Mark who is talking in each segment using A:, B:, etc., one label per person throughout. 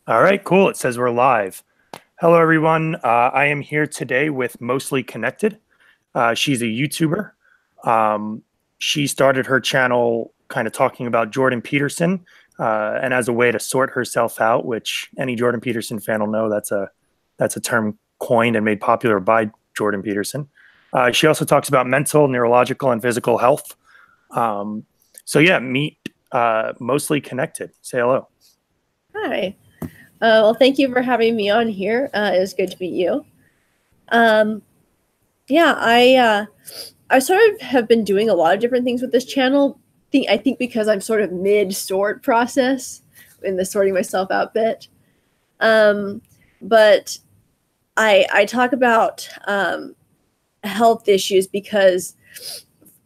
A: All right, cool. It says we're live. Hello, everyone. I am here today with Mostly Connected. She's a YouTuber. She started her channel kind of talking about Jordan Peterson, and as a way to sort herself out, which any Jordan Peterson fan will know that's a term coined and made popular by Jordan Peterson. She also talks about mental, neurological, and physical health. So yeah, meet Mostly Connected. Say hello.
B: Hi. Well, thank you for having me on here. It was good to meet you. Yeah, I sort of have been doing a lot of different things with this channel. I think because I'm sort of mid-sort process in the sorting myself out bit. But I talk about health issues because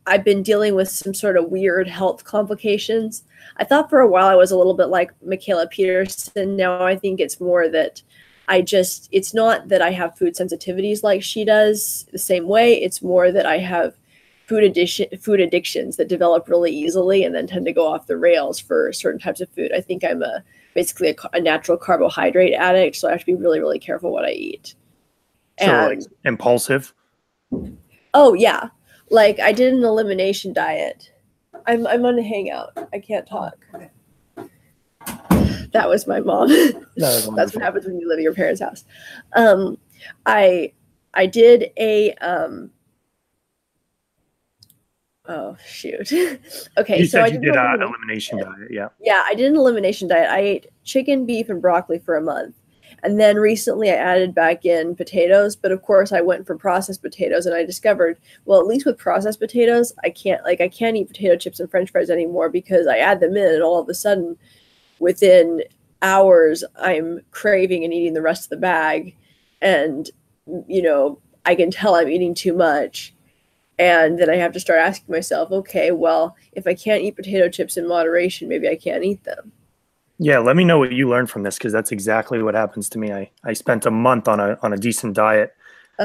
B: I've been dealing with some sort of weird health complications. I thought for a while I was a little bit like Michaela Peterson. Now I think it's more that it's not that I have food sensitivities like she does the same way. It's more that I have food addictions that develop really easily and then tend to go off the rails for certain types of food. I think I'm basically a natural carbohydrate addict, so I have to be really, really careful what I eat.
A: So like impulsive?
B: Oh, yeah. Like, I did an elimination diet. I'm on a hangout. I can't talk. That was my mom. That's what happens when you live at your parents' house. I did a oh shoot. Okay,
A: you
B: so
A: said
B: I
A: you did an elimination diet, yeah.
B: Yeah, I did an elimination diet. I ate chicken, beef, and broccoli for a month. And then recently I added back in potatoes, but of course I went for processed potatoes and I discovered, well, at least with processed potatoes, I can't eat potato chips and French fries anymore because I add them in and all of a sudden within hours I'm craving and eating the rest of the bag. And, you know, I can tell I'm eating too much. And then I have to start asking myself, okay, well, if I can't eat potato chips in moderation, maybe I can't eat them.
A: Yeah, let me know what you learned from this because that's exactly what happens to me. I spent a month on a decent diet,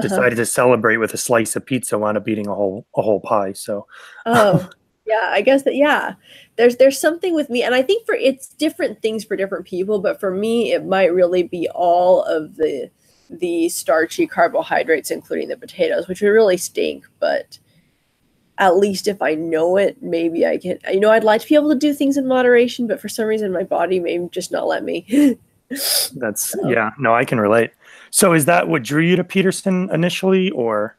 A: decided to celebrate with a slice of pizza, wound up eating a whole pie. So
B: yeah, I guess that there's something with me, and I think it's different things for different people, but for me it might really be all of the starchy carbohydrates, including the potatoes, which would really stink, but at least if I know it, maybe I can, I'd like to be able to do things in moderation, but for some reason my body may just not let me.
A: Yeah, no, I can relate. So is that what drew you to Peterson initially, or?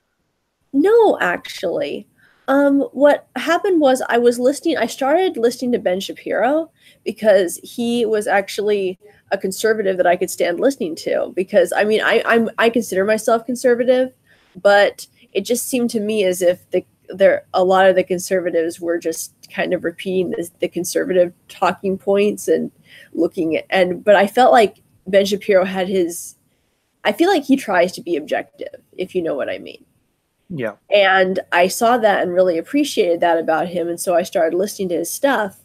B: No, actually. What happened was I started listening to Ben Shapiro because he was actually a conservative that I could stand listening to because I consider myself conservative, but it just seemed to me as if a lot of the conservatives were just kind of repeating the conservative talking points and but I felt like Ben Shapiro I feel like he tries to be objective, if you know what I mean.
A: Yeah.
B: And I saw that and really appreciated that about him. And so I started listening to his stuff.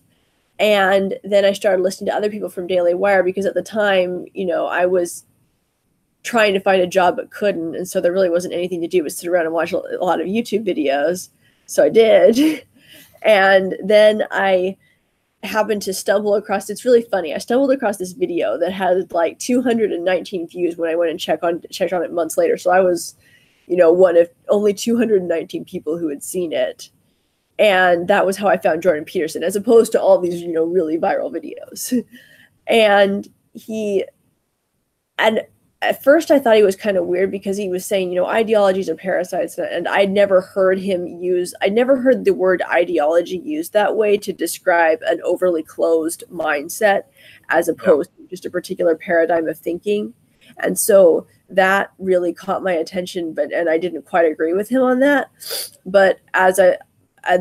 B: And then I started listening to other people from Daily Wire because at the time, I was trying to find a job but couldn't. And so there really wasn't anything to do but sit around and watch a lot of YouTube videos. So I did. And then I happened to stumble across, it's really funny. I stumbled across this video that had like 219 views when I went and checked on it months later. So I was, one of only 219 people who had seen it. And that was how I found Jordan Peterson, as opposed to all these, really viral videos. And at first I thought he was kind of weird because he was saying, ideologies are parasites. And I'd never heard the word ideology used that way to describe an overly closed mindset as opposed to just a particular paradigm of thinking. And so that really caught my attention, and I didn't quite agree with him on that. But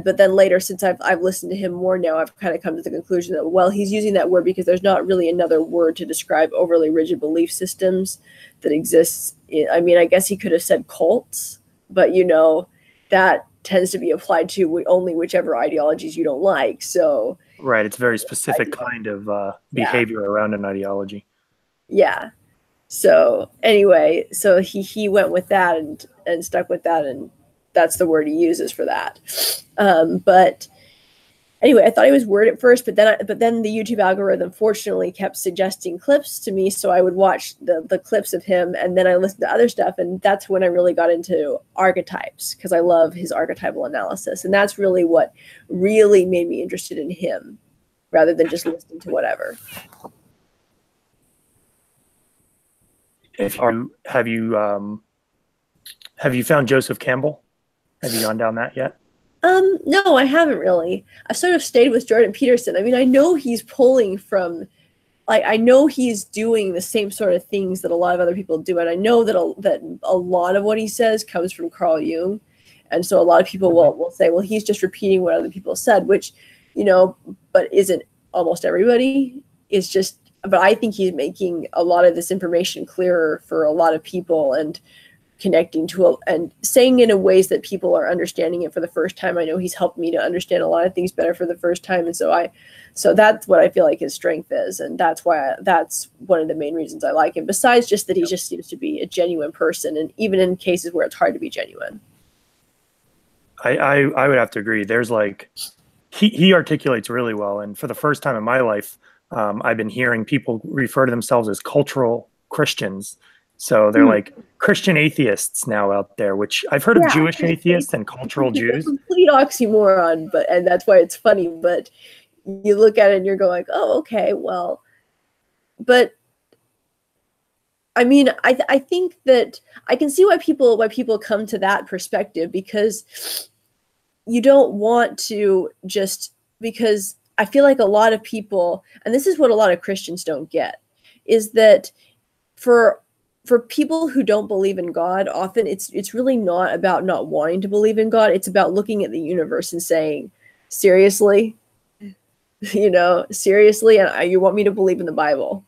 B: but then later, since I've listened to him more now, I've kind of come to the conclusion that, well, he's using that word because there's not really another word to describe overly rigid belief systems that exists. I guess he could have said cults, but that tends to be applied to only whichever ideologies you don't like. So
A: right, it's a very specific kind of behavior around an ideology.
B: Yeah. So anyway, so he went with that and stuck with that, and that's the word he uses for that. But anyway, I thought he was weird at first, but then the YouTube algorithm fortunately kept suggesting clips to me, so I would watch the clips of him, and then I listened to other stuff, and that's when I really got into archetypes, because I love his archetypal analysis, and that's really what really made me interested in him, rather than just listening to whatever.
A: Have you found Joseph Campbell? Have you gone down that yet?
B: No, I haven't really. I've sort of stayed with Jordan Peterson. I mean, I know he's pulling from, like, I know he's doing the same sort of things that a lot of other people do, and I know that a lot of what he says comes from Carl Jung, and so a lot of people will say, well, he's just repeating what other people said, which, you know, but isn't almost everybody. It's just, but I think he's making a lot of this information clearer for a lot of people, and connecting to and saying it in ways that people are understanding it for the first time. I know he's helped me to understand a lot of things better for the first time, and so that's what I feel like his strength is, and that's one of the main reasons I like him. Besides just that he just seems to be a genuine person, and even in cases where it's hard to be genuine.
A: I would have to agree. There's like he articulates really well, and for the first time in my life, I've been hearing people refer to themselves as cultural Christians. So they're like Christian atheists now out there, which I've heard of Jewish atheists and cultural Jews.
B: Complete oxymoron, and that's why it's funny. But you look at it and you're going, oh, okay, well, but I mean, I think that I can see why people come to that perspective, because you don't want to just, because I feel like a lot of people, and this is what a lot of Christians don't get, is that for people who don't believe in God, often it's really not about not wanting to believe in God. It's about looking at the universe and saying, seriously, you know, seriously, and you want me to believe in the Bible,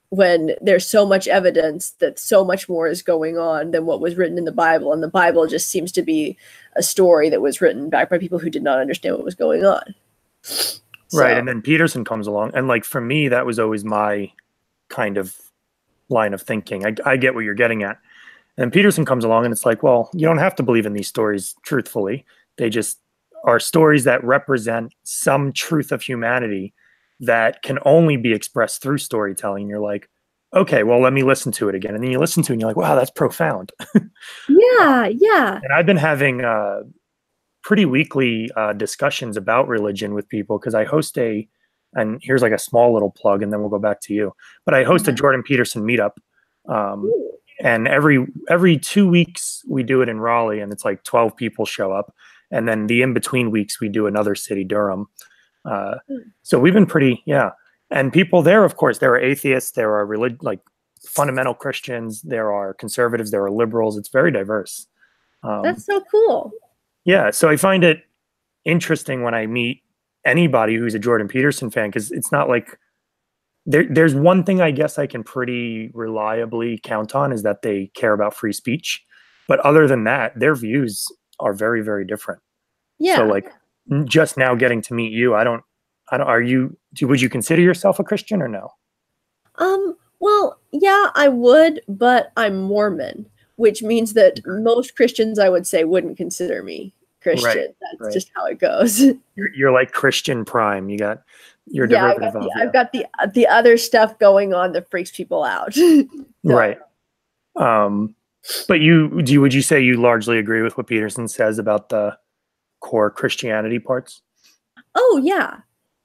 B: when there's so much evidence that so much more is going on than what was written in the Bible, and the Bible just seems to be a story that was written back by people who did not understand what was going on.
A: Right, and then Peterson comes along, and like for me, that was always my kind of line of thinking. I get what you're getting at. And Peterson comes along and it's like, well, you don't have to believe in these stories truthfully. They just are stories that represent some truth of humanity that can only be expressed through storytelling. And you're like, okay, well, let me listen to it again. And then you listen to it and you're like, wow, that's profound.
B: Yeah, yeah.
A: And I've been having pretty weekly discussions about religion with people, because I host and here's like a small little plug, and then we'll go back to you. But I host a Jordan Peterson meetup, and every 2 weeks we do it in Raleigh, and it's like 12 people show up, and then the in between weeks we do another city, Durham. So we've been pretty, and people there, of course, there are atheists, there are like fundamental Christians, there are conservatives, there are liberals. It's very diverse.
B: That's so cool.
A: Yeah, so I find it interesting when I meet anybody who's a Jordan Peterson fan, because it's not like there's one thing I guess I can pretty reliably count on, is that they care about free speech. But other than that, their views are very, very different. Yeah. So like just now getting to meet you, would you consider yourself a Christian or no?
B: Well, yeah, I would, but I'm Mormon, which means that most Christians, I would say, wouldn't consider me Christian. Right, that's just how it goes.
A: You're like Christian Prime. You got your derivative of.
B: I've got the other stuff going on that freaks people out. So.
A: Right. But would you say you largely agree with what Peterson says about the core Christianity parts?
B: Oh yeah.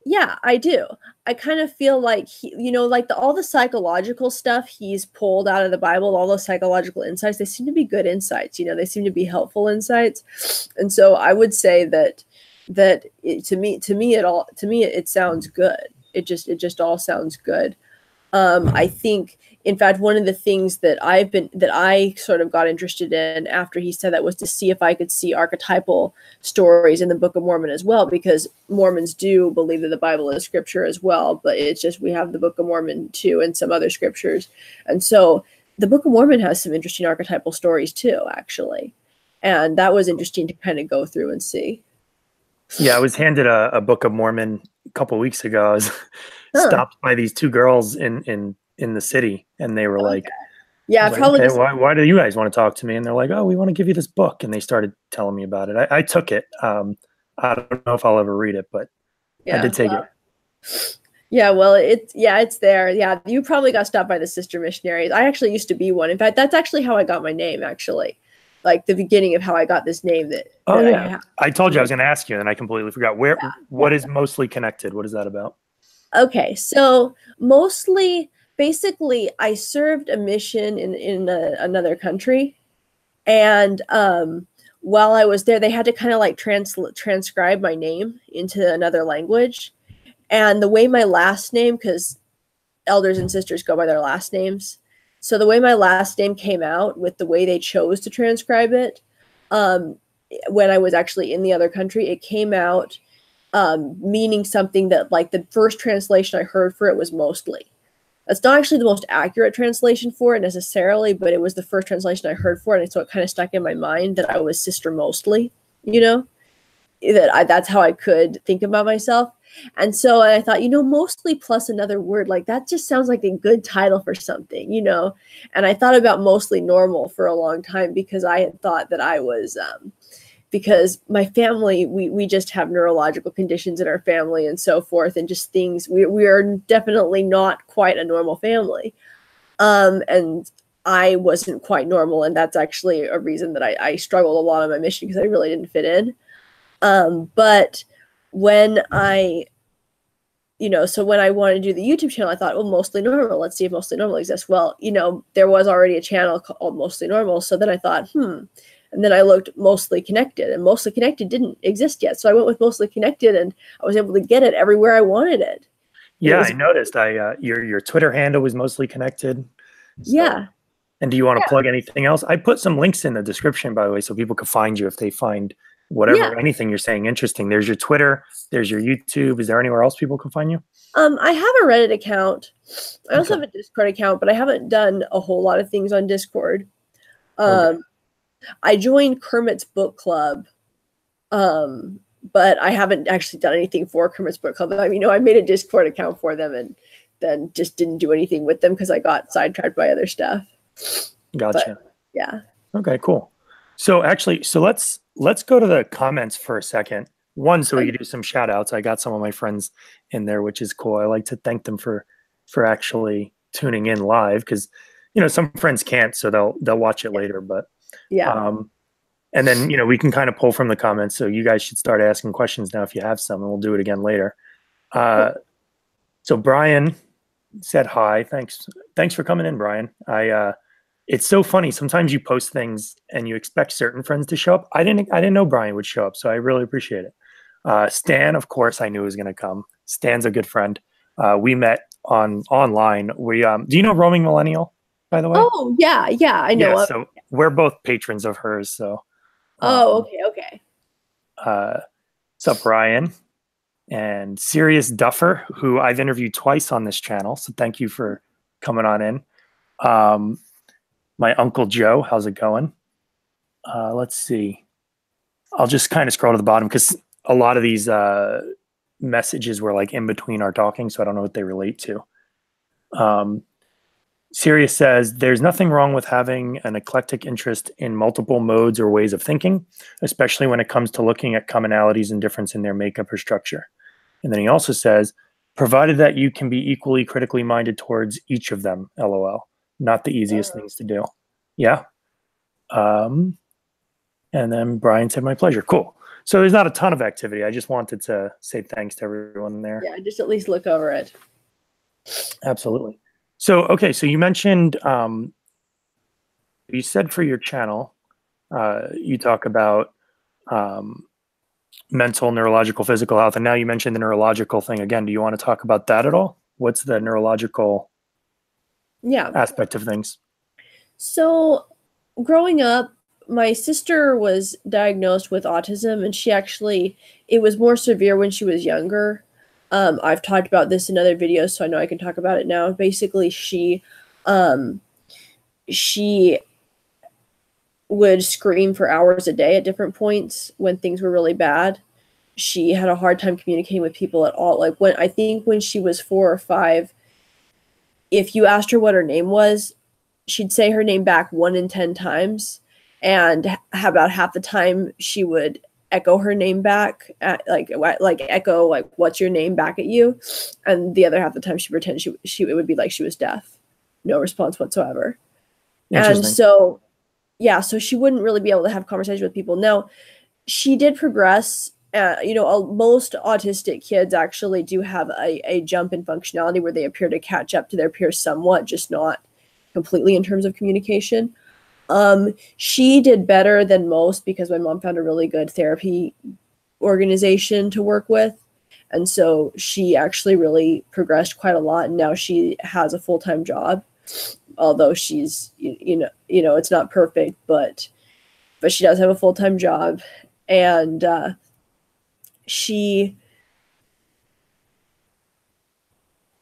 B: Yeah, I do. I kind of feel like like all the psychological stuff he's pulled out of the Bible, all those psychological insights, they seem to be good insights. They seem to be helpful insights. And so I would say that to me it sounds good. It just all sounds good. I think, in fact, one of the things that I sort of got interested in after he said that was to see if I could see archetypal stories in the Book of Mormon as well, because Mormons do believe that the Bible is scripture as well, but it's just we have the Book of Mormon too and some other scriptures. And so the Book of Mormon has some interesting archetypal stories too, actually. And that was interesting to kind of go through and see.
A: Yeah, I was handed a Book of Mormon a couple of weeks ago. I was stopped by these two girls in the city, and they were like,
B: "Yeah, probably."
A: Hey, why do you guys want to talk to me? And they're like, "Oh, we want to give you this book." And they started telling me about it. I took it. I don't know if I'll ever read it, but I
B: Yeah.
A: did take it.
B: Yeah, well, it's there. Yeah, you probably got stopped by the sister missionaries. I actually used to be one. In fact, that's actually how I got my name, actually. Like the beginning of how I got this name
A: Oh
B: that I
A: yeah,
B: have.
A: I told you I was going to ask you, and I completely forgot. What is Mostly Connected? What is that about?
B: Okay, so mostly, basically, I served a mission in another country, and while I was there, they had to kind of like transcribe my name into another language. And the way my last name, because elders and sisters go by their last names, so the way my last name came out with the way they chose to transcribe it, um, when I was actually in the other country, it came out meaning something that, like, the first translation I heard for it was mostly. That's not actually the most accurate translation for it necessarily, but it was the first translation I heard for it, and so it kind of stuck in my mind that I was Sister Mostly, you know, that's how I could think about myself. And so I thought, mostly plus another word, like that just sounds like a good title for something, And I thought about Mostly Normal for a long time because I had thought that I was because my family, we just have neurological conditions in our family and so forth, and just things. We are definitely not quite a normal family, and I wasn't quite normal, and that's actually a reason that I struggled a lot on my mission because I really didn't fit in. But when so when I wanted to do the YouTube channel, I thought, well, Mostly Normal. Let's see if Mostly Normal exists. Well, there was already a channel called Mostly Normal, so then I thought, and then I looked Mostly Connected, and Mostly Connected didn't exist yet. So I went with Mostly Connected, and I was able to get it everywhere I wanted it.
A: Yeah, I noticed. Your Twitter handle was Mostly Connected. So.
B: Yeah.
A: And do you want to plug anything else? I put some links in the description, by the way, so people can find you if they find anything you're saying interesting. There's your Twitter, there's your YouTube. Is there anywhere else people can find you?
B: I have a Reddit account. I also have a Discord account, but I haven't done a whole lot of things on Discord. I joined Kermit's Book Club, but I haven't actually done anything for Kermit's Book Club. I made a Discord account for them and then just didn't do anything with them because I got sidetracked by other stuff.
A: Gotcha.
B: But, yeah.
A: Okay, cool. So let's go to the comments for a second. One, so we can do some shout outs. I got some of my friends in there, which is cool. I like to thank them for actually tuning in live because some friends can't, so they'll watch it later. But
B: yeah.
A: And then we can kind of pull from the comments. So you guys should start asking questions now if you have some, and we'll do it again later. So Brian said hi. Thanks for coming in, Brian. It's so funny. Sometimes you post things and you expect certain friends to show up. I didn't know Brian would show up, so I really appreciate it. Stan, of course, I knew was going to come. Stan's a good friend. We met online. Do you know Roaming Millennial, by the way?
B: Oh yeah, I know.
A: Yeah, so we're both patrons of hers. So.
B: Okay.
A: What's up, Brian? And Serious Duffer, who I've interviewed twice on this channel. So thank you for coming on in. My Uncle Joe, how's it going? Let's see. I'll just kind of scroll to the bottom because a lot of these messages were like in between our talking, so I don't know what they relate to. Sirius says, there's nothing wrong with having an eclectic interest in multiple modes or ways of thinking, especially when it comes to looking at commonalities and difference in their makeup or structure. And then he also says, provided that you can be equally critically minded towards each of them, LOL. Not the easiest things to do. Yeah. And then Brian said, my pleasure. Cool. So there's not a ton of activity. I just wanted to say thanks to everyone there.
B: Yeah, just at least look over it.
A: Absolutely. So, okay. So you mentioned, you said for your channel, you talk about mental, neurological, physical health. And now you mentioned the neurological thing again. Do you want to talk about that at all? What's the neurological aspect of things?
B: So growing up, my sister was diagnosed with autism, and it was more severe when she was younger. I've talked about this in other videos, so I know I can talk about it now. Basically, she would scream for hours a day at different points when things were really bad. She had a hard time communicating with people at all. Like when she was 4 or 5, if you asked her what her name was, she'd say her name back 1 in 10 times. And about half the time she would echo her name back at, like echo like what's your name back at you, and the other half of the time she pretended she it would be like she was deaf, no response whatsoever. And
A: Interesting.
B: so yeah, so she wouldn't really be able to have conversation with people. Now she did progress. Most autistic kids actually do have a jump in functionality where they appear to catch up to their peers somewhat, just not completely in terms of communication. She did better than most because my mom found a really good therapy organization to work with. And so she actually really progressed quite a lot. And now she has a full-time job, although she's, it's not perfect, but she does have a full-time job. And she's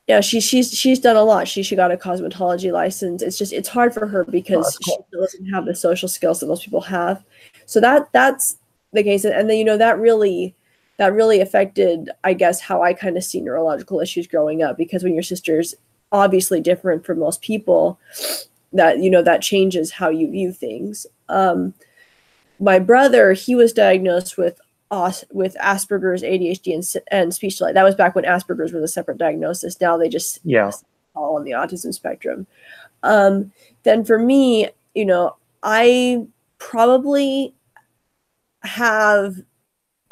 B: done a lot. She got a cosmetology license. It's hard for her because she doesn't have the social skills that most people have. So that's the case. And then that really affected, I guess, how I kind of see neurological issues growing up, because when your sister's obviously different from most people, that changes how you view things. My brother, he was diagnosed with Asperger's, ADHD, and speech delay. That was back when Asperger's was a separate diagnosis. Now they just all on the autism spectrum. Then for me, I probably have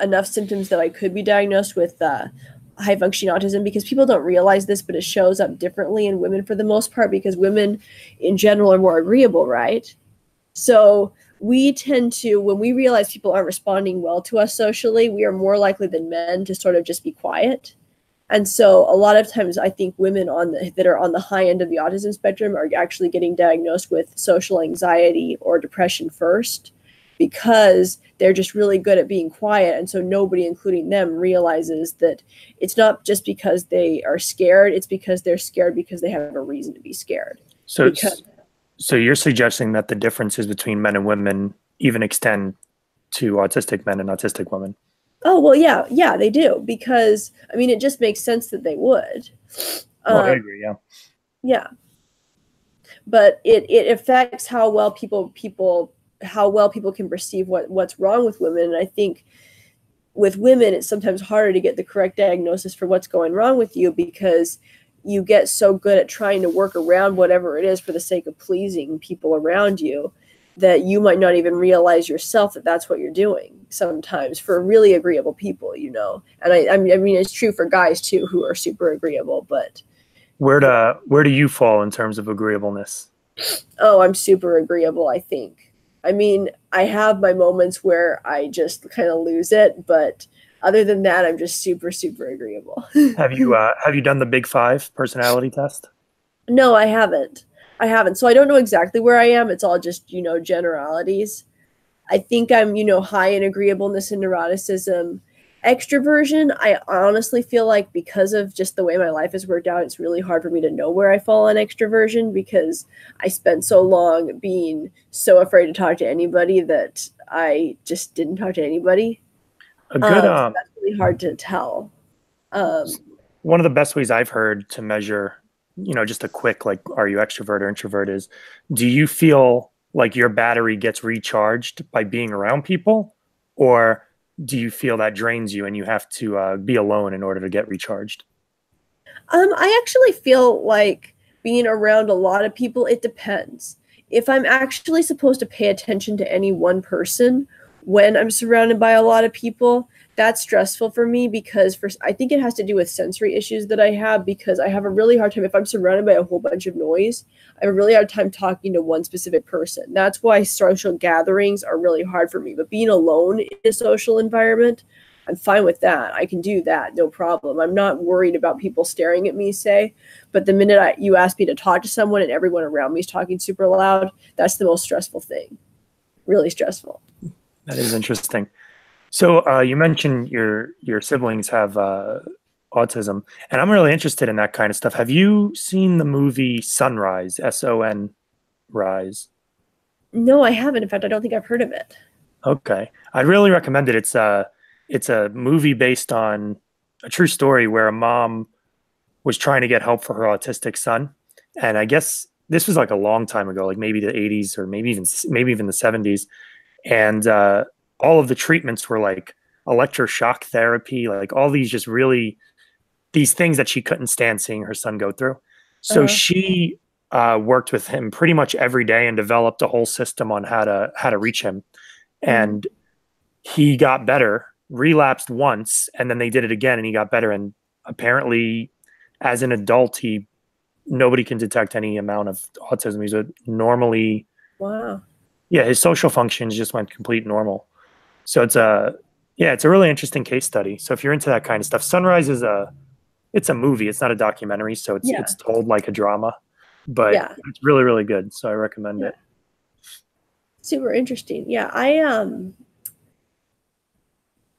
B: enough symptoms that I could be diagnosed with high functioning autism, because people don't realize this, but it shows up differently in women for the most part, because women in general are more agreeable, right? So we tend to, when we realize people aren't responding well to us socially, we are more likely than men to sort of just be quiet. And so a lot of times I think women that are on the high end of the autism spectrum are actually getting diagnosed with social anxiety or depression first, because they're just really good at being quiet. And so nobody, including them, realizes that it's not just because they are scared, it's because they're scared because they have a reason to be scared.
A: So you're suggesting that the differences between men and women even extend to autistic men and autistic women?
B: Oh, well, yeah, they do, because it just makes sense that they would.
A: I agree, yeah.
B: Yeah. But it affects how well people can perceive what's wrong with women. And I think with women, it's sometimes harder to get the correct diagnosis for what's going wrong with you, because you get so good at trying to work around whatever it is for the sake of pleasing people around you, that you might not even realize yourself that that's what you're doing sometimes for really agreeable people, And I mean, it's true for guys too, who are super agreeable, but
A: where do you fall in terms of agreeableness?
B: Oh, I'm super agreeable, I think. I have my moments where I just kind of lose it, but other than that, I'm just super, super agreeable.
A: Have you done the Big Five personality test?
B: No, I haven't. So I don't know exactly where I am. It's all just, generalities. I think I'm, high in agreeableness and neuroticism. Extroversion, I honestly feel like, because of just the way my life has worked out, it's really hard for me to know where I fall on extroversion, because I spent so long being so afraid to talk to anybody that I just didn't talk to anybody. So that's really hard to tell.
A: One of the best ways I've heard to measure, just a quick, like, are you extrovert or introvert, is, do you feel like your battery gets recharged by being around people, or do you feel that drains you and you have to be alone in order to get recharged?
B: I actually feel like being around a lot of people, it depends. If I'm actually supposed to pay attention to any one person when I'm surrounded by a lot of people, that's stressful for me, because I think it has to do with sensory issues that I have, because I have a really hard time, if I'm surrounded by a whole bunch of noise, I have a really hard time talking to one specific person. That's why social gatherings are really hard for me. But being alone in a social environment, I'm fine with that. I can do that, no problem. I'm not worried about people staring at me, say. But the minute you ask me to talk to someone and everyone around me is talking super loud, that's the most stressful thing. Really stressful.
A: That is interesting. So you mentioned your siblings have autism, and I'm really interested in that kind of stuff. Have you seen the movie Sunrise, S-O-N Rise?
B: No, I haven't. In fact, I don't think I've heard of it.
A: Okay, I'd really recommend it. It's a movie based on a true story where a mom was trying to get help for her autistic son, and I guess this was like a long time ago, like maybe the 80s or maybe even the 70s, and all of the treatments were like electroshock therapy, like all these just really these things that she couldn't stand seeing her son go through. So
B: Uh-huh.
A: she worked with him pretty much every day and developed a whole system on how to reach him.
B: Mhm.
A: And he got better, relapsed once, and then they did it again, and he got better. And apparently, as an adult, he nobody can detect any amount of autism. He's a normally,
B: Wow.
A: yeah, his social functions just went complete normal. So it's a, yeah, it's a really interesting case study. So if you're into that kind of stuff, Sunrise is it's a movie. It's not a documentary, so
B: Yeah.
A: it's told like a drama, but
B: Yeah.
A: it's really really good. So I recommend
B: Yeah.
A: it.
B: Super interesting. Yeah.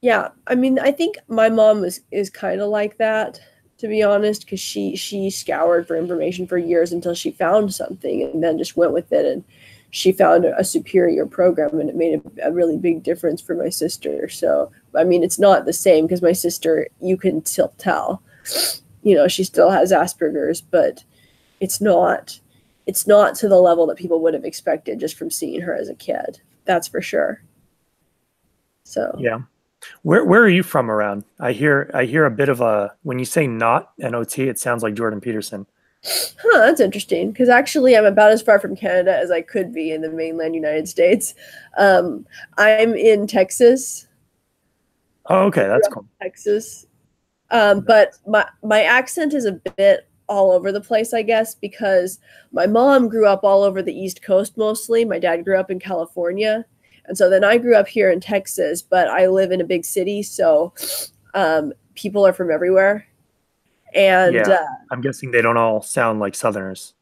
B: Yeah, I mean, I think my mom is kind of like that, to be honest, because she scoured for information for years until she found something and then just went with it, and she found a superior program, and it made a really big difference for my sister. So, I mean, it's not the same because my sister, you can still tell, she still has Asperger's, but it's not it's not to the level that people would have expected just from seeing her as a kid. That's for sure. So.
A: Yeah. Where are you from around? I hear a bit of a when you say not NOT, it sounds like Jordan Peterson.
B: Huh, that's interesting because actually I'm about as far from Canada as I could be in the mainland United States. Um, I'm in Texas.
A: Oh,
B: I
A: okay,
B: grew
A: that's
B: up
A: cool.
B: in Texas. But my accent is a bit all over the place, I guess, because my mom grew up all over the East Coast mostly. My dad grew up in California. And so then I grew up here in Texas, but I live in a big city, so people are from everywhere. And
A: Yeah, I'm guessing they don't all sound like Southerners.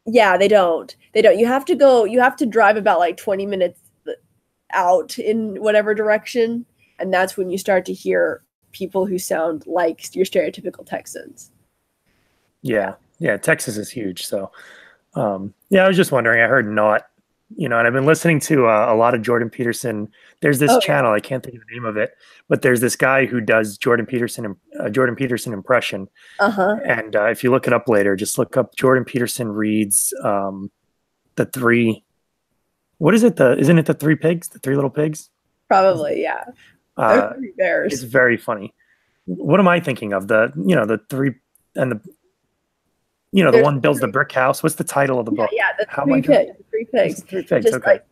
B: yeah, they don't. They don't. You have to drive about like 20 minutes out in whatever direction, and that's when you start to hear people who sound like your stereotypical Texans. Yeah.
A: Yeah, yeah, Texas is huge. So, yeah, I was just wondering. I heard not, and I've been listening to a lot of Jordan Peterson. There's this
B: Oh yeah.
A: channel, I can't think of the name of it, but there's this guy who does Jordan Peterson impression.
B: Uh-huh.
A: And if you look it up later, just look up Jordan Peterson reads the three. What is it? Isn't it the three pigs? The three little pigs?
B: Probably, yeah. They're
A: Uh,
B: three
A: it's
B: bears.
A: very funny. What am I thinking of? The three and the
B: There's
A: one builds the
B: three.
A: brick house. What's the title of the
B: Yeah,
A: book?
B: yeah, the
A: How am I
B: three
A: drawing?
B: pigs. The three
A: It's the
B: pigs.
A: three pigs.
B: Just
A: Okay.
B: like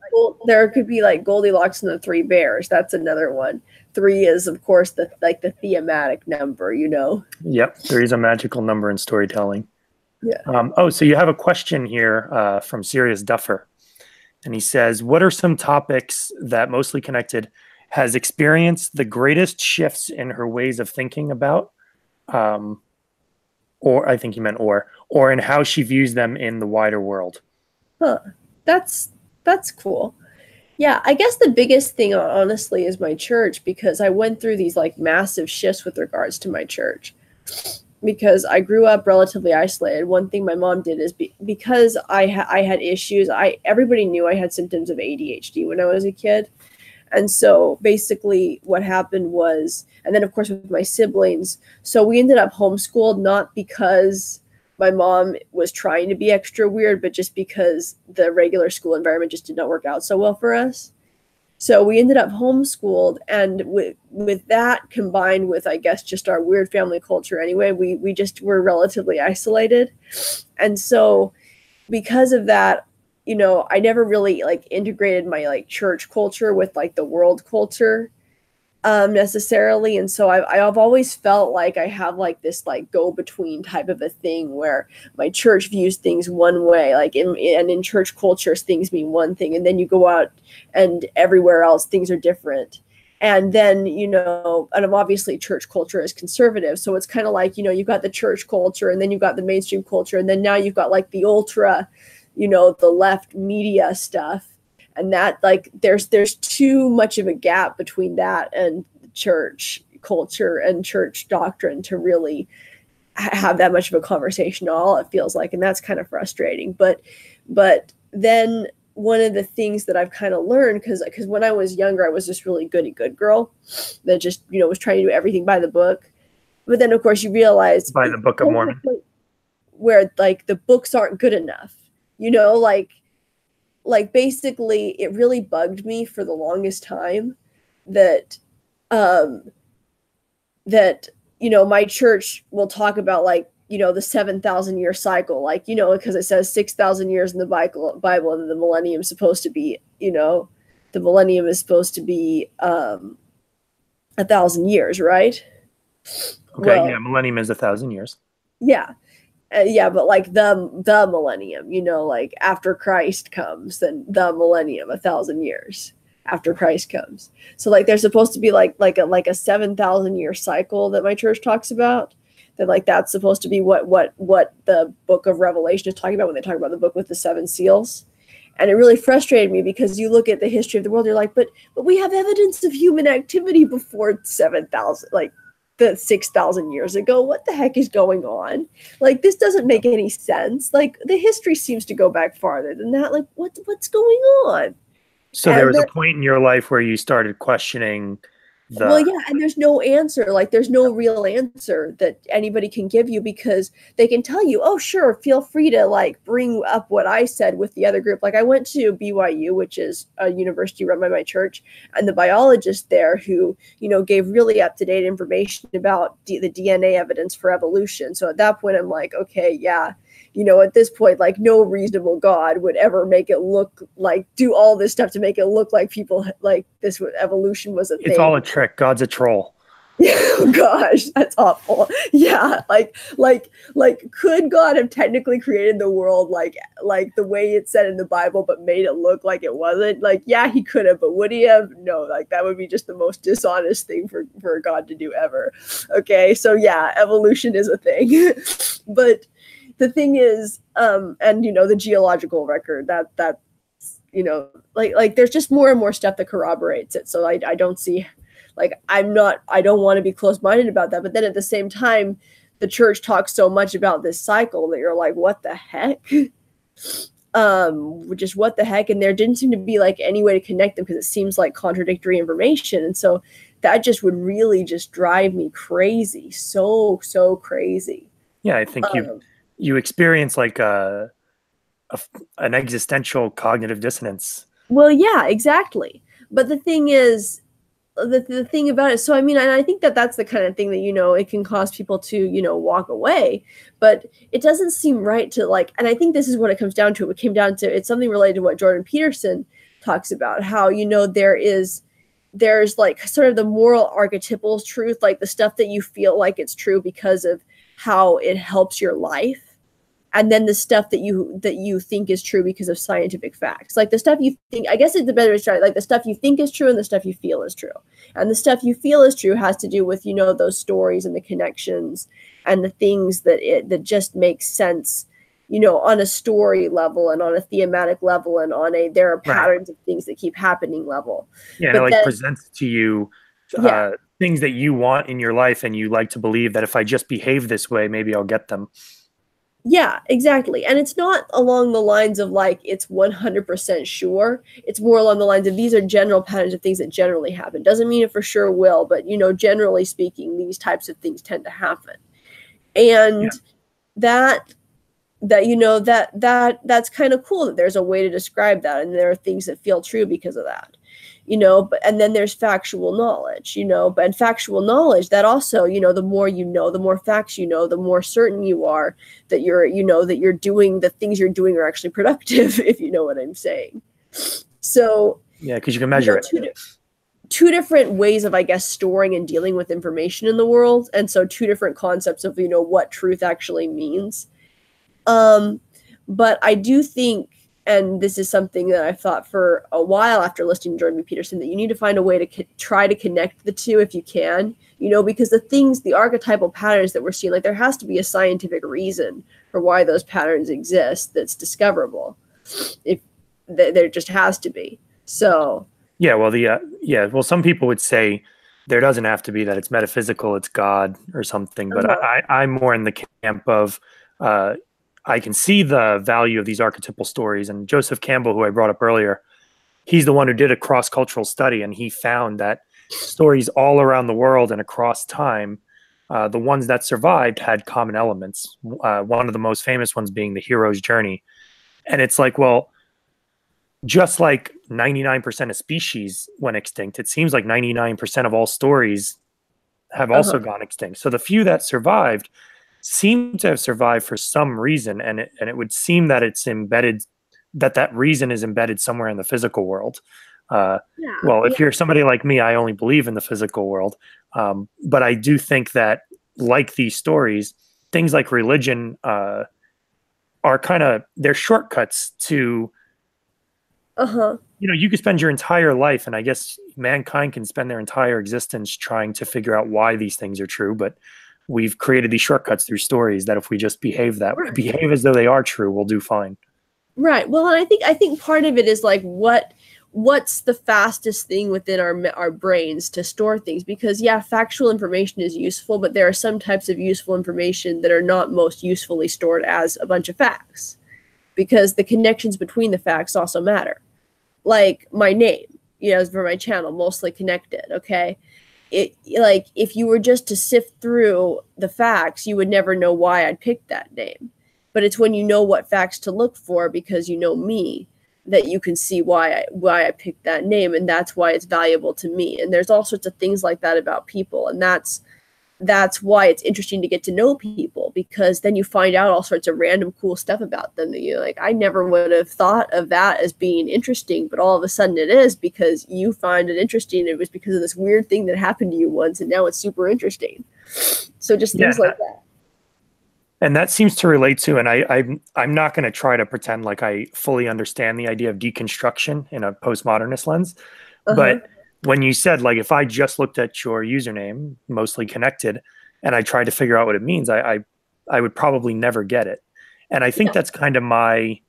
B: there could be like Goldilocks and the three bears. That's another one. Three is of course the thematic number.
A: Yep. Three is a magical number in storytelling.
B: Yeah.
A: Oh, so you have a question here from Sirius Duffer. And he says, what are some topics that Mostly Connected has experienced the greatest shifts in her ways of thinking about? Or I think he meant or in how she views them in the wider world.
B: Huh. That's cool. Yeah, I guess the biggest thing honestly is my church because I went through these like massive shifts with regards to my church. Because I grew up relatively isolated. One thing my mom did is because I had issues. Everybody knew I had symptoms of ADHD when I was a kid, and so basically what happened was, and then of course with my siblings, so we ended up homeschooled not because my mom was trying to be extra weird, but just because the regular school environment just did not work out so well for us. So we ended up homeschooled, and with that combined with, I guess, just our weird family culture anyway, we just were relatively isolated. And so because of that, I never really like integrated my like church culture with like the world culture necessarily. And so I've always felt like I have like this like go between type of a thing where my church views things one way, like in church cultures things mean one thing, and then you go out and everywhere else things are different. And then and obviously church culture is conservative, so it's kind of like you've got the church culture, and then you've got the mainstream culture, and then now you've got like the ultra, the left media stuff, and that like there's too much of a gap between that and church culture and church doctrine to really have that much of a conversation at all, it feels like, and that's kind of frustrating. But then one of the things that I've kind of learned, because when I was younger I was just really good girl that just was trying to do everything by the book, but then of course you realize
A: By the Book of Mormon.
B: where like the books aren't good enough, like basically it really bugged me for the longest time that um that my church will talk about, like, the 7,000-year cycle, like, because it says 6,000 years in the Bible, and the millennium is supposed to be, the millennium is supposed to be 1,000 years, right?
A: Okay,
B: Well,
A: yeah, millennium is 1,000 years.
B: yeah. Yeah, but like the millennium, like after Christ comes, then the millennium, 1,000 years after Christ comes. So like there's supposed to be like a 7,000-year cycle that my church talks about. That like that's supposed to be what the book of Revelation is talking about when they talk about the book with the 7 seals. And it really frustrated me, because you look at the history of the world, you're like, but we have evidence of human activity before 7,000, like the 6,000 years ago. What the heck is going on? Like, this doesn't make any sense. Like, the history seems to go back farther than that. Like, what's going on?
A: So there was a point in your life where you started questioning
B: well, yeah, and there's no answer. Like, there's no real answer that anybody can give you, because they can tell you, oh, sure, feel free to like bring up what I said with the other group. Like, I went to BYU, which is a university run by my church, and the biologist there who, gave really up-to-date information about the DNA evidence for evolution. So at that point, I'm like, okay, yeah, at this point, like, no reasonable God would ever make it look like, do all this stuff to make it look like people, like, this evolution was a thing.
A: It's all a trick. God's a troll.
B: Oh gosh, that's awful. Yeah, like could God have technically created the world like the way it said in the Bible, but made it look like it wasn't? Like, yeah, he could have, but would he have? No, like that would be just the most dishonest thing for God to do ever. Okay, so yeah, evolution is a thing. But the thing is, and the geological record, that like there's just more and more stuff that corroborates it. So I don't see, like, I don't want to be close-minded about that. But then at the same time, the church talks so much about this cycle that you're like, what the heck? Just what the heck? And there didn't seem to be like any way to connect them, because it seems like contradictory information. And so that just would really just drive me crazy. So crazy.
A: Yeah, I think you experience like an existential cognitive dissonance.
B: Well, yeah, exactly. But the thing is, the thing about it, so I mean, and I think that's the kind of thing that, it can cause people to, walk away, but it doesn't seem right to like, and I think this is what it comes down to. It came down to, it's something related to what Jordan Peterson talks about, how, there's like sort of the moral archetypal truth, like the stuff that you feel like it's true because of how it helps your life. And then the stuff that you think is true because of scientific facts. Like the stuff you think, I guess it's the better start, like the stuff you think is true and the stuff you feel is true. And the stuff you feel is true has to do with, those stories and the connections and the things that just make sense, on a story level and on a thematic level and on there are patterns of things that keep happening level.
A: Yeah, but it presents to you things that you want in your life, and you like to believe that if I just behave this way, maybe I'll get them.
B: Yeah, exactly. And it's not along the lines of like, it's 100% sure. It's more along the lines of, these are general patterns of things that generally happen. Doesn't mean it for sure will, but, generally speaking, these types of things tend to happen. And that's kind of cool that there's a way to describe that. And there are things that feel true because of that. And then there's factual knowledge, but factual knowledge that also, the more the more facts the more certain you are that you're doing the things you're doing are actually productive, if you know what I'm saying. So
A: yeah, because you can measure it.
B: Two different ways of, I guess, storing and dealing with information in the world, and so two different concepts of what truth actually means. But I do think, and this is something that I've thought for a while after listening to Jordan B. Peterson, that you need to find a way to try to connect the two if you can, because the archetypal patterns that we're seeing, like there has to be a scientific reason for why those patterns exist that's discoverable. If there just has to be. So
A: yeah, well, some people would say there doesn't have to be, that it's metaphysical, it's God or something, but I'm more in the camp of I can see the value of these archetypal stories. And Joseph Campbell, who I brought up earlier, he's the one who did a cross-cultural study, and he found that stories all around the world and across time, the ones that survived had common elements. One of the most famous ones being the hero's journey. And it's like, well, just like 99% of species went extinct, it seems like 99% of all stories have also gone extinct. So the few that survived seem to have survived for some reason, and it would seem that it's embedded, that reason is embedded somewhere in the physical world.
B: Yeah,
A: Well,
B: yeah.
A: if you're somebody like me, I only believe in the physical world, but I do think that, like these stories, things like religion are kind of, they're shortcuts to,
B: Uh-huh.
A: you could spend your entire life, and I guess mankind can spend their entire existence trying to figure out why these things are true, but we've created these shortcuts through stories that if we just behave as though they are true, we'll do fine.
B: Right. Well, and I think part of it is like what's the fastest thing within our brains to store things, because yeah, factual information is useful, but there are some types of useful information that are not most usefully stored as a bunch of facts, because the connections between the facts also matter. Like my name, for my channel, Mostly Connected, okay? It, like, if you were just to sift through the facts, you would never know why I'd picked that name. But it's when you know what facts to look for, because you know me, that you can see why I picked that name, and that's why it's valuable to me. And there's all sorts of things like that about people, and that's why it's interesting to get to know people, because then you find out all sorts of random cool stuff about them that you're like, I never would have thought of that as being interesting, but all of a sudden it is, because you find it interesting. It was because of this weird thing that happened to you once, and now it's super interesting. So just things like that.
A: And that seems to relate to, and I'm not going to try to pretend like I fully understand the idea of deconstruction in a postmodernist lens, but when you said, like, if I just looked at your username, Mostly Connected, and I tried to figure out what it means, I would probably never get it. And I think that's kind of my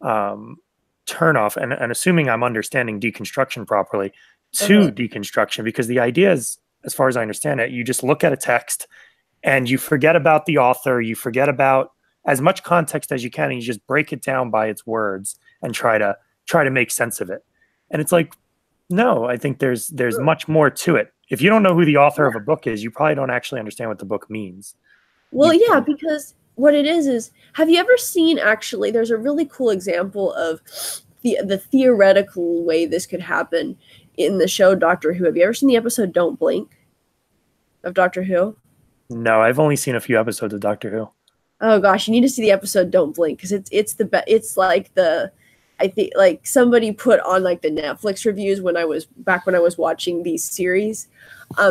A: turnoff, and assuming I'm understanding deconstruction properly, to deconstruction, because the idea is, as far as I understand it, you just look at a text and you forget about the author, you forget about as much context as you can, and you just break it down by its words and try to make sense of it. And it's like, no, I think there's much more to it. If you don't know who the author of a book is, you probably don't actually understand what the book means.
B: Well, yeah, because what it is, have you ever seen, actually, there's a really cool example of the theoretical way this could happen in the show Doctor Who. Have you ever seen the episode Don't Blink of Doctor Who?
A: No, I've only seen a few episodes of Doctor Who.
B: Oh gosh, you need to see the episode Don't Blink, because it's like I think, like, somebody put on like the Netflix reviews when I was watching these series.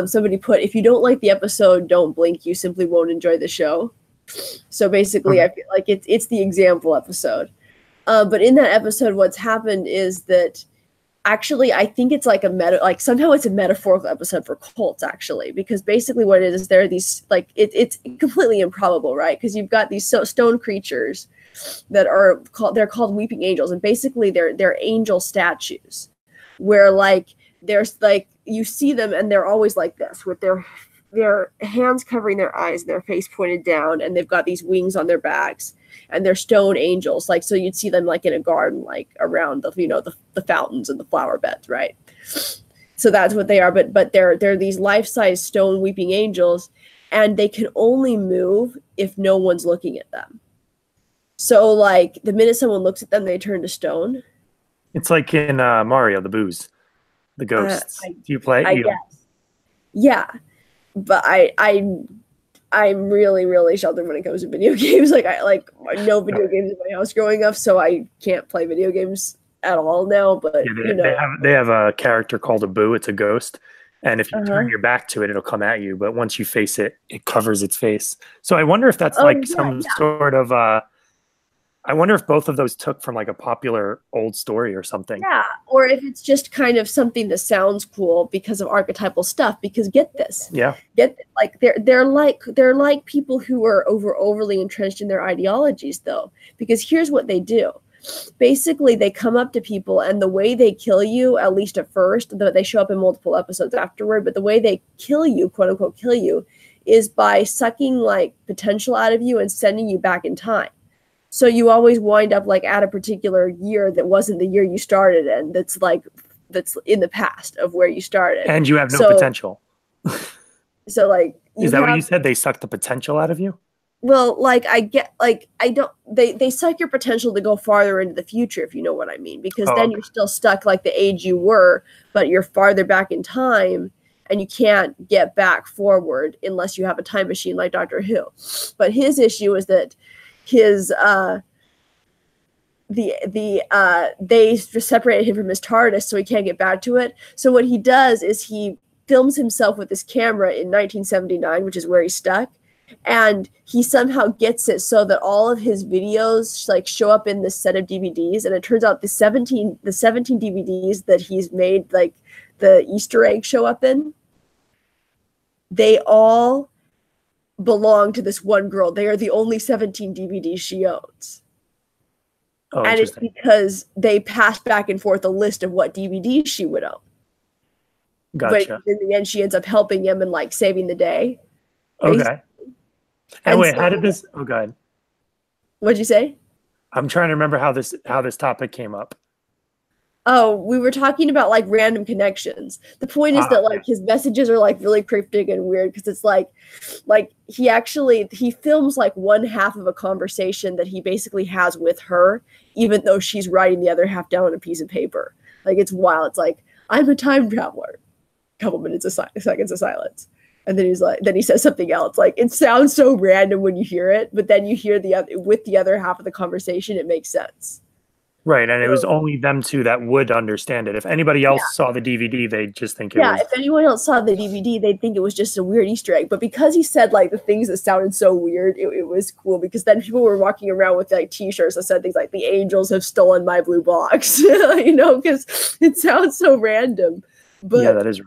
B: Somebody put, if you don't like the episode Don't Blink, you simply won't enjoy the show. So basically, I feel like it's the example episode. But in that episode, what's happened is that, actually, I think it's like somehow it's a metaphorical episode for cults, actually, because basically what it is, there are these, like, it's completely improbable, right? Because you've got these stone creatures that they're called weeping angels, and basically they're angel statues, where, like, there's, like, you see them and they're always like this, with their hands covering their eyes and their face pointed down, and they've got these wings on their backs, and they're stone angels, like, so you'd see them like in a garden, like around the fountains and the flower beds, right? So that's what they are, but they're these life-size stone weeping angels, and they can only move if no one's looking at them. So, like, the minute someone looks at them, they turn to stone.
A: It's like in Mario, the booze, the ghosts. Do you play?
B: I guess. Yeah, but I'm really, really sheltered when it comes to video games. Like, I no video games in my house growing up, so I can't play video games at all now. But
A: they have a character called a boo. It's a ghost, and if you turn your back to it, it'll come at you. But once you face it, it covers its face. So I wonder if that's some sort of. I wonder if both of those took from like a popular old story or something.
B: Yeah, or if it's just kind of something that sounds cool because of archetypal stuff. Because get this, like, they're like people who are overly entrenched in their ideologies, though. Because here's what they do: basically, they come up to people, and the way they kill you, at least at first, though they show up in multiple episodes afterward, but the way they kill you, quote unquote, kill you, is by sucking, like, potential out of you and sending you back in time. So you always wind up, like, at a particular year that wasn't the year you started in, that's in the past of where you started.
A: And you have no potential.
B: So, like,
A: is that what you said? They suck the potential out of you?
B: well, like I get, like I don't. They suck your potential to go farther into the future, if you know what I mean, because
A: Oh,
B: then
A: okay.
B: you're still stuck like the age you were, but you're farther back in time, and you can't get back forward unless you have a time machine like Doctor Who. But his issue is that his they separated him from his TARDIS, so he can't get back to it. So what he does is he films himself with his camera in 1979, which is where he's stuck, and he somehow gets it so that all of his videos like show up in this set of DVDs. And it turns out the 17 DVDs that he's made, like the Easter egg show up in, they all belong to this one girl. They are the only 17 DVDs she owns.
A: Oh,
B: And it's
A: interesting.
B: because they pass back and forth a list of what DVDs she would own. But
A: Gotcha.
B: in the end, she ends up helping him and like saving the day. Basically.
A: Okay. And
B: And
A: wait,
B: so,
A: how did this? Oh, God.
B: what'd you say?
A: I'm trying to remember how this topic came up.
B: Oh, we were talking about like random connections. The point is that
A: Yeah.
B: like his messages are like really cryptic and weird because it's like he films like one half of a conversation that he basically has with her, even though she's writing the other half down on a piece of paper. Like it's wild. It's like, I'm a time traveler. Couple minutes of seconds of silence, and then then he says something else. Like it sounds so random when you hear it, but then you hear the other half of the conversation, it makes sense.
A: Right. And it was
B: So,
A: only them two that would understand it. If anybody
B: yeah.
A: else saw the DVD, they'd just think it
B: Yeah,
A: was.
B: if anyone else saw the DVD, they'd think it was just a weird Easter egg. But because he said like the things that sounded so weird, it was cool because then people were walking around with like T-shirts that said things like "The angels have stolen my blue box," because it sounds so random.
A: Yeah,
B: But
A: that is.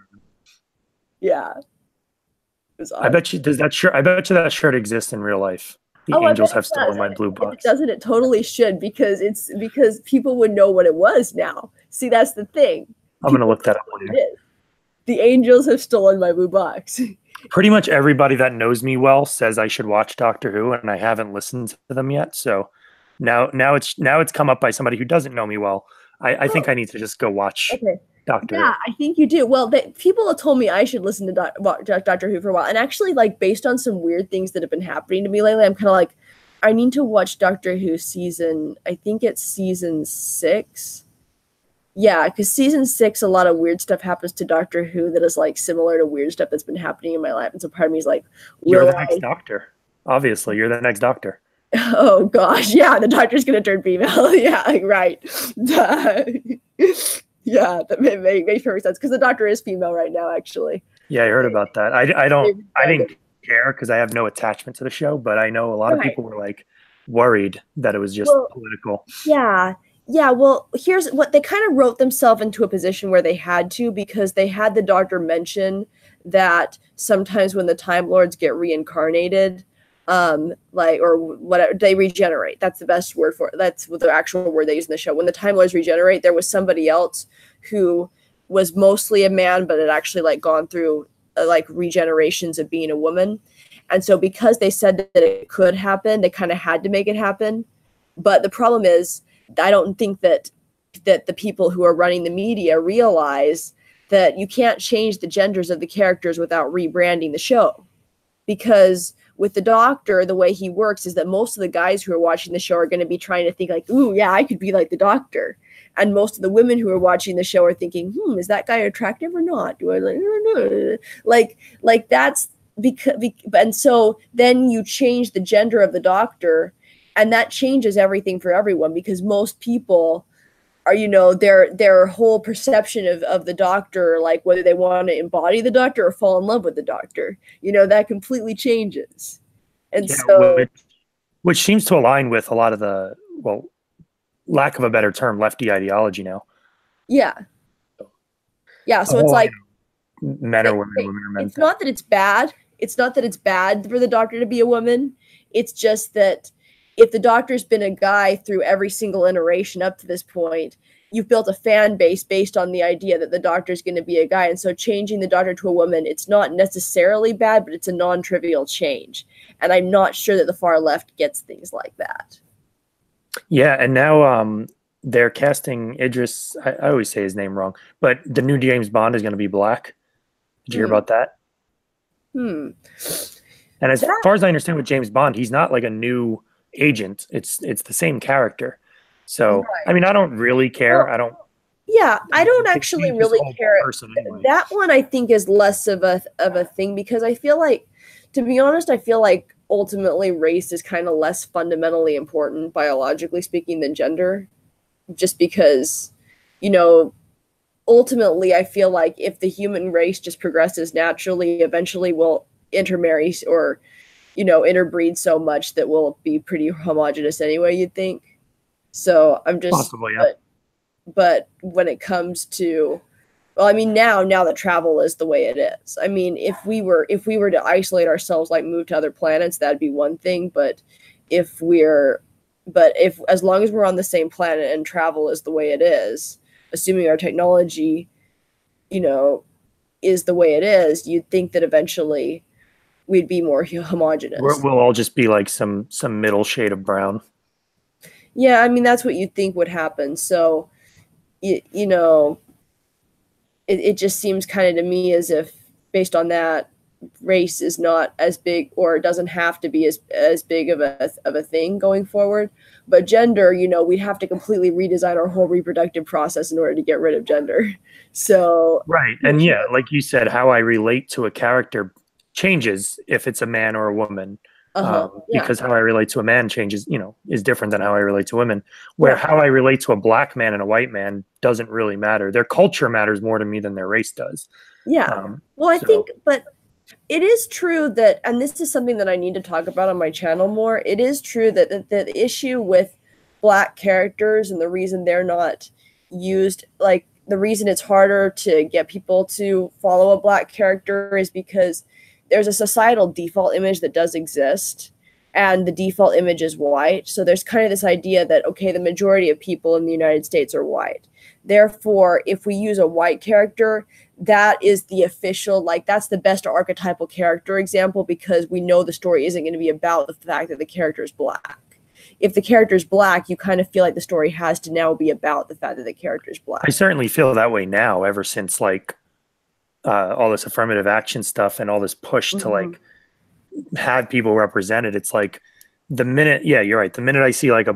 B: yeah, it was
A: I
B: awesome.
A: bet you does that shirt. I bet you that shirt exists in real life. The
B: Oh, I bet
A: angels
B: it
A: have
B: does.
A: stolen my blue
B: If it
A: box.
B: doesn't, it totally should because people would know what it was now. See, that's the thing.
A: I'm gonna
B: People
A: look
B: know
A: that up
B: what it
A: later.
B: is. The angels have stolen my blue box.
A: Pretty much everybody that knows me well says I should watch Doctor Who, and I haven't listened to them yet. So now it's come up by somebody who doesn't know me well. I think
B: Oh,
A: I need to just go watch
B: okay.
A: Doctor
B: Yeah,
A: Who.
B: I think you do. Well, people have told me I should listen to Doctor Who for a while, and actually, like based on some weird things that have been happening to me lately, I'm kind of like, I need to watch Doctor Who season. I think it's season 6. Yeah, because season 6, a lot of weird stuff happens to Doctor Who that is like similar to weird stuff that's been happening in my life, and so part of me is like,
A: You're
B: will
A: the next
B: I?
A: Doctor. Obviously, you're the next Doctor.
B: Oh gosh, yeah, the Doctor's gonna turn female. Yeah, right. Yeah, that makes perfect sense because the Doctor is female right now, actually.
A: Yeah, I heard
B: They,
A: about that.
B: they
A: I
B: rebranded.
A: didn't care because I have no attachment to the show, but I know a lot of
B: Right.
A: people were like worried that it was just
B: Well,
A: political.
B: yeah. Yeah, well, here's what they kind of wrote themselves into a position where they had to because they had the Doctor mention that sometimes when the Time Lords get reincarnated, like or whatever, they regenerate. That's the best word for it. That's what the actual word they use in the show. When the Time Lords regenerate, there was somebody else who was mostly a man, but had actually like gone through like regenerations of being a woman. And so because they said that it could happen, they kind of had to make it happen. But the problem is, I don't think that the people who are running the media realize that you can't change the genders of the characters without rebranding the show. Because with the Doctor, the way he works is that most of the guys who are watching the show are going to be trying to think like, "Ooh, yeah, I could be like the Doctor," and most of the women who are watching the show are thinking, is that guy attractive or not? Do I like? No. Like that's because, and so then you change the gender of the Doctor, and that changes everything for everyone because most people are, their whole perception of the Doctor, like whether they want to embody the Doctor or fall in love with the Doctor, that completely changes. And
A: Yeah,
B: so
A: which seems to align with a lot of the, well, lack of a better term, lefty ideology now.
B: yeah, yeah,
A: The
B: so it's
A: whole,
B: like
A: men are women, women are men
B: it's
A: thing.
B: not that it's bad. It's not that it's bad for the Doctor to be a woman. It's just that if the Doctor's been a guy through every single iteration up to this point, you've built a fan base based on the idea that the Doctor's going to be a guy. And so changing the Doctor to a woman, it's not necessarily bad, but it's a non-trivial change. And I'm not sure that the far left gets things like that.
A: Yeah, and now they're casting Idris. I always say his name wrong, but the new James Bond is going to be black. Did you hear
B: Hmm.
A: about that?
B: Hmm.
A: And as
B: That
A: far as I understand with James Bond, he's not like a new agent. It's the same character. So I
B: right.
A: mean, I don't really care.
B: Well,
A: I don't.
B: yeah, I don't
A: They
B: actually
A: changed his
B: really
A: whole
B: care.
A: person anyway.
B: That one I think is less of a thing because I feel like, to be honest, I feel like ultimately race is kind of less fundamentally important biologically speaking than gender, just because, you know, ultimately I feel like if the human race just progresses naturally, eventually we'll intermarry or, interbreed so much that we'll be pretty homogenous anyway, you'd think. So I'm just,
A: Possible, yeah.
B: but when it comes to, well, I mean, now that travel is the way it is. I mean, if we were to isolate ourselves, like move to other planets, that'd be one thing. If we're if as long as we're on the same planet and travel is the way it is, assuming our technology, you know, is the way it is, you'd think that eventually we'd be more homogenous.
A: We'll all just be like some middle shade of brown.
B: Yeah, I mean that's what you'd think would happen. So, you know, it just seems kind of to me as if based on that, race is not as big or it doesn't have to be as big of a thing going forward. But gender, we'd have to completely redesign our whole reproductive process in order to get rid of gender. So
A: Right. And yeah, like you said, how I relate to a character changes if it's a man or a woman.
B: yeah,
A: Because how I relate to a man changes, is different than how I relate to women. Where
B: yeah,
A: how I relate to a black man and a white man doesn't really matter. Their culture matters more to me than their race does.
B: yeah. Well, I
A: So
B: think, but it is true that, and this is something that I need to talk about on my channel more. It is true that the issue with black characters and the reason they're not used, like the reason it's harder to get people to follow a black character is because there's a societal default image that does exist, and the default image is white. So there's kind of this idea that, okay, the majority of people in the United States are white. Therefore, if we use a white character, that is the official, like that's the best archetypal character example because we know the story isn't going to be about the fact that the character is black. If the character is black, you kind of feel like the story has to now be about the fact that the character is black.
A: I certainly feel that way now, ever since like all this affirmative action stuff and all this push to like have people represented. It's like the minute, yeah, you're right. The minute I see like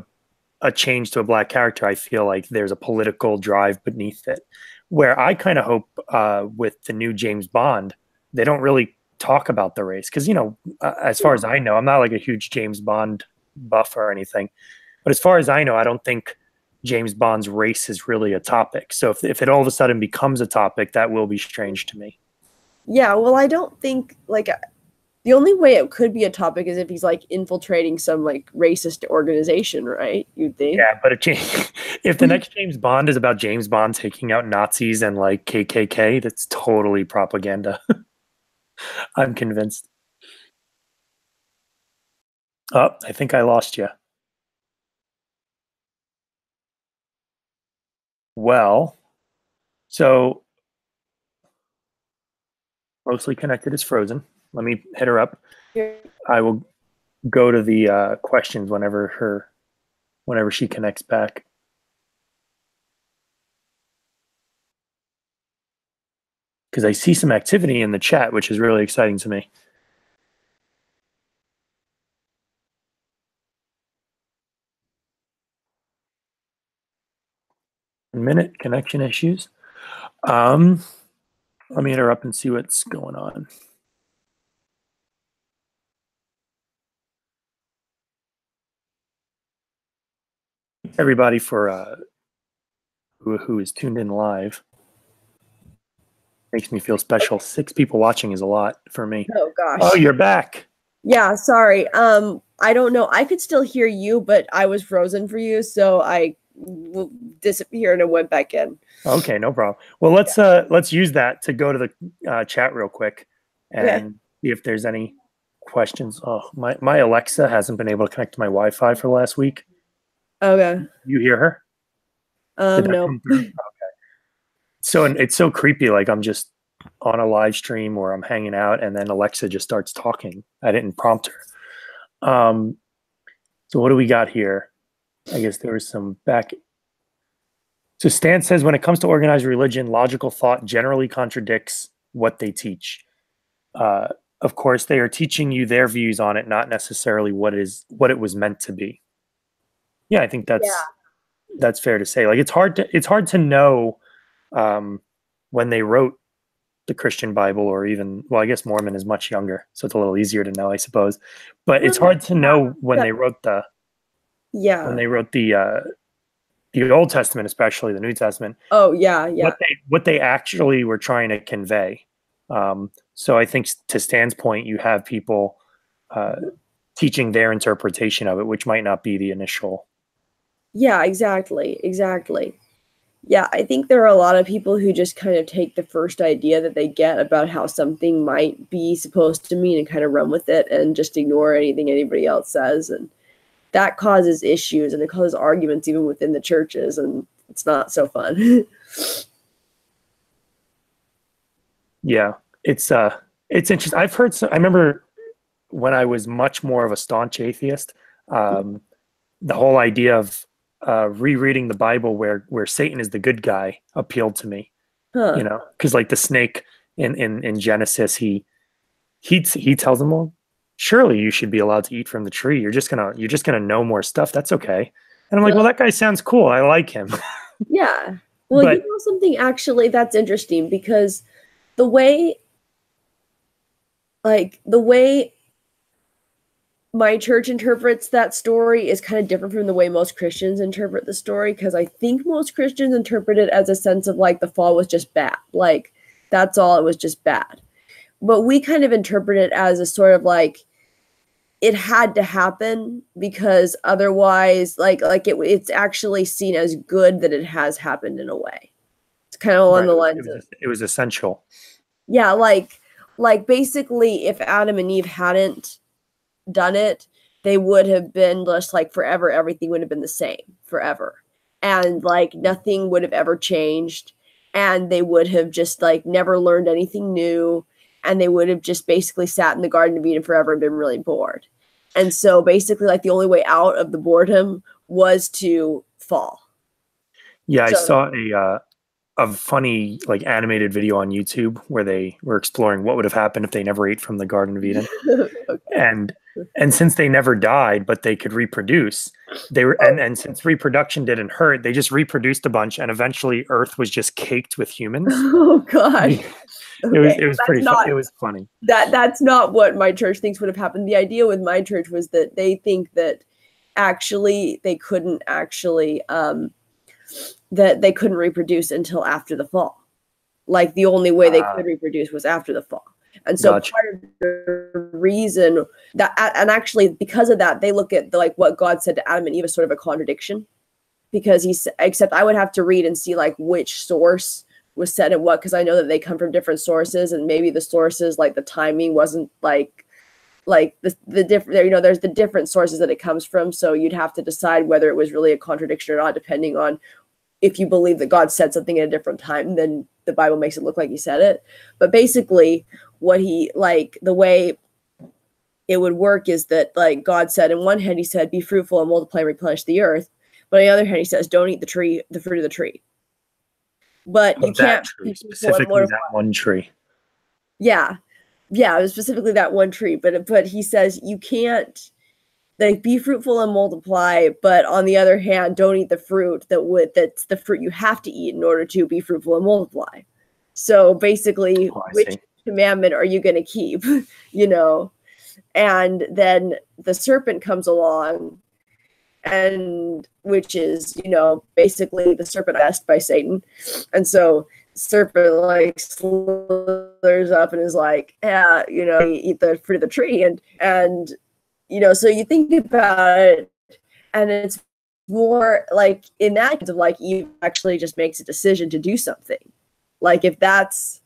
A: a change to a black character, I feel like there's a political drive beneath it. Where I kind of hope with the new James Bond, they don't really talk about the race because as far as I know, I'm not like a huge James Bond buff or anything, but as far as I know, I don't think James Bond's race is really a topic. So if it all of a sudden becomes a topic, that will be strange to me.
B: Yeah, well, I don't think like the only way it could be a topic is if he's like infiltrating some like racist organization, right? You'd think.
A: Yeah, but if the next James Bond is about James Bond taking out Nazis and like KKK, that's totally propaganda. I'm convinced. Oh, I think I lost you. Well, so mostly connected is frozen. Let me hit her up. I will go to the questions whenever she connects back. Because I see some activity in the chat, which is really exciting to me. A minute, connection issues. Let me hit her up and see what's going on. Everybody for who is tuned in live. Makes me feel special. 6 people watching is a lot for me.
B: Oh gosh.
A: Oh, you're back.
B: Yeah, sorry. I don't know. I could still hear you, but I was frozen for you, so I disappeared and went back in.
A: Okay, no problem. Well, let's use that to go to the chat real quick and see if there's any questions. Oh, my Alexa hasn't been able to connect to my Wi-Fi for the last week.
B: Okay.
A: You hear her? Did that
B: No.
A: come through? Okay. So it's so creepy. Like I'm just on a live stream or I'm hanging out, and then Alexa just starts talking. I didn't prompt her. So what do we got here? I guess there was some back. So Stan says, when it comes to organized religion, logical thought generally contradicts what they teach. of course, they are teaching you their views on it, not necessarily what it was meant to be. Yeah, I think
B: Yeah.
A: that's fair to say. Like it's hard to know um, when they wrote the Christian Bible, or even, well, I guess Mormon is much younger, so it's a little easier to know, I suppose. But it's
B: Well,
A: hard to know when
B: that,
A: they wrote
B: yeah.
A: the Old Testament, especially the New Testament,
B: Oh, yeah, yeah.
A: what they actually were trying to convey. So I think, to Stan's point, you have people uh, teaching their interpretation of it, which might not be the initial.
B: Yeah, exactly. Exactly. Yeah, I think there are a lot of people who just kind of take the first idea that they get about how something might be supposed to mean and kind of run with it and just ignore anything anybody else says. And that causes issues and it causes arguments even within the churches. And it's not so fun.
A: Yeah, it's interesting. I've heard I remember when I was much more of a staunch atheist, um, the whole idea of rereading the Bible where Satan is the good guy appealed to me. You
B: Huh.
A: know, because like the snake in Genesis, he tells him, well, surely you should be allowed to eat from the tree. You're just gonna know more stuff. That's okay. And I'm like, well, that guy sounds cool. I like him.
B: Yeah. Well, you
A: But
B: know something actually that's interesting because the way the way my church interprets that story is kind of different from the way most Christians interpret the story, because I think most Christians interpret it as a sense of like the fall was just bad. Like that's all, it was just bad. But we kind of interpret it as a sort of like it had to happen because otherwise it's actually seen as good that it has happened in a way. It's kind of along
A: right,
B: the lines of,
A: it was essential.
B: yeah, like basically if Adam and Eve hadn't done it, they would have been just like forever, everything would have been the same forever. And like nothing would have ever changed. And they would have just like never learned anything new. And they would have just basically sat in the Garden of Eden forever and been really bored. And so basically, like the only way out of the boredom was to fall.
A: Yeah, I
B: So,
A: saw a funny like animated video on YouTube where they were exploring what would have happened if they never ate from the Garden of Eden.
B: okay.
A: And since they never died, but they could reproduce, they were and since reproduction didn't hurt, they just reproduced a bunch, and eventually Earth was just caked with humans.
B: Oh gosh. Okay.
A: It was
B: That's
A: pretty fun.
B: not
A: It was funny.
B: that's not what my church thinks would have happened. The idea with my church was that they think that actually they couldn't actually that they couldn't reproduce until after the fall. Like the only way they could reproduce was after the fall. And so
A: Gotcha.
B: part of the reason that, and actually because of that, they look at like what God said to Adam and Eve as sort of a contradiction, because except I would have to read and see like which source was said and what, because I know that they come from different sources, and maybe the sources, like the timing wasn't like the different, you know, there's the different sources that it comes from. So you'd have to decide whether it was really a contradiction or not, depending on if you believe that God said something at a different time, then the Bible makes it look like he said it. But basically what he, like the way it would work is that like God said, in one hand, he said, be fruitful and multiply and replenish the earth. But on the other hand, he says, don't eat the fruit of the tree. But you
A: Of that
B: can't
A: tree,
B: be fruitful and
A: specifically
B: multiply.
A: that one tree.
B: Yeah. Yeah. It was specifically that one tree. But he says you can't, like, be fruitful and multiply, but on the other hand, don't eat the fruit that's the fruit you have to eat in order to be fruitful and multiply. So basically,
A: Oh, I
B: which
A: see.
B: commandment are you going to keep? You know? And then the serpent comes along, and which is, you know, basically the serpent asked by Satan. And so serpent like slithers up and is like, yeah, you know, you eat the fruit of the tree. And you know, so you think about it, and it's more like in that case of like Eve actually just makes a decision to do something. Like if that's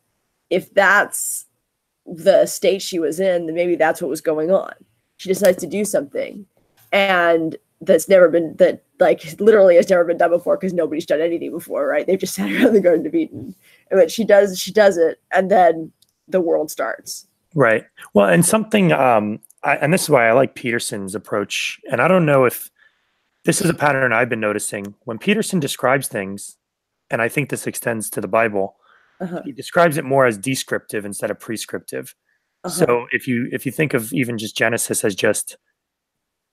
B: the state she was in, then maybe that's what was going on. She decides to do something, and that's never been, that like literally has never been done before, because nobody's done anything before, right? They've just sat around the Garden of Eden, but she does it, and then the world starts.
A: Right. Well, and something, and this is why I like Peterson's approach. And I don't know if this is a pattern I've been noticing when Peterson describes things, and I think this extends to the Bible.
B: Uh-huh.
A: He describes it more as descriptive instead of prescriptive.
B: Uh-huh.
A: So if you think of even just Genesis as just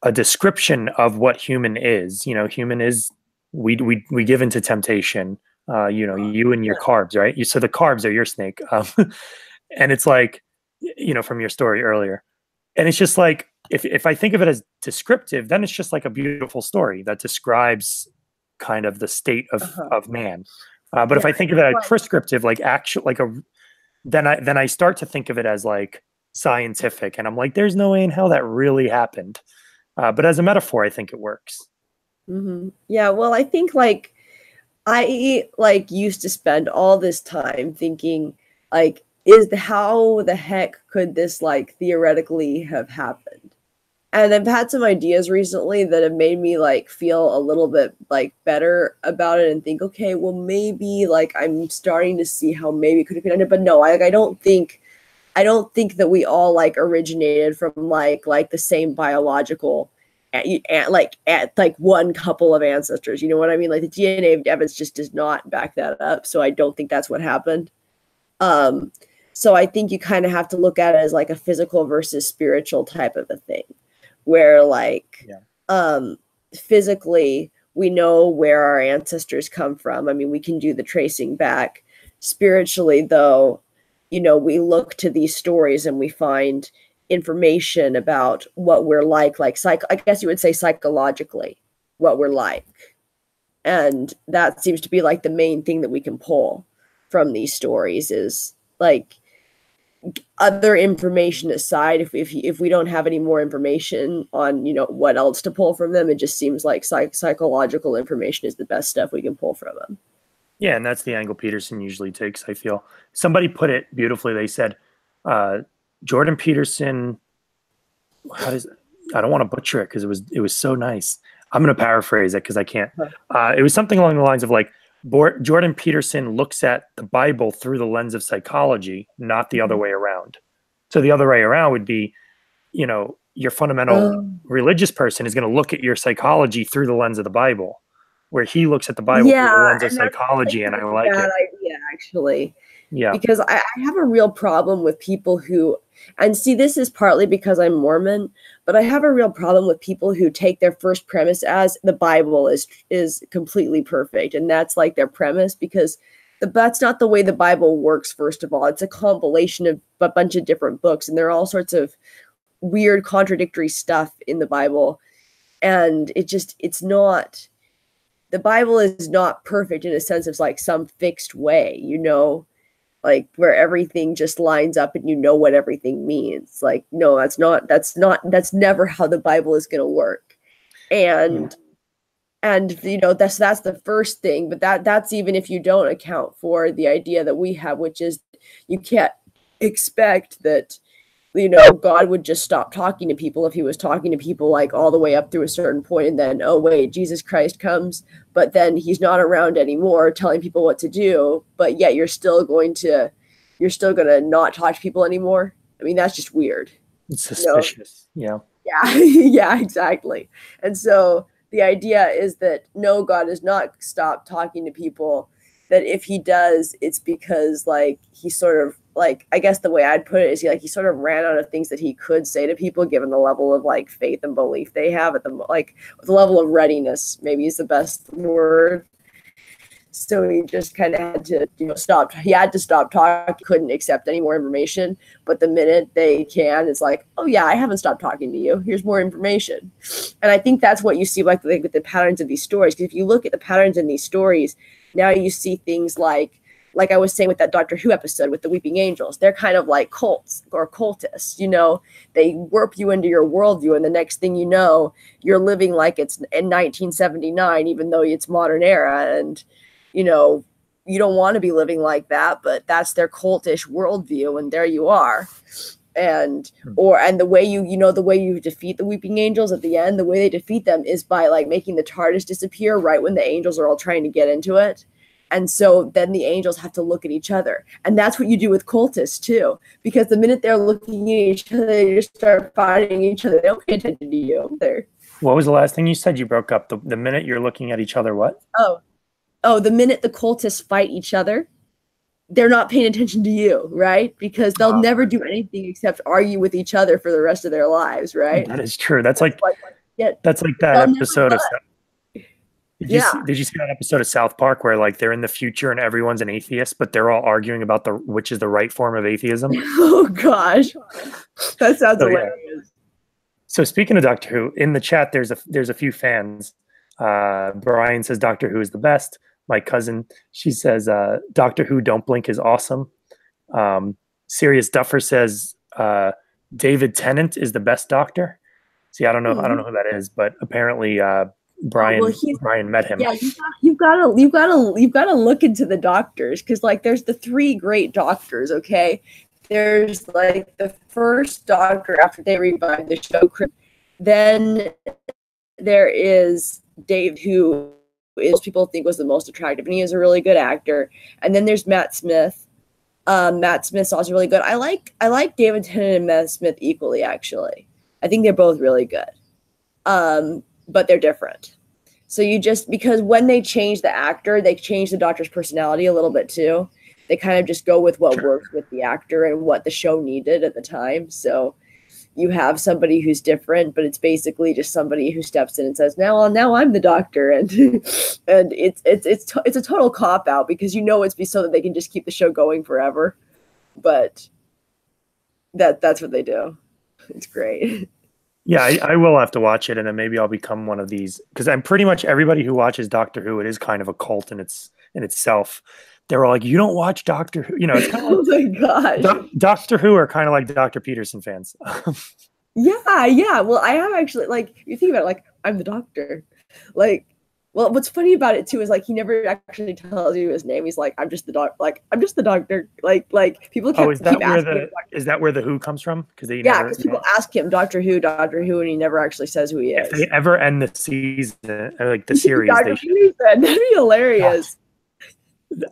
A: a description of what human is, you know, human is we give into temptation. You know, you and your carbs, right? You so the carbs are your snake, and it's like, you know, from your story earlier, and it's just like if I think of it as descriptive, then it's just like a beautiful story that describes kind of the state
B: Uh-huh.
A: of man. But
B: Yeah.
A: if I think of it as prescriptive, like actual, like a then I start to think of it as like scientific, and I'm like, there's no way in hell that really happened. But as a metaphor, I think it works.
B: Yeah, well, I think like I like used to spend all this time thinking like how the heck could this like theoretically have happened? And I've had some ideas recently that have made me like feel a little bit like better about it and think, okay, well maybe like I'm starting to see how maybe it could have been ended. But no, I don't think that we all like originated from like the same biological at like one couple of ancestors. You know what I mean? Like the DNA evidence just does not back that up. So I don't think that's what happened. Um, so I think you kind of have to look at it as like a physical versus spiritual type of a thing, where like
A: Yeah.
B: physically we know where our ancestors come from. I mean, we can do the tracing back. Spiritually, though, you know, we look to these stories and we find information about what we're like I guess you would say psychologically, what we're like. And that seems to be like the main thing that we can pull from these stories is like other information aside, if we don't have any more information on, you know, what else to pull from them, it just seems like psychological information is the best stuff we can pull from them.
A: Yeah, and that's the angle Peterson usually takes, I feel. Somebody put it beautifully. They said, uh, Jordan Peterson, how does I don't want to butcher it because it was so nice. I'm going to paraphrase it because I can't. It was something along the lines of like Jordan Peterson looks at the Bible through the lens of psychology, not the other way around. So the other way around would be, you know, your fundamental religious person is going to look at your psychology through the lens of the Bible, where he looks at the Bible through the
B: Yeah,
A: lens of
B: and that's
A: psychology, and
B: kind
A: I
B: of a
A: like
B: bad
A: it.
B: idea, actually,
A: Yeah.
B: because I have a real problem with people who, and see, this is partly because I'm Mormon, but I have a real problem with people who take their first premise as the Bible is completely perfect, and that's like their premise because that's not the way the Bible works. First of all, it's a compilation of a bunch of different books, and there are all sorts of weird contradictory stuff in the Bible, and it's not, the Bible is not perfect in a sense of like some fixed way, you know, like where everything just lines up and you know what everything means. Like, no, that's never how the Bible is going to work.
A: Yeah.
B: And you know, that's the first thing, but that's even if you don't account for the idea that we have, which is you can't expect that, you know, God would just stop talking to people if he was talking to people like all the way up through a certain point, and then, oh wait, Jesus Christ comes, but then he's not around anymore telling people what to do, but yet you're still gonna not talk to people anymore. I mean, that's just weird.
A: It's
B: You know?
A: suspicious. Yeah.
B: Yeah, yeah, exactly. And so the idea is that no, God has not stopped talking to people. That if he does, it's because like he sort of like, I guess the way I'd put it is he sort of ran out of things that he could say to people given the level of like faith and belief they have at the level of readiness, maybe is the best word. So he just kind of had to, you know, stop. He had to stop talking. Couldn't accept any more information. But the minute they can, it's like, oh yeah, I haven't stopped talking to you. Here's more information. And I think that's what you see like with the patterns of these stories. Because if you look at the patterns in these stories, now you see things like I was saying with that Doctor Who episode with the Weeping Angels. They're kind of like cults or cultists. You know, they warp you into your worldview, and the next thing you know, you're living like it's in 1979, even though it's modern era, and you know, you don't want to be living like that, but that's their cultish worldview, and there you are. And the way the way you defeat the Weeping Angels at the end, the way they defeat them is by like making the TARDIS disappear right when the angels are all trying to get into it. And so then the angels have to look at each other. And that's what you do with cultists too. Because the minute they're looking at each other, they just start fighting each other. They don't pay attention to you.
A: What was the last thing you said? You broke up. The minute you're looking at each other, what?
B: Oh, the minute the cultists fight each other, they're not paying attention to you, right? Because they'll never do anything except argue with each other for the rest of their lives, right?
A: That is true. That's like that episode of. Did you see that episode of South Park where like they're in the future and everyone's an atheist, but they're all arguing about which is the right form of atheism?
B: Oh gosh, that sounds hilarious.
A: Yeah. So speaking of Doctor Who, in the chat there's a few fans. Brian says Doctor Who is the best. My cousin, she says Doctor Who Don't Blink is awesome. Sirius Duffer says David Tennant is the best Doctor. See, I don't know who that is, but apparently Brian met him.
B: Yeah, you've got to look into the Doctors, because like there's the 3 great Doctors. Okay, there's like the first Doctor after they revived the show. Then there is Dave, who is people think was the most attractive, and he is a really good actor. And then there's Matt Smith. Matt Smith's also really good. I like David Tennant and Matt Smith equally, actually. I think they're both really good. But they're different. So because when they change the actor, they change the Doctor's personality a little bit too. They kind of just go with what works with the actor and what the show needed at the time. So you have somebody who's different, but it's basically just somebody who steps in and says, now I'm the Doctor. And and it's a total cop out, because it's so that they can just keep the show going forever. But that's what they do. It's great.
A: Yeah, I will have to watch it, and then maybe I'll become one of these, because I'm pretty much everybody who watches Doctor Who, it is kind of a cult in itself. They're all like, you don't watch Doctor Who, it's kind of
B: oh my gosh.
A: Doctor Who are kind of like Dr. Peterson fans.
B: Yeah. Well, I have actually, like, you think about it, like, I'm the Doctor. Like, well, what's funny about it too is like he never actually tells you his name. He's like, I'm just the Doctor. Like, I'm just the Doctor. Like people keep asking him.
A: Is that where the Who comes from? Because
B: people ask him Doctor Who, and he never actually says who he is.
A: If they ever end the season, like the series,
B: that'd be hilarious.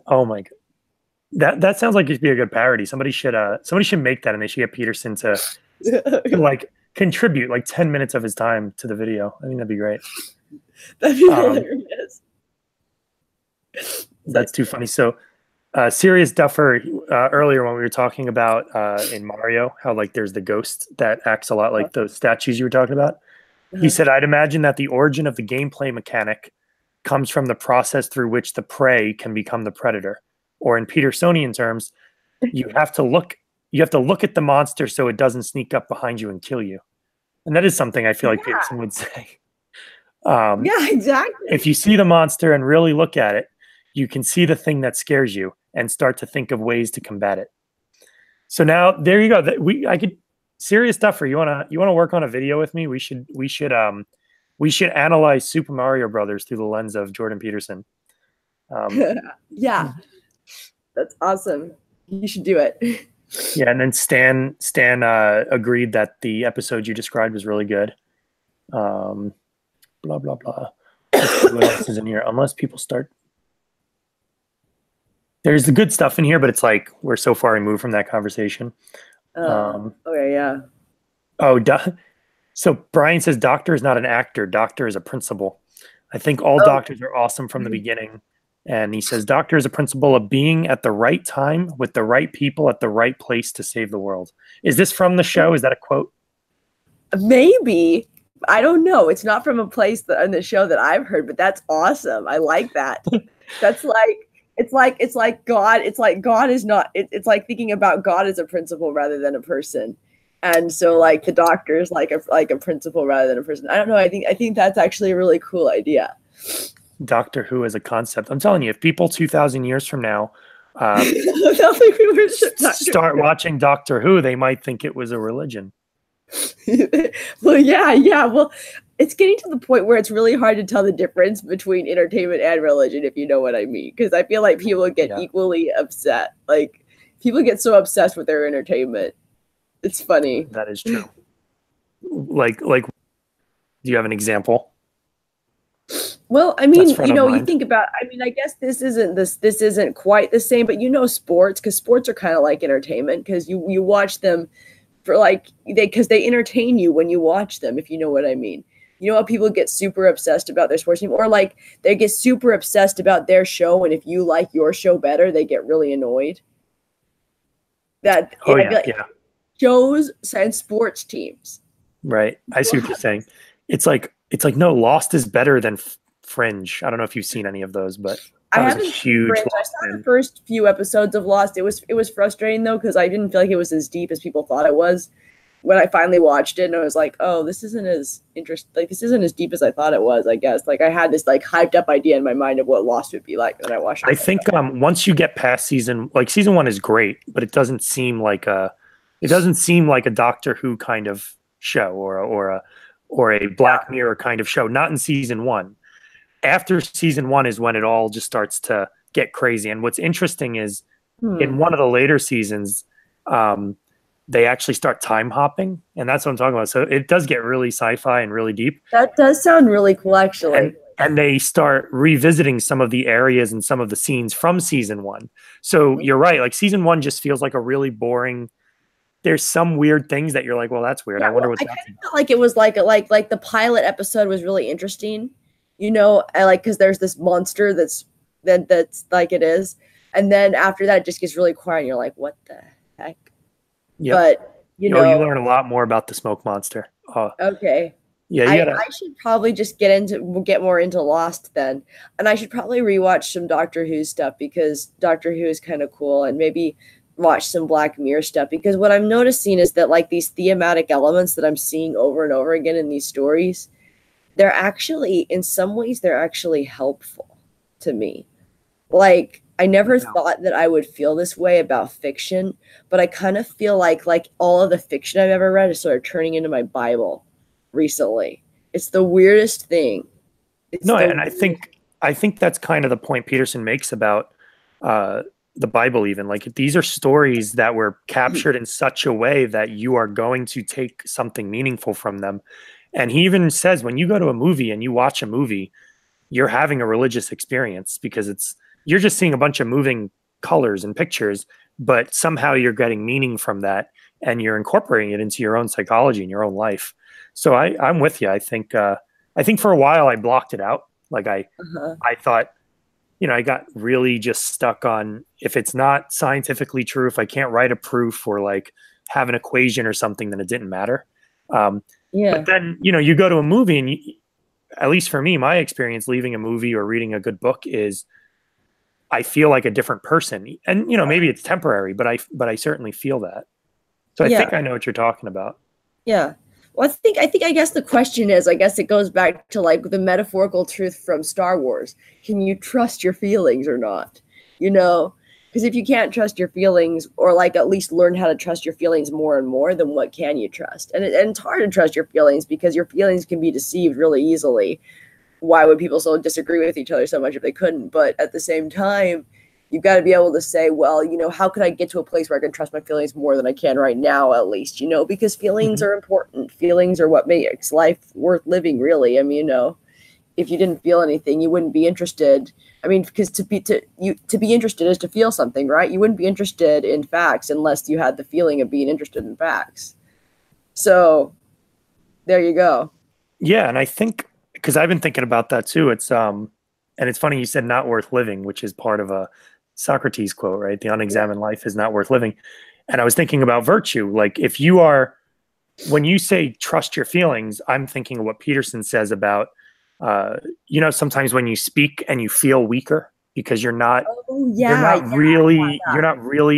A: Oh my god, that sounds like it'd be a good parody. Somebody should make that, and they should get Peterson to like contribute like 10 minutes of his time to the video. I think that'd be great.
B: That'd be hilarious.
A: That's too funny. So Sirius Duffer, earlier when we were talking about in Mario, how like there's the ghost that acts a lot like those statues you were talking about. He said, I'd imagine that the origin of the gameplay mechanic comes from the process through which the prey can become the predator. Or in Petersonian terms, you have to look at the monster so it doesn't sneak up behind you and kill you. And that is something I feel like Peterson would say.
B: Yeah, exactly.
A: If you see the monster and really look at it, you can see the thing that scares you and start to think of ways to combat it. So now there you go. Sirius Duffer, you wanna work on a video with me? We should analyze Super Mario Brothers through the lens of Jordan Peterson.
B: Yeah, that's awesome. You should do it.
A: Yeah, and then Stan agreed that the episode you described was really good. Blah blah blah. What else is in here? Unless people start. There's the good stuff in here, but it's like we're so far removed from that conversation.
B: Okay, yeah.
A: So Brian says Doctor is not an actor. Doctor is a principle. I think all doctors are awesome from the beginning. And he says Doctor is a principle of being at the right time with the right people at the right place to save the world. Is this from the show? Is that a quote?
B: Maybe. I don't know. It's not from a place in the show that I've heard, but that's awesome. I like that. That's like it's like God. It's like God is not. It's like thinking about God as a principle rather than a person. And so like the Doctor is like a principle rather than a person. I don't know. I think that's actually a really cool idea.
A: Doctor Who as a concept. I'm telling you, if people 2,000 years from now start watching Doctor Who, they might think it was a religion.
B: Well, yeah. Well, it's getting to the point where it's really hard to tell the difference between entertainment and religion, if you know what I mean. Because I feel like people get equally upset. Like people get so obsessed with their entertainment. It's funny.
A: That is true. Like, do you have an example?
B: Well, I mean, you think about. I mean, I guess this isn't quite the same, but sports, because sports are kind of like entertainment, because you watch them for because they entertain you when you watch them, if you know what I mean. You know how people get super obsessed about their sports team, or like they get super obsessed about their show, and if you like your show better, they get really annoyed. That
A: Oh
B: I feel
A: yeah,
B: like
A: yeah.
B: shows and sports teams.
A: Right. I see what you're saying. It's like no, Lost is better than Fringe. I don't know if you've seen any of those, but
B: I
A: that was a
B: haven't seen
A: huge
B: Fringe. I
A: Lost
B: saw the
A: fan.
B: first few episodes of Lost. It was frustrating though because I didn't feel like it was as deep as people thought it was. When I finally watched it, and I was like, "Oh, this isn't as interesting. Like, this isn't as deep as I thought it was." I guess. Like, I had this like hyped up idea in my mind of what Lost would be like, and I watched
A: I
B: it.
A: think once you get past season one is great, but it doesn't seem like a Doctor Who kind of show or a Black Mirror kind of show. Not in season one. After season one is when it all just starts to get crazy. And what's interesting is in one of the later seasons, um, they actually start time hopping, and that's what I'm talking about. So it does get really sci-fi and really deep.
B: That does sound really cool, actually.
A: And they start revisiting some of the areas and some of the scenes from season one. So you're right. Like season one just feels like a really boring. There's some weird things that you're like, well, that's weird.
B: Yeah,
A: I wonder what
B: I
A: that's
B: kind of felt like it was like the pilot episode was really interesting, you know, I like because there's this monster that's like it is, and then after that it just gets really quiet, and you're like, what the heck?
A: Yep.
B: But you know,
A: you learn a lot more about the smoke monster.
B: okay.
A: Yeah,
B: I should probably just get more into Lost then, and I should probably rewatch some Doctor Who stuff because Doctor Who is kind of cool, and maybe watch some Black Mirror stuff because what I'm noticing is that like these thematic elements that I'm seeing over and over again in these stories, they're actually in some ways they're actually helpful to me. Like I never thought that I would feel this way about fiction, but I kind of feel like all of the fiction I've ever read is sort of turning into my Bible recently. It's the weirdest thing.
A: And I think that's kind of the point Peterson makes about the Bible. Even like these are stories that were captured in such a way that you are going to take something meaningful from them. And he even says when you go to a movie and you watch a movie, you're having a religious experience because you're just seeing a bunch of moving colors and pictures, but somehow you're getting meaning from that and you're incorporating it into your own psychology and your own life. So I'm with you. I think for a while I blocked it out. Like I thought, I got really just stuck on if it's not scientifically true, if I can't write a proof or like have an equation or something, then it didn't matter. But then, you go to a movie and at least for me, my experience leaving a movie or reading a good book is I feel like a different person. And, maybe it's temporary, but I certainly feel that. So I think I know what you're talking about.
B: Yeah. Well, I guess the question is, I guess it goes back to like the metaphorical truth from Star Wars. Can you trust your feelings or not? Because if you can't trust your feelings or like at least learn how to trust your feelings more and more, then what can you trust? And it's hard to trust your feelings because your feelings can be deceived really easily. Why would people so disagree with each other so much if they couldn't? But at the same time, you've got to be able to say, well, how could I get to a place where I can trust my feelings more than I can right now, at least, because feelings are important. Feelings are what makes life worth living, really. I mean, if you didn't feel anything, you wouldn't be interested. I mean, because to be interested is to feel something, right? You wouldn't be interested in facts unless you had the feeling of being interested in facts. So there you go.
A: Yeah. And I think, because I've been thinking about that too. And it's funny you said not worth living, which is part of a Socrates quote, right? The unexamined life is not worth living. And I was thinking about virtue. Like when you say trust your feelings, I'm thinking of what Peterson says about, sometimes when you speak and you feel weaker because you're not really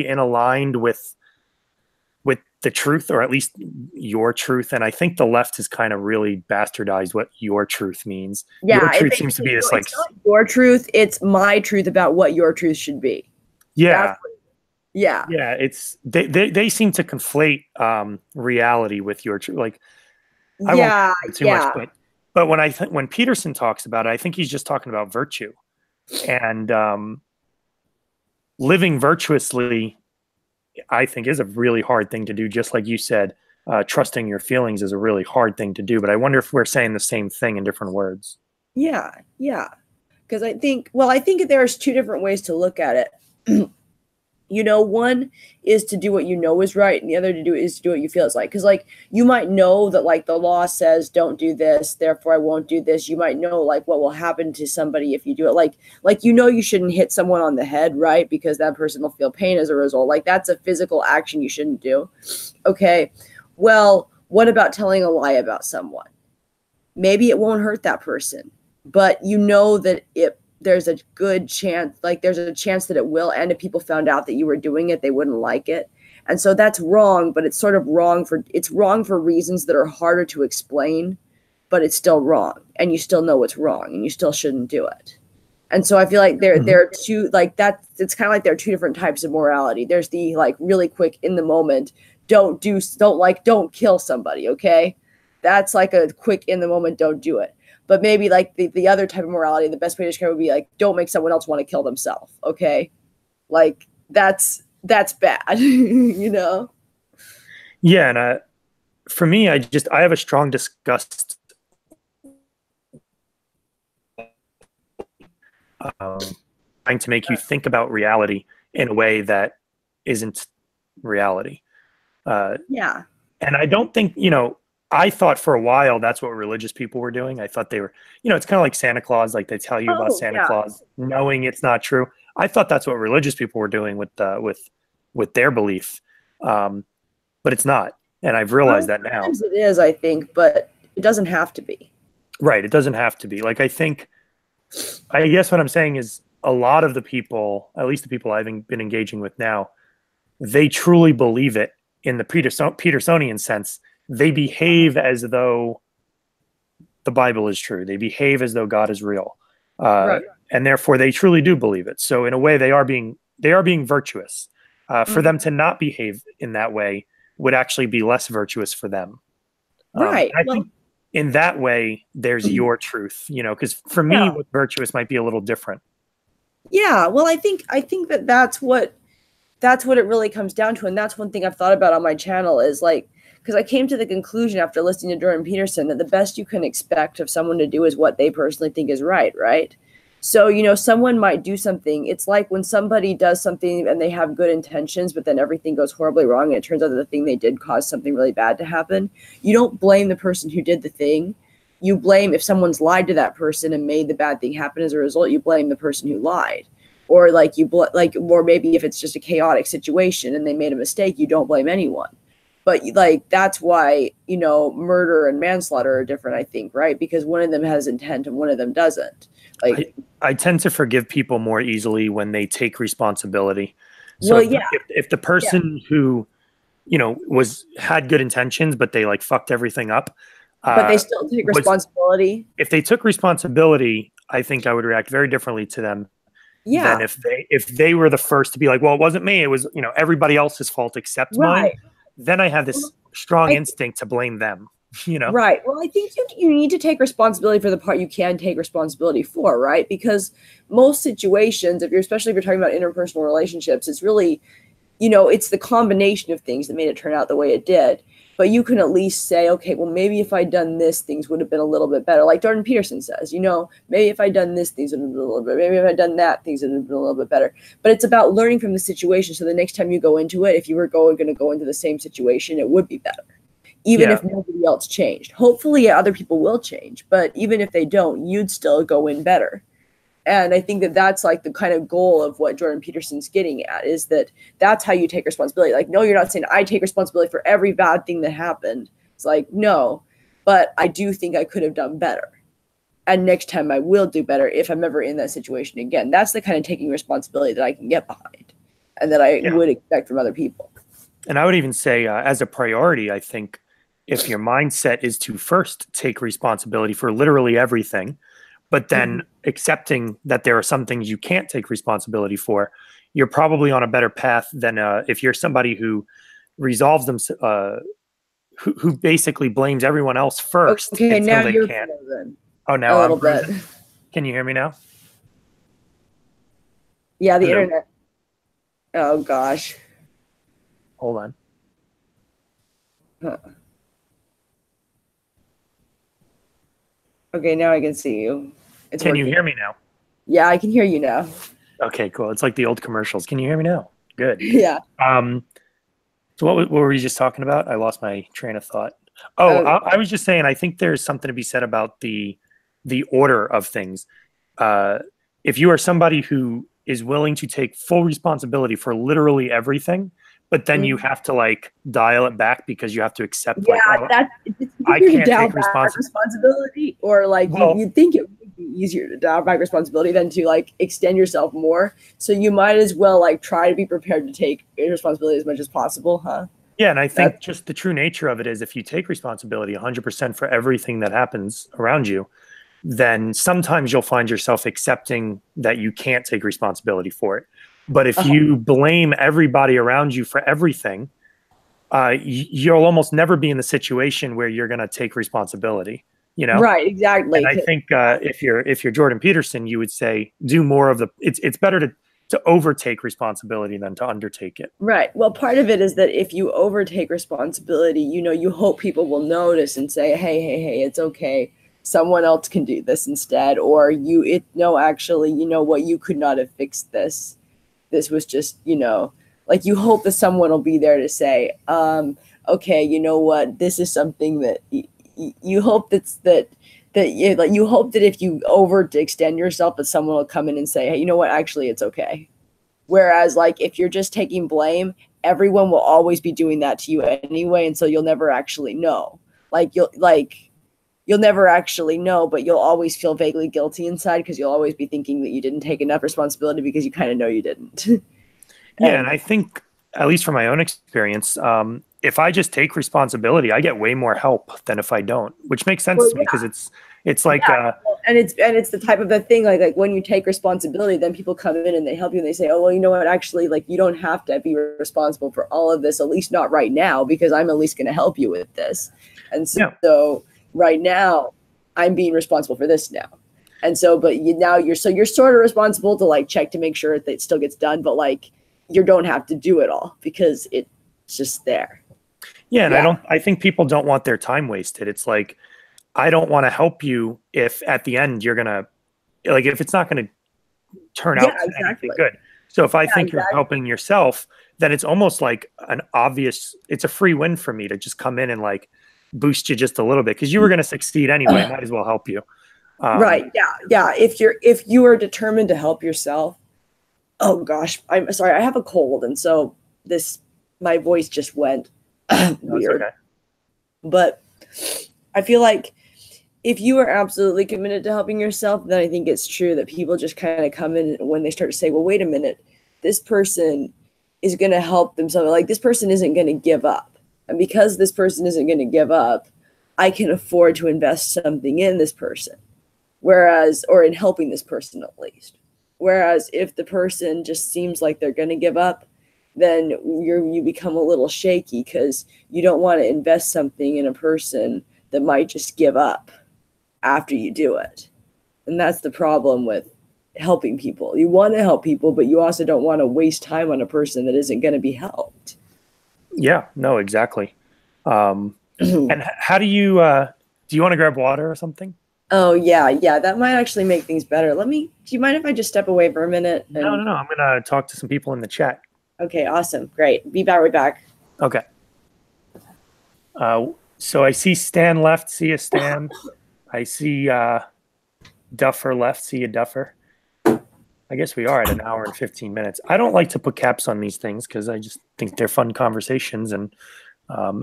A: in aligned with the truth, or at least your truth. And I think the left has kind of really bastardized what your truth means.
B: Yeah,
A: your truth seems to be this like
B: it's not your truth, it's my truth about what your truth should be.
A: Yeah.
B: Yeah.
A: It's they seem to conflate reality with your truth. Like I won't too much, but when Peterson talks about it, I think he's just talking about virtue and living virtuously. I think is a really hard thing to do. Just like you said, trusting your feelings is a really hard thing to do. But I wonder if we're saying the same thing in different words.
B: Yeah. Because I think there's two different ways to look at it. You know, one is to do what you know is right, and the other is to do what you feel is like. Because like you might know that like the law says don't do this, therefore I won't do this. You might know like what will happen to somebody if you do it. Like you know you shouldn't hit someone on the head, right? Because that person will feel pain as a result. Like that's a physical action you shouldn't do. Okay. Well, what about telling a lie about someone? Maybe it won't hurt that person, but you know that there's a good chance, like there's a chance that it will. And if people found out that you were doing it, they wouldn't like it. And so that's wrong, but it's sort of it's wrong for reasons that are harder to explain, but it's still wrong. And you still know it's wrong and you still shouldn't do it. And so I feel like there are two, like that, it's kind of like there are two different types of morality. There's the like really quick in the moment, don't kill somebody. Okay. That's like a quick in the moment, don't do it. But maybe like the other type of morality, the best way to describe it would be like, don't make someone else want to kill themselves. Okay. Like that's bad, you know?
A: Yeah. And for me, I have a strong disgust trying to make you think about reality in a way that isn't reality.
B: Yeah.
A: And I don't think, I thought for a while that's what religious people were doing. I thought they were, it's kind of like Santa Claus, like they tell you about Santa Claus, knowing it's not true. I thought that's what religious people were doing with their belief, but it's not. And I've realized that now.
B: Sometimes it is, I think, but it doesn't have to be.
A: Right. It doesn't have to be. Like I guess what I'm saying is a lot of the people, at least the people I've been engaging with now, they truly believe it in the Petersonian sense. They behave as though the Bible is true. They behave as though God is real, right. And therefore they truly do believe it. So in a way, they are being virtuous. For them to not behave in that way would actually be less virtuous for them.
B: Right.
A: I think in that way, there's your truth. Because for me, what virtuous might be a little different.
B: Yeah. Well, I think that's what it really comes down to, and that's one thing I've thought about on my channel is like. Because I came to the conclusion after listening to Jordan Peterson that the best you can expect of someone to do is what they personally think is right, right? So, someone might do something. It's like when somebody does something and they have good intentions, but then everything goes horribly wrong and it turns out that the thing they did caused something really bad to happen. You don't blame the person who did the thing. You blame, if someone's lied to that person and made the bad thing happen as a result, you blame the person who lied. Or like or maybe if it's just a chaotic situation and they made a mistake, you don't blame anyone. But like that's why, murder and manslaughter are different, I think, right? Because one of them has intent and one of them doesn't. Like
A: I tend to forgive people more easily when they take responsibility. So
B: well,
A: if the person who, had good intentions, but they like fucked everything up.
B: But they still take responsibility.
A: If they took responsibility, I think I would react very differently to them.
B: Yeah.
A: Than if they were the first to be like, well, it wasn't me. It was, everybody else's fault except mine. Then I have this strong instinct to blame them,
B: Right. Well, I think you need to take responsibility for the part you can take responsibility for, right? Because most situations, especially if you're talking about interpersonal relationships, it's really, it's the combination of things that made it turn out the way it did. But you can at least say, okay, well, maybe if I'd done this, things would have been a little bit better. Like Jordan Peterson says, maybe if I'd done this, things would have been a little bit, maybe if I'd done that, things would have been a little bit better. But it's about learning from the situation. So the next time you go into it, if you were going to go into the same situation, it would be better. Even if nobody else changed. Hopefully other people will change. But even if they don't, you'd still go in better. And I think that that's like the kind of goal of what Jordan Peterson's getting at, is that that's how you take responsibility. Like, no, you're not saying I take responsibility for every bad thing that happened. It's like, no, but I do think I could have done better. And next time I will do better if I'm ever in that situation again. That's the kind of taking responsibility that I can get behind and that I would expect from other people.
A: And I would even say as a priority, I think if your mindset is to first take responsibility for literally everything, but then accepting that there are some things you can't take responsibility for, you're probably on a better path than if you're somebody who resolves them, who basically blames everyone else first until
B: now
A: they
B: you're
A: can't.
B: frozen.
A: Oh, now
B: a
A: I'm
B: little bit.
A: frozen. Can you hear me now?
B: Yeah, the internet. Oh gosh.
A: Hold on.
B: Huh. Okay, now I can see you.
A: Can you hear me now?
B: Yeah, I can hear you now.
A: Okay, cool. It's like the old commercials. Can you hear me now? Good.
B: Yeah.
A: So what were we just talking about? I lost my train of thought. Oh,
B: Oh,
A: I was just saying, I think there's something to be said about the order of things. Uh, if you are somebody who is willing to take full responsibility for literally everything, but then you
B: mhm.
A: have to like dial it back because you have to accept
B: Yeah,
A: like, oh,
B: it's
A: I
B: easier to
A: can't
B: dial
A: take
B: back
A: responsibility.
B: responsibility, or like
A: Well,
B: you'd think it would be easier to dial back responsibility than to like extend yourself more. So you might as well like try to be prepared to take responsibility as much as possible, huh?
A: yeah, and I
B: That's
A: think just the true nature of it is if you take responsibility 100% for everything that happens around you, then sometimes you'll find yourself accepting that you can't take responsibility for it. But if
B: uh,
A: you blame everybody around you for everything, you'll almost never be in the situation where you're going to take responsibility, you know?
B: right,
A: And
B: exactly.
A: I think if you're Jordan Peterson, you would say do more of the. It's better to overtake responsibility than to undertake it.
B: Right. Well, part of it is that if you overtake responsibility, you know, you hope people will notice and say, "Hey, hey, hey, it's okay. Someone else can do this instead." Or no, actually, you know what? You could not have fixed this. This was just, you know, like you hope that someone will be there to say, okay, you know what? This is something that you hope that you hope that if you overextend yourself, that someone will come in and say, "Hey, you know what? Actually, it's okay." Whereas, like, if you're just taking blame, everyone will always be doing that to you anyway, and so you'll never actually know. You'll never actually know, but you'll always feel vaguely guilty inside because you'll always be thinking that you didn't take enough responsibility because you kind of know you didn't.
A: Yeah, and
B: And
A: I think, at least from my own experience, if I just take responsibility, I get way more help than if I don't, which makes sense
B: well,
A: to me because it's like
B: yeah, and it's the type of a thing like when you take responsibility, then people come in and they help you and they say, oh well, you know what, actually, like you don't have to be responsible for all of this, at least not right now, because I'm at least going to help you with this. And
A: yeah,
B: so right now I'm being responsible for this now. And so now you're sort of responsible to like check to make sure that it still gets done, but like you don't have to do it all because it's just there.
A: yeah, and
B: Yeah.
A: I think people don't want their time wasted. It's like I don't want to help you if at the end you're gonna like if it's not gonna turn
B: Yeah,
A: out to anything
B: exactly.
A: good. So if I
B: Yeah,
A: think you're
B: exactly.
A: helping yourself, then it's almost like an obvious, it's a free win for me to just come in and like boost you just a little bit because you were going to succeed anyway. Might as well help you.
B: Right. Yeah. Yeah. If you are determined to help yourself, oh gosh, I'm sorry, I have a cold, and so this my voice just went
A: No, it's
B: weird.
A: okay.
B: But I feel like if you are absolutely committed to helping yourself, then I think it's true that people just kind of come in when they start to say, well, wait a minute, this person is going to help themselves. Like this person isn't going to give up. And because this person isn't going to give up, I can afford to invest something in this person. Whereas, or in helping this person at least. Whereas if the person just seems like they're going to give up, then you become a little shaky because you don't want to invest something in a person that might just give up after you do it. And that's the problem with helping people. You want to help people, but you also don't want to waste time on a person that isn't going to be helped.
A: Yeah, no, exactly. And how do you want to grab water or something?
B: Oh yeah, yeah, that might actually make things better. Do you mind if I just step away for a minute?
A: No,
B: And
A: no, no. I'm going to talk to some people in the chat.
B: okay, awesome. Great. Be back right back.
A: Okay. So I see Stan left. See you, Stan. I see Duffer left. See you, Duffer. I guess we are at an hour and 15 minutes. I don't like to put caps on these things because I just think they're fun conversations and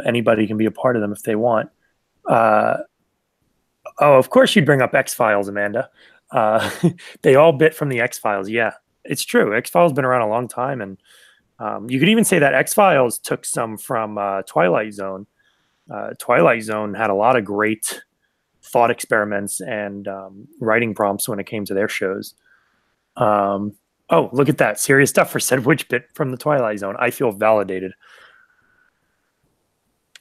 A: anybody can be a part of them if they want. Oh, of course you'd bring up X-Files, Amanda. Uh, they all bit from the X-Files. Yeah, it's true. X-Files been around a long time. And you could even say that X-Files took some from Twilight Zone. Twilight Zone had a lot of great thought experiments and writing prompts when it came to their shows. Oh, look at that. Serious Duffer said, which bit from the Twilight Zone? I feel validated.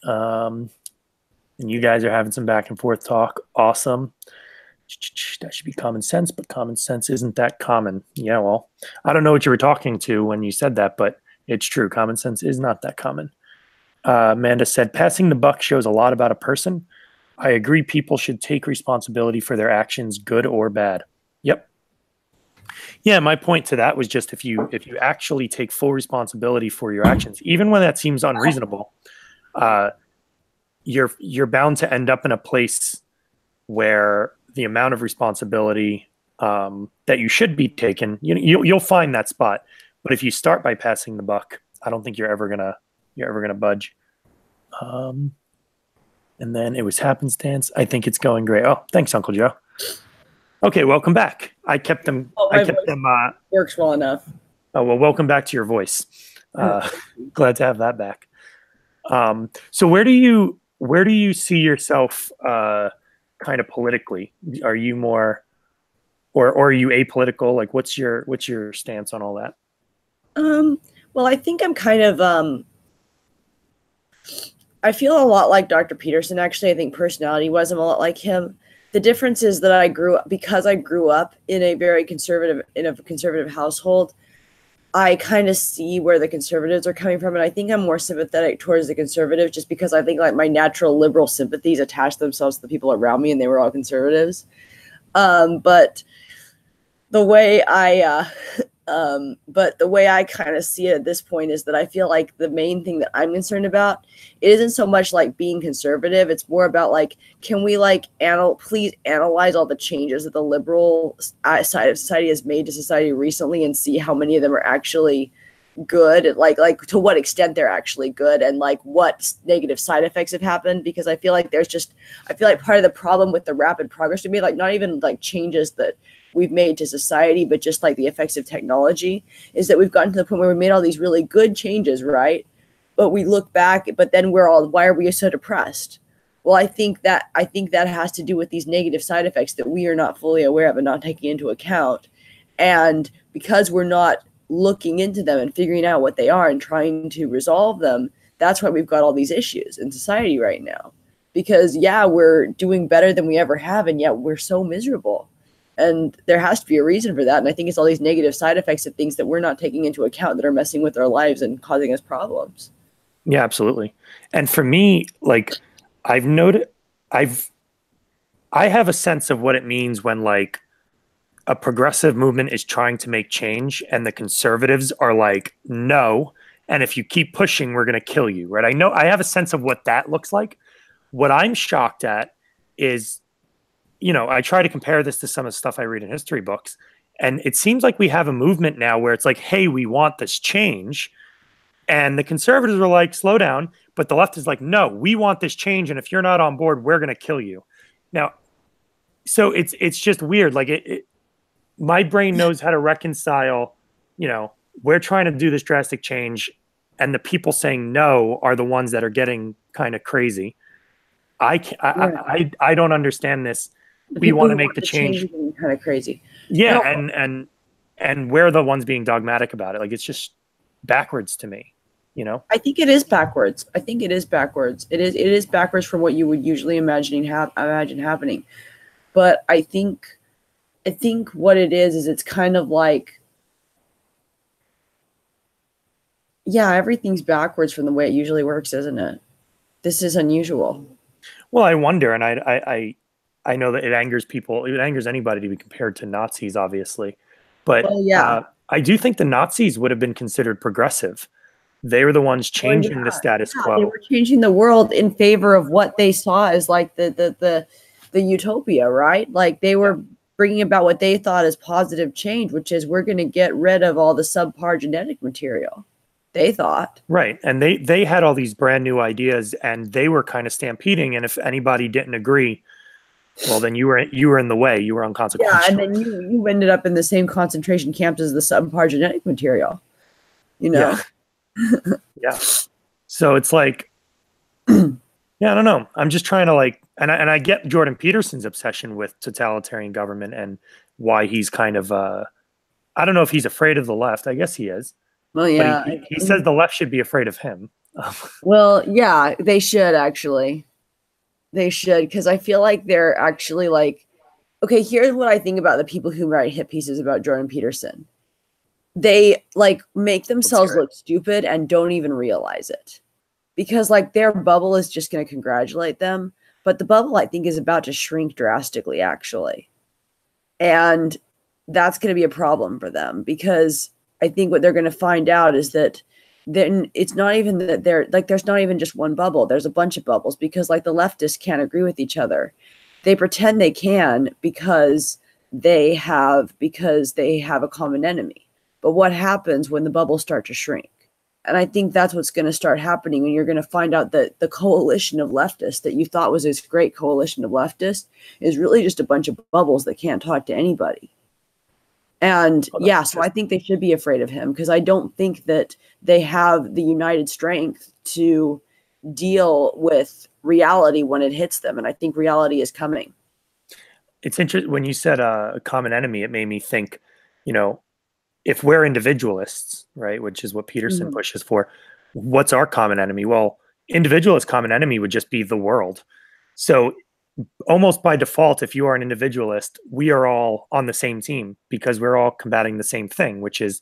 A: And you guys are having some back and forth talk. Awesome. That should be common sense, but common sense isn't that common. Yeah, well, I don't know what you were talking to when you said that, but it's true. Common sense is not that common. Amanda said, passing the buck shows a lot about a person. I agree people should take responsibility for their actions, good or bad. Yep. Yeah, my point to that was just if you actually take full responsibility for your actions, even when that seems unreasonable, uh, you're bound to end up in a place where the amount of responsibility that you should be taken, you'll find that spot. But if you start by passing the buck, I don't think you're ever gonna budge. And then it was happenstance. I think it's going great. Oh, thanks, Uncle Joe. Okay, welcome back. I kept them.
B: Oh,
A: I kept them.
B: Works well enough.
A: Oh well, welcome back to your voice. Glad to have that back. So where do you see yourself kind of politically? Are you more, or are you apolitical? Like, what's your stance on all that?
B: Well, I think I'm kind of I feel a lot like Dr. Peterson, actually. I think personality-wise, I'm a lot like him. The difference is that I grew up in a very conservative household. I kind of see where the conservatives are coming from, and I think I'm more sympathetic towards the conservatives just because I think like my natural liberal sympathies attach themselves to the people around me, and they were all conservatives. But the way I kind of see it at this point is that I feel like the main thing that I'm concerned about, it isn't so much like being conservative. It's more about like, can we like please analyze all the changes that the liberal side of society has made to society recently and see how many of them are actually good, like to what extent they're actually good, and like what negative side effects have happened. Because I feel like part of the problem with the rapid progress we made, like not even like changes that we've made to society, but just like the effects of technology, is that we've gotten to the point where we made all these really good changes, right? But we look back, but then why are we so depressed? Well, I think that has to do with these negative side effects that we are not fully aware of and not taking into account. And because we're not looking into them and figuring out what they are and trying to resolve them, that's why we've got all these issues in society right now. Because yeah, we're doing better than we ever have, and yet we're so miserable. And there has to be a reason for that. And I think it's all these negative side effects of things that we're not taking into account that are messing with our lives and causing us problems.
A: Yeah, absolutely. And for me, like I have a sense of what it means when like a progressive movement is trying to make change and the conservatives are like, no. And if you keep pushing, we're going to kill you. Right. I have a sense of what that looks like. What I'm shocked at is, I try to compare this to some of the stuff I read in history books. And it seems like we have a movement now where it's like, hey, we want this change. And the conservatives are like, slow down. But the left is like, no, we want this change. And if you're not on board, we're going to kill you. Now, so it's just weird. Like my brain knows how to reconcile, we're trying to do this drastic change. And the people saying no are the ones that are getting kind of crazy. I don't understand this. We want to make the change.
B: Kind of crazy.
A: Yeah, and we're the ones being dogmatic about it. Like it's just backwards to me,
B: I think it is backwards. It is backwards from what you would usually imagine happening. But I think what it is it's kind of like, yeah, everything's backwards from the way it usually works, isn't it? This is unusual.
A: Well, I wonder, and I know that it angers people. It angers anybody to be compared to Nazis, obviously. But I do think the Nazis would have been considered progressive. They were the ones changing the status quo.
B: They were changing the world in favor of what they saw as like the utopia, right? Like they were bringing about what they thought as positive change, which is we're going to get rid of all the subpar genetic material. They thought.
A: Right. And they had all these brand new ideas and they were kind of stampeding. And if anybody didn't agree, well, then you were in the way. You were unconsequential.
B: Yeah, and then you ended up in the same concentration camps as the subpar genetic material.
A: Yeah. Yeah. So it's like, yeah, I don't know. I'm just trying to like, and I get Jordan Peterson's obsession with totalitarian government and why he's kind of, I don't know if he's afraid of the left. I guess he is.
B: Well, yeah.
A: But he says the left should be afraid of him.
B: Well, yeah, they should actually. They should, because I feel like they're actually like, okay, here's what I think about the people who write hit pieces about Jordan Peterson. They like make themselves look stupid and don't even realize it. Because like their bubble is just going to congratulate them. But the bubble, I think, is about to shrink drastically, actually. And that's going to be a problem for them, because I think what they're going to find out is that then it's not even that they're like, there's not even just one bubble. There's a bunch of bubbles, because like the leftists can't agree with each other. They pretend they can because they have a common enemy. But what happens when the bubbles start to shrink? And I think that's what's going to start happening, when you're going to find out that the coalition of leftists that you thought was this great coalition of leftists is really just a bunch of bubbles that can't talk to anybody. And yeah, so I think they should be afraid of him, because I don't think that they have the united strength to deal with reality when it hits them. And I think reality is coming.
A: It's interesting when you said a common enemy. It made me think, if we're individualists, right, which is what Peterson pushes for, what's our common enemy? Well, individualist common enemy would just be the world. So almost by default, if you are an individualist, we are all on the same team, because we're all combating the same thing, which is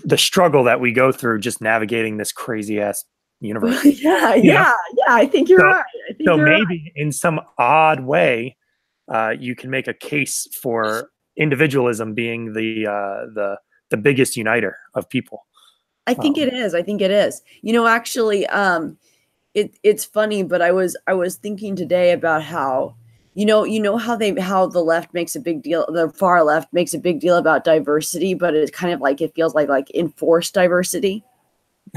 A: the struggle that we go through just navigating this crazy ass universe.
B: Yeah. I think you're right.
A: So maybe in some odd way, you can make a case for individualism being the biggest uniter of people.
B: I think it is. Actually, it's funny, but I was thinking today about how, how the left makes a big deal, the far left makes a big deal about diversity, but it's kind of like, it feels like enforced diversity.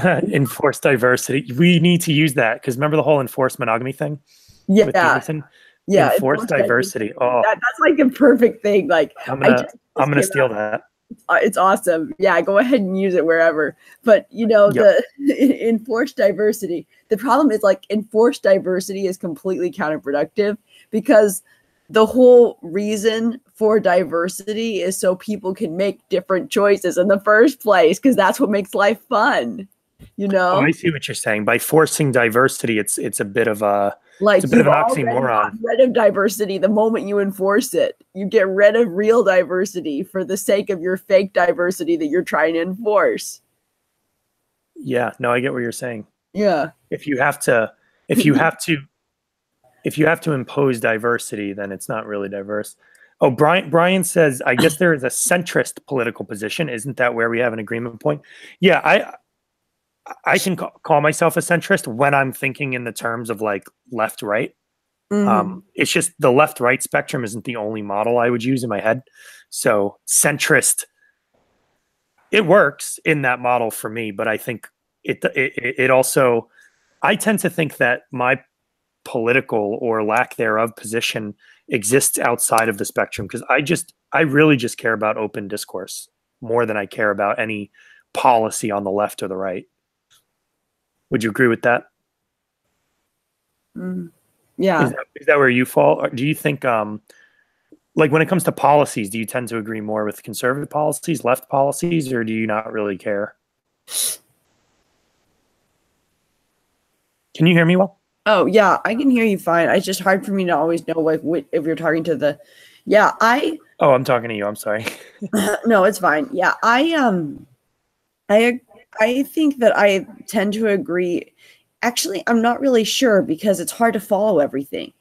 A: Enforced diversity. We need to use that, because remember the whole enforced monogamy thing?
B: Yeah.
A: With Peterson?
B: Yeah.
A: Enforced diversity. Oh,
B: that's like a perfect thing. Like,
A: I'm gonna steal that.
B: It's awesome. Yeah, go ahead and use it wherever. But the enforced diversity. The problem is, like, enforced diversity is completely counterproductive, because the whole reason for diversity is so people can make different choices in the first place, because that's what makes life fun.
A: Oh, I see what you're saying. By forcing diversity, it's a bit of a
B: like,
A: it's a bit of an oxymoron.
B: Get rid of diversity the moment you enforce it. You get rid of real diversity for the sake of your fake diversity that you're trying to enforce.
A: Yeah, no, I get what you're saying.
B: Yeah.
A: If you have to impose diversity, then it's not really diverse. Oh, Brian says, I guess there is a centrist political position. Isn't that where we have an agreement point? Yeah, I can call myself a centrist when I'm thinking in the terms of like left right. It's just the left right spectrum isn't the only model I would use in my head. So centrist, it works in that model for me, but I think it also, I tend to think that my political or lack thereof position exists outside of the spectrum, because I really just care about open discourse more than I care about any policy on the left or the right. Would you agree with that?
B: Yeah.
A: Is that where you fall? Or do you think, like when it comes to policies, do you tend to agree more with conservative policies, left policies, or do you not really care? Can you hear me well?
B: Oh, yeah, I can hear you fine. It's just hard for me to always know if you're talking to the. Yeah,
A: Oh, I'm talking to you. I'm sorry.
B: No, it's fine. Yeah, I think that I tend to agree. Actually, I'm not really sure, because it's hard to follow everything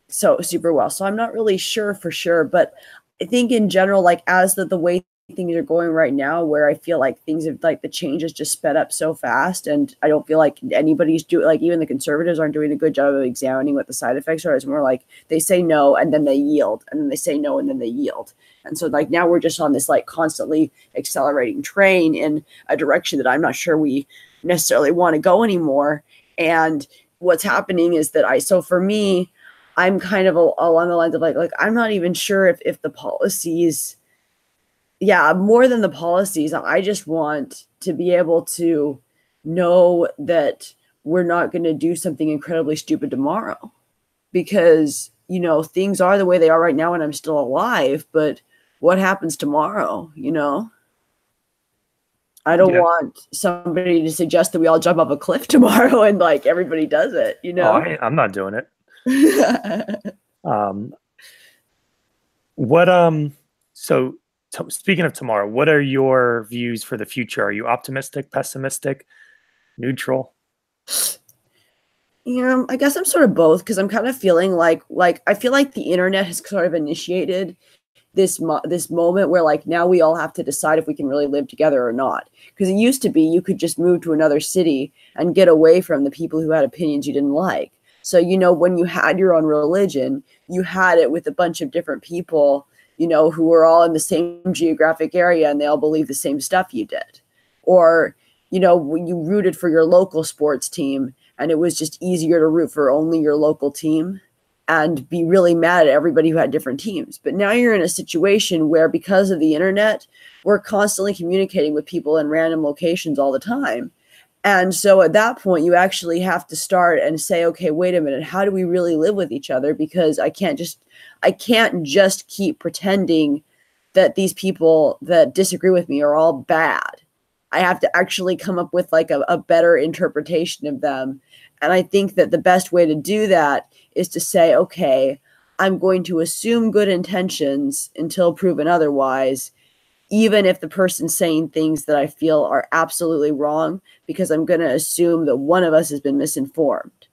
B: so super well. So I'm not really sure for sure, but I think in general, like, as the way things are going right now, where I feel like things have, like, the change has just sped up so fast, and I don't feel like anybody's doing, like, even the conservatives aren't doing a good job of examining what the side effects are. It's more like they say no and then they yield, and then they say no and then they yield. And so, like, now we're just on this, like, constantly accelerating train in a direction that I'm not sure we necessarily want to go anymore. And what's happening is that so for me, I'm kind of along the lines of like I'm not even sure if the policies, more than the policies, I just want to be able to know that we're not going to do something incredibly stupid tomorrow, because, things are the way they are right now and I'm still alive, but what happens tomorrow, I don't want somebody to suggest that we all jump off a cliff tomorrow and, like, everybody does it,
A: Oh, I'm not doing it. So speaking of tomorrow, what are your views for the future? Are you optimistic, pessimistic, neutral?
B: I guess I'm sort of both, because I'm kind of feeling like I feel like the internet has sort of initiated this moment where like now we all have to decide if we can really live together or not. Because it used to be you could just move to another city and get away from the people who had opinions you didn't like. So, you know, when you had your own religion, you had it with a bunch of different people, you know, who were all in the same geographic area and they all believed the same stuff you did. Or, you know, when you rooted for your local sports team and it was just easier to root for only your local team and be really mad at everybody who had different teams. But now you're in a situation where because of the internet, we're constantly communicating with people in random locations all the time. And so at that point, you actually have to start and say, okay, wait a minute, how do we really live with each other? Because I can't just keep pretending that these people that disagree with me are all bad. I have to actually come up with like a better interpretation of them. And I think that the best way to do that is to say, okay, I'm going to assume good intentions until proven otherwise, even if the person's saying things that I feel are absolutely wrong, because I'm going to assume that one of us has been misinformed.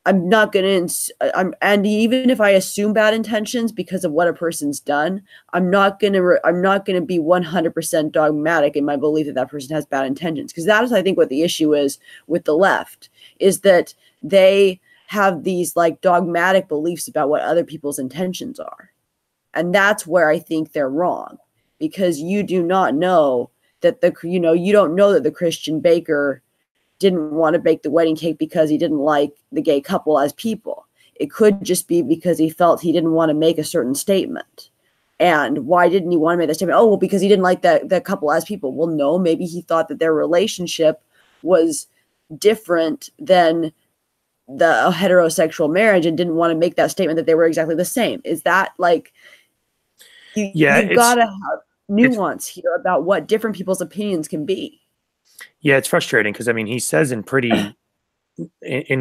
B: I'm not going to, and even if I assume bad intentions because of what a person's done, I'm not going to be 100% dogmatic in my belief that that person has bad intentions. Because that is, I think, what the issue is with the left, is that they have these like dogmatic beliefs about what other people's intentions are. And that's where I think they're wrong, because you do not know that you don't know that the Christian baker didn't want to bake the wedding cake because he didn't like the gay couple as people. It could just be because he felt he didn't want to make a certain statement. And why didn't he want to make that statement? Oh, well, because he didn't like that couple as people. Well, no, maybe he thought that their relationship was different than the heterosexual marriage and didn't want to make that statement that they were exactly the same. Is that like, you've got to have nuance here about what different people's opinions can be.
A: Yeah, it's frustrating because, I mean, he says in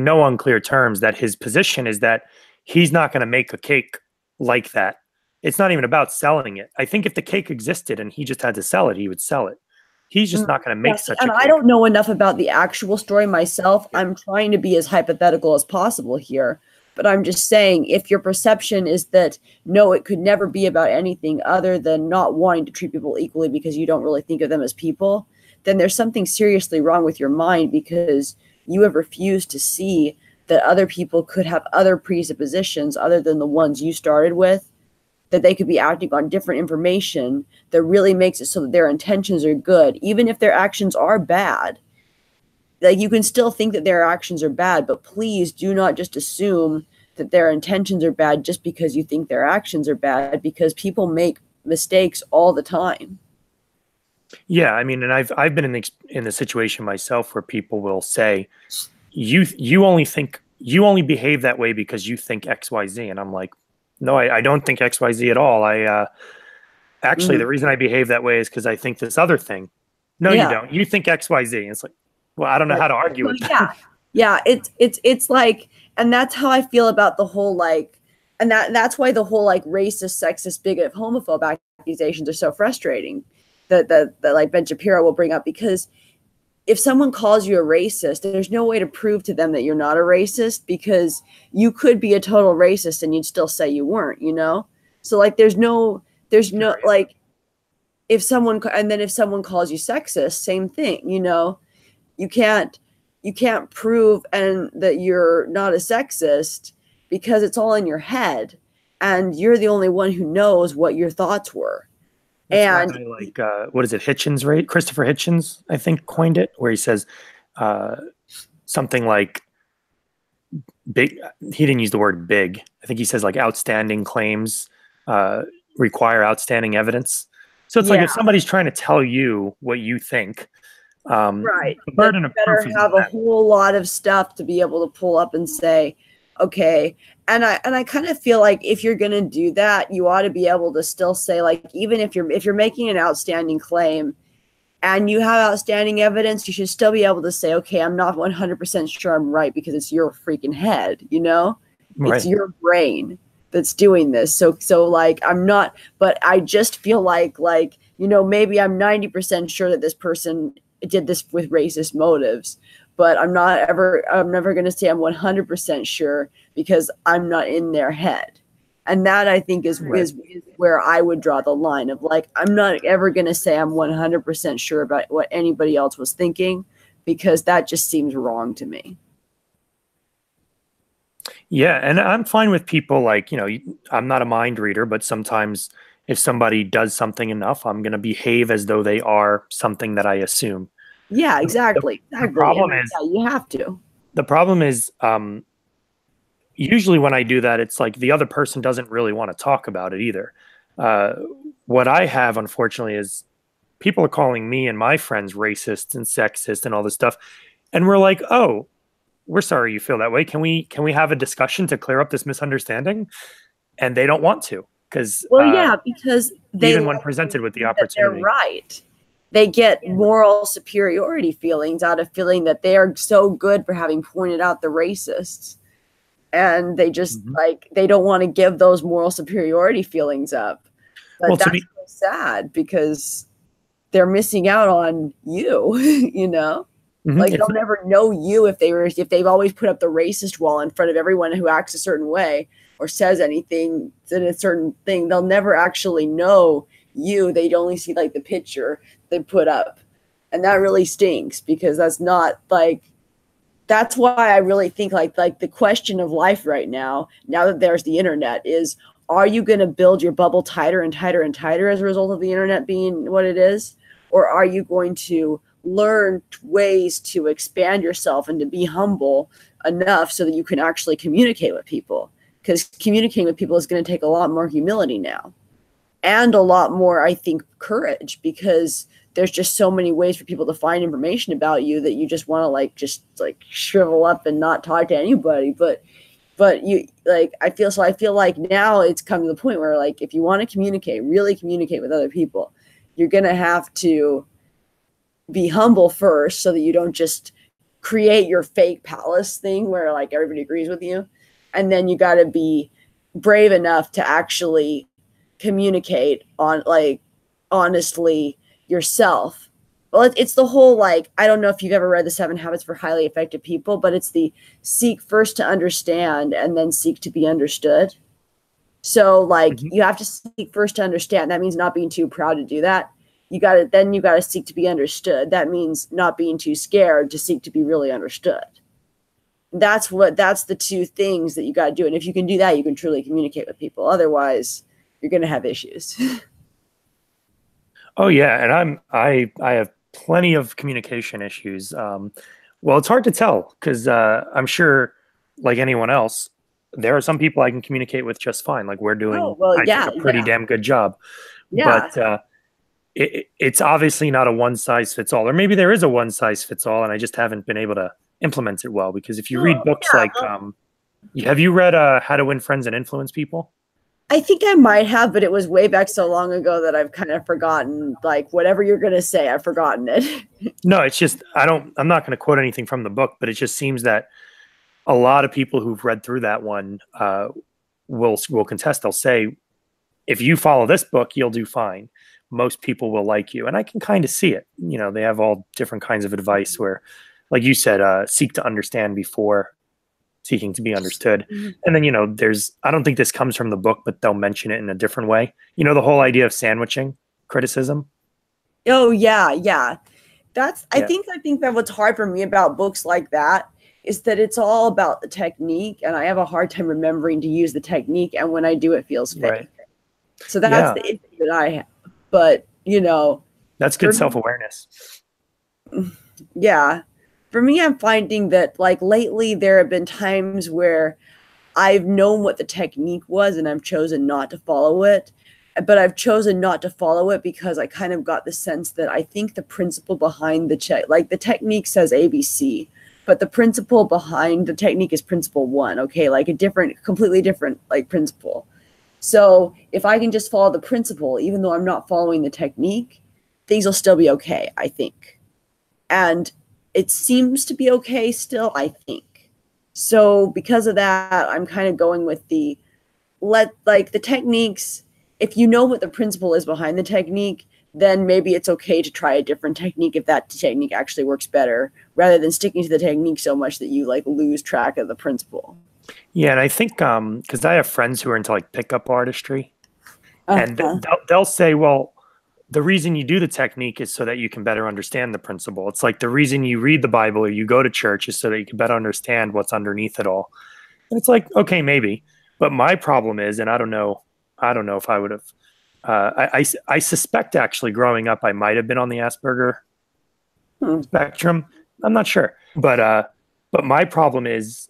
A: no unclear terms that his position is that he's not going to make a cake like that. It's not even about selling it. I think if the cake existed and he just had to sell it, he would sell it. He's just not going to make such a cake.
B: I don't know enough about the actual story myself. I'm trying to be as hypothetical as possible here. But I'm just saying, if your perception is that, no, it could never be about anything other than not wanting to treat people equally because you don't really think of them as people, then there's something seriously wrong with your mind, because you have refused to see that other people could have other presuppositions other than the ones you started with, that they could be acting on different information that really makes it so that their intentions are good. Even if their actions are bad, like, you can still think that their actions are bad, but please do not just assume that their intentions are bad just because you think their actions are bad, because people make mistakes all the time.
A: Yeah, I mean, and I've been in the situation myself where people will say, you only behave that way because you think XYZ, and I'm like, no, I don't think XYZ at all. Actually, the reason I behave that way is because I think this other thing. No, you don't. You think XYZ. And it's like, well, I don't know how to argue with that.
B: Yeah, it's like, and that's how I feel about the whole, like, and that's why the whole like racist, sexist, bigot, homophobe accusations are so frustrating. That like Ben Shapiro will bring up, because if someone calls you a racist, there's no way to prove to them that you're not a racist, because you could be a total racist and you'd still say you weren't, you know? So like, there's no, like, if someone calls you sexist, same thing, you know? You can't prove that you're not a sexist, because it's all in your head and you're the only one who knows what your thoughts were.
A: That's and like, what is it? Hitchens, right? Christopher Hitchens, I think, coined it, where he says something like big. He didn't use the word big. I think he says like outstanding claims require outstanding evidence. So it's like, if somebody's trying to tell you what you think,
B: right,
A: the burden of proof
B: better have a whole lot of stuff to be able to pull up and say, okay. And I kind of feel like if you're going to do that, you ought to be able to still say, like, even if you're making an outstanding claim and you have outstanding evidence, you should still be able to say, okay, I'm not 100% sure I'm right, because it's your freaking head, you know? Right. It's your brain that's doing this. So like, I'm not, but I just feel like, you know, maybe I'm 90% sure that this person did this with racist motives, but I'm never going to say I'm 100% sure, because I'm not in their head. And that I think is where I would draw the line of like, I'm not ever going to say I'm 100% sure about what anybody else was thinking, because that just seems wrong to me.
A: Yeah, and I'm fine with people like, I'm not a mind reader, but sometimes if somebody does something enough, I'm going to behave as though they are something that I assume.
B: Yeah, exactly.
A: The problem
B: and
A: is,
B: yeah, you have to.
A: the problem is, usually when I do that, it's like the other person doesn't really want to talk about it either. Uh, what I have, unfortunately, is people are calling me and my friends racist and sexist and all this stuff, and we're like, oh, we're sorry you feel that way. Can we have a discussion to clear up this misunderstanding? And they don't want to, because
B: because
A: even when presented with the opportunity,
B: they're right. They get moral superiority feelings out of feeling that they are so good for having pointed out the racists, and they just they don't want to give those moral superiority feelings up. But that's so sad, because they're missing out on you. Like they'll never know you if they've always put up the racist wall in front of everyone who acts a certain way or says anything in a certain thing. They'll never actually know you. They'd only see like the picture they put up, and that really stinks, because that's not like. That's why I really think like the question of life right now that there's the internet, is, are you going to build your bubble tighter and tighter and tighter as a result of the internet being what it is, or are you going to learn ways to expand yourself and to be humble enough so that you can actually communicate with people? Because communicating with people is going to take a lot more humility now, and a lot more, I think, courage, because there's just so many ways for people to find information about you that you just want to just shrivel up and not talk to anybody. But you I feel like now it's come to the point where like, if you want to really communicate with other people, you're going to have to be humble first, so that you don't just create your fake palace thing where like everybody agrees with you. And then you got to be brave enough to actually communicate on honestly yourself. Well, it's the whole I don't know if you've ever read The 7 Habits for Highly Effective People, but it's the seek first to understand and then seek to be understood. So you have to seek first to understand. That means not being too proud to do that. You got to seek to be understood. That means not being too scared to seek to be really understood. That's the two things that you got to do. And if you can do that, you can truly communicate with people. Otherwise, you're going to have issues.
A: Oh yeah, and I have plenty of communication issues. Well, it's hard to tell, because I'm sure, like anyone else, there are some people I can communicate with just fine. Like we're doing, I think, a pretty damn good job.
B: Yeah.
A: But it's obviously not a one size fits all, or maybe there is a one size fits all, and I just haven't been able to implement it well. Because if you read books have you read How to Win Friends and Influence People?
B: I think I might have, but it was way back so long ago that I've kind of forgotten. Whatever you're going to say, I've forgotten it.
A: No, it's just I'm not going to quote anything from the book, but it just seems that a lot of people who've read through that one will contest. They'll say, if you follow this book, you'll do fine. Most people will like you. And I can kind of see it. They have all different kinds of advice where, like you said, seek to understand before seeking to be understood. And then, I don't think this comes from the book, but they'll mention it in a different way. The whole idea of sandwiching criticism.
B: Oh yeah. Yeah. I think that what's hard for me about books like that is that it's all about the technique, and I have a hard time remembering to use the technique. And when I do, it feels fake.
A: Right.
B: So that's the issue that I have. But,
A: that's good self-awareness.
B: Yeah. For me, I'm finding that lately there have been times where I've known what the technique was and I've chosen not to follow it. But I've chosen not to follow it because I kind of got the sense that I think the principle behind the the technique says ABC, but the principle behind the technique is principle 1. Okay. A completely different principle. So if I can just follow the principle, even though I'm not following the technique, things will still be okay, I think. And it seems to be okay still, I think. So because of that, I'm kind of going with the techniques. If you know what the principle is behind the technique, then maybe it's okay to try a different technique if that technique actually works better, rather than sticking to the technique so much that you lose track of the principle.
A: Yeah, and I think because I have friends who are into like pickup artistry, and
B: Uh-huh.
A: they'll say, well, the reason you do the technique is so that you can better understand the principle. It's like the reason you read the Bible or you go to church is so that you can better understand what's underneath it all. And it's like, okay, maybe. But my problem is, and I don't know if I would have, I suspect actually growing up, I might have been on the Asperger
B: Hmm.
A: spectrum. I'm not sure. But my problem is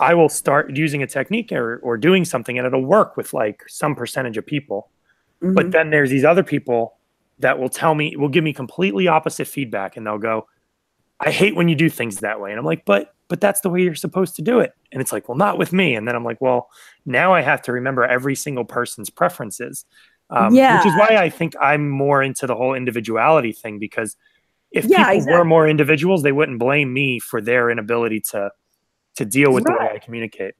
A: I will start using a technique or doing something and it'll work with like some percentage of people. But
B: Hmm.
A: then there's these other people that will give me completely opposite feedback and they'll go, I hate when you do things that way. And I'm like, but that's the way you're supposed to do it. And it's like, well, not with me. And then I'm like, well, now I have to remember every single person's preferences, which
B: Yeah.
A: is why I think I'm more into the whole individuality thing, because if
B: Yeah,
A: people were
B: exactly.
A: more individuals, they wouldn't blame me for their inability to deal with the way I
B: Right.
A: communicate.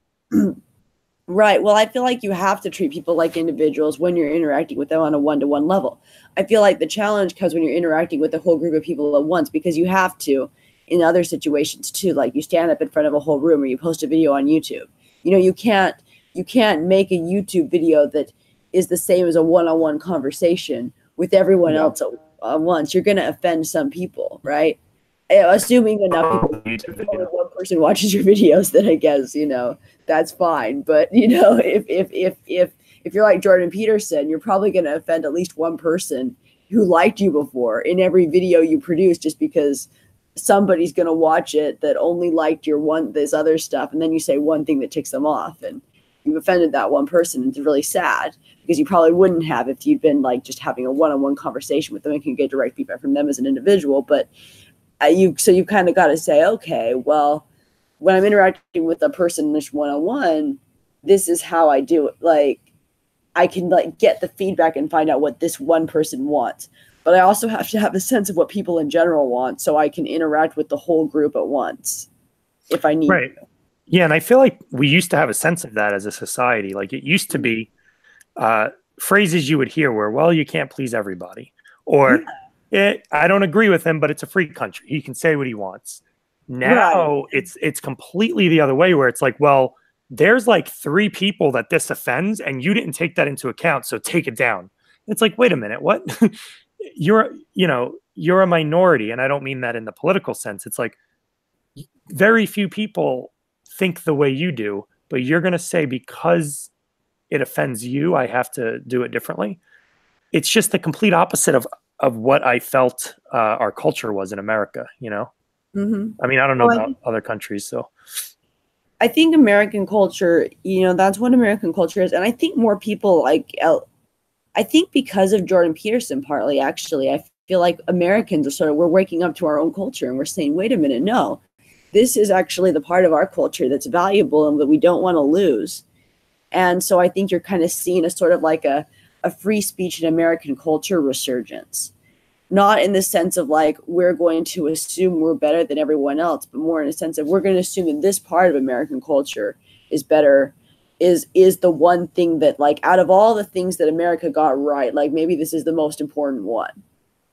B: Right. Well, I feel like you have to treat people like individuals when you're interacting with them on a one-to-one level. I feel like the challenge comes when you're interacting with a whole group of people at once, because you have to in other situations too. Like you stand up in front of a whole room or you post a video on YouTube. You can't make a YouTube video that is the same as a one-on-one conversation with everyone
A: Yeah.
B: else at once. You're going to offend some people, right? Assuming enough people,
A: YouTube
B: if only
A: video.
B: one person watches your videos, then I guess that's fine. But if you're like Jordan Peterson, you're probably going to offend at least one person who liked you before in every video you produce, just because somebody's going to watch it that only liked this other stuff, and then you say one thing that ticks them off, and you've offended that one person. It's really sad, because you probably wouldn't have if you'd been like just having a one-on-one conversation with them and can get direct feedback from them as an individual. But you've kind of got to say, okay, well, when I'm interacting with a person just one-on-one, this is how I do it. Like, I can like get the feedback and find out what this one person wants, but I also have to have a sense of what people in general want, so I can interact with the whole group at once if I need
A: Right. Yeah. And I feel like we used to have a sense of that as a society. Like it used to
B: to.
A: be phrases you would hear where, well, you can't please everybody,
B: Yeah,
A: or I don't agree with him, but it's a free country. He can say what he wants.
B: right.
A: Now it's completely the other way, where it's like, well, there's like three people that this offends, and you didn't take that into account, so take it down. It's like, wait a minute, what? You're a minority, and I don't mean that in the political sense. It's like very few people think the way you do, but you're going to say because it offends you, I have to do it differently. It's just the complete opposite of what I felt our culture was in America.
B: Mm-hmm.
A: I mean, I don't know
B: Well,
A: about other countries, so
B: I think American culture, that's what American culture is. And I think more people I think because of Jordan Peterson, partly, actually, I feel like Americans are we're waking up to our own culture and we're saying, wait a minute, no, this is actually the part of our culture that's valuable and that we don't want to lose. And so I think you're kind of seeing a sort of like a free speech and American culture resurgence. Not in the sense of like we're going to assume we're better than everyone else, but more in a sense of we're going to assume that this part of American culture is better, is the one thing that, like, out of all the things that America got right, like maybe this is the most important one,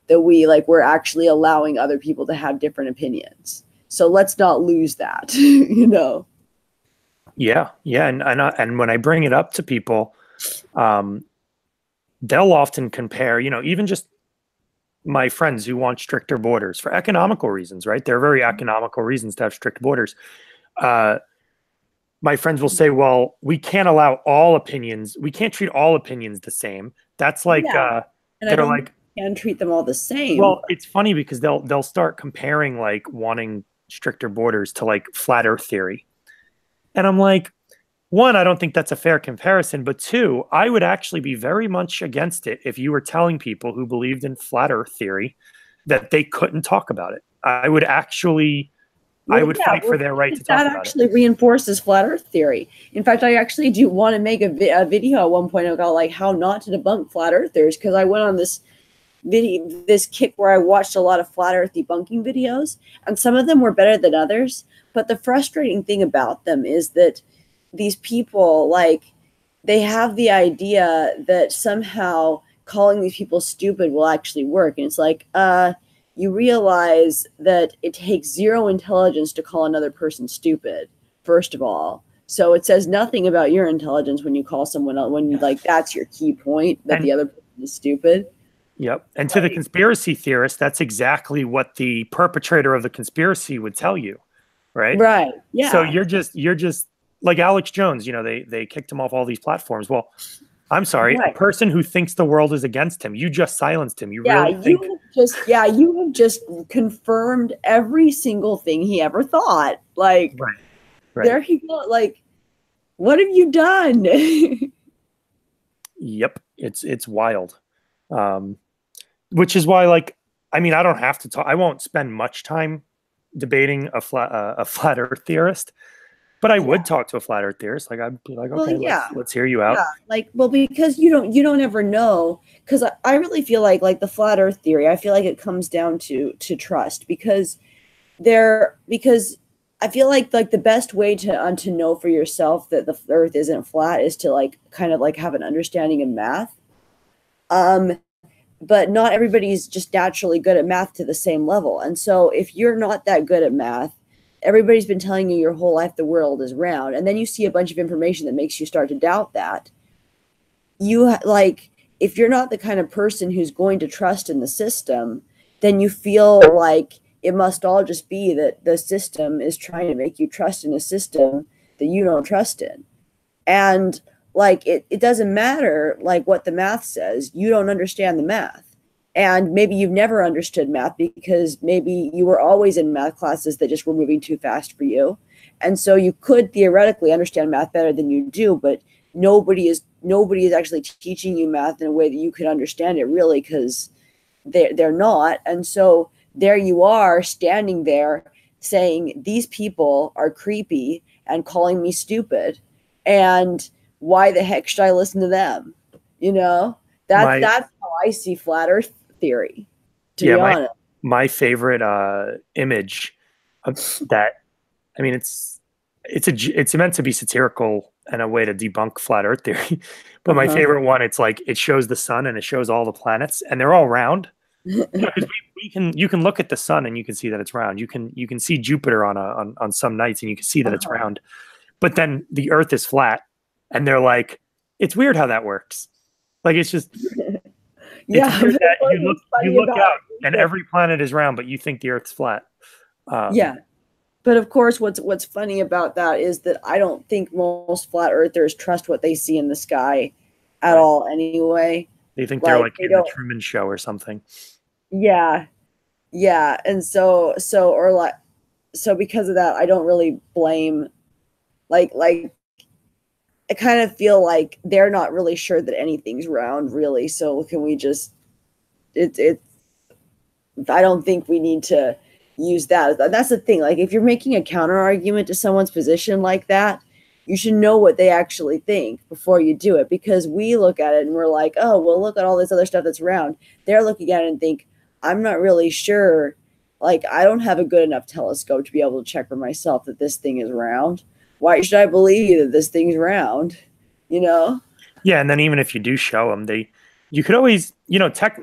B: that we're actually allowing other people to have different opinions. So let's not lose that,
A: yeah, yeah, and when I bring it up to people, um, they'll often compare, even just my friends who want stricter borders for economical reasons, right? There are very economical reasons to have strict borders. Uh, my friends will say, well, we can't allow all opinions. We can't treat all opinions the same. That's like,
B: Yeah. And I
A: they're
B: don't
A: like,
B: can treat them all the same.
A: well, it's funny because they'll start comparing like wanting stricter borders to like flat earth theory. And I'm like, one, I don't think that's a fair comparison, but two, I would actually be very much against it if you were telling people who believed in flat earth theory that they couldn't talk about it. I
B: Well,
A: would
B: yeah,
A: fight for their right to
B: that
A: talk about it.
B: actually reinforces flat Earth theory. In fact, I actually do want to make a video at one point about like how not to debunk flat Earthers, because I went on this kick where I watched a lot of flat Earth debunking videos, and some of them were better than others. But the frustrating thing about them is that these people, like, they have the idea that somehow calling these people stupid will actually work, and it's like, you realize that it takes zero intelligence to call another person stupid, first of all. So it says nothing about your intelligence when you call someone else, when you like, that's your key point, that the other person is stupid.
A: Yep. And to the conspiracy theorist, that's exactly what the perpetrator of the conspiracy would tell you. Right.
B: Right. Yeah.
A: So you're just like Alex Jones, they kicked him off all these platforms. Well, I'm sorry, a person who thinks the world is against him, you just silenced him. You really think
B: you have just confirmed every single thing he ever thought. Like, there he go. Like, what have you done?
A: Yep. It's wild. Which is why, like, I mean, I don't have to talk. I won't spend much time debating a flat earth theorist, but I would talk to a flat earth theorist. Like, I'd be like, okay, let's hear you out.
B: Yeah, like, well, because you don't ever know. Because I really feel like the flat earth theory, I feel like it comes down to trust, because I feel like the best way to know for yourself that the earth isn't flat is to like kind of like have an understanding of math. But not everybody's just naturally good at math to the same level. And so if you're not that good at math, everybody's been telling you your whole life the world is round, and then you see a bunch of information that makes you start to doubt that. If you're not the kind of person who's going to trust in the system, then you feel like it must all just be that the system is trying to make you trust in a system that you don't trust in. And like, it doesn't matter like what the math says. You don't understand the math. And maybe you've never understood math because maybe you were always in math classes that just were moving too fast for you. And so you could theoretically understand math better than you do, but nobody is actually teaching you math in a way that you could understand it really, because they're not. And so there you are standing there saying, these people are creepy and calling me stupid. And why the heck should I listen to them? That's how I see flat earth theory, to be honest.
A: My favorite image of that, I mean, it's meant to be satirical and a way to debunk flat earth theory. But my favorite one, it's like, it shows the sun and it shows all the planets and they're all round. Because you can look at the sun and you can see that it's round. You can see Jupiter on some nights and you can see that it's round. But then the earth is flat. And they're like, it's weird how that works. Like, it's just, it's weird that you look out and every planet is round, but you think the earth's flat.
B: But of course, what's funny about that is that I don't think most flat earthers trust what they see in the sky at all anyway.
A: They think they're like in the Truman Show or something.
B: Yeah. And so because of that, I don't really blame, like, I kind of feel like they're not really sure that anything's round, really. So can we just, I don't think we need to use that. That's the thing. Like, if you're making a counter argument to someone's position like that, you should know what they actually think before you do it, because we look at it and we're like, oh, well, look at all this other stuff that's round. They're looking at it and think, I'm not really sure. Like, I don't have a good enough telescope to be able to check for myself that this thing is round. Why should I believe you that this thing's round? Yeah,
A: and then even if you do show them, you could always,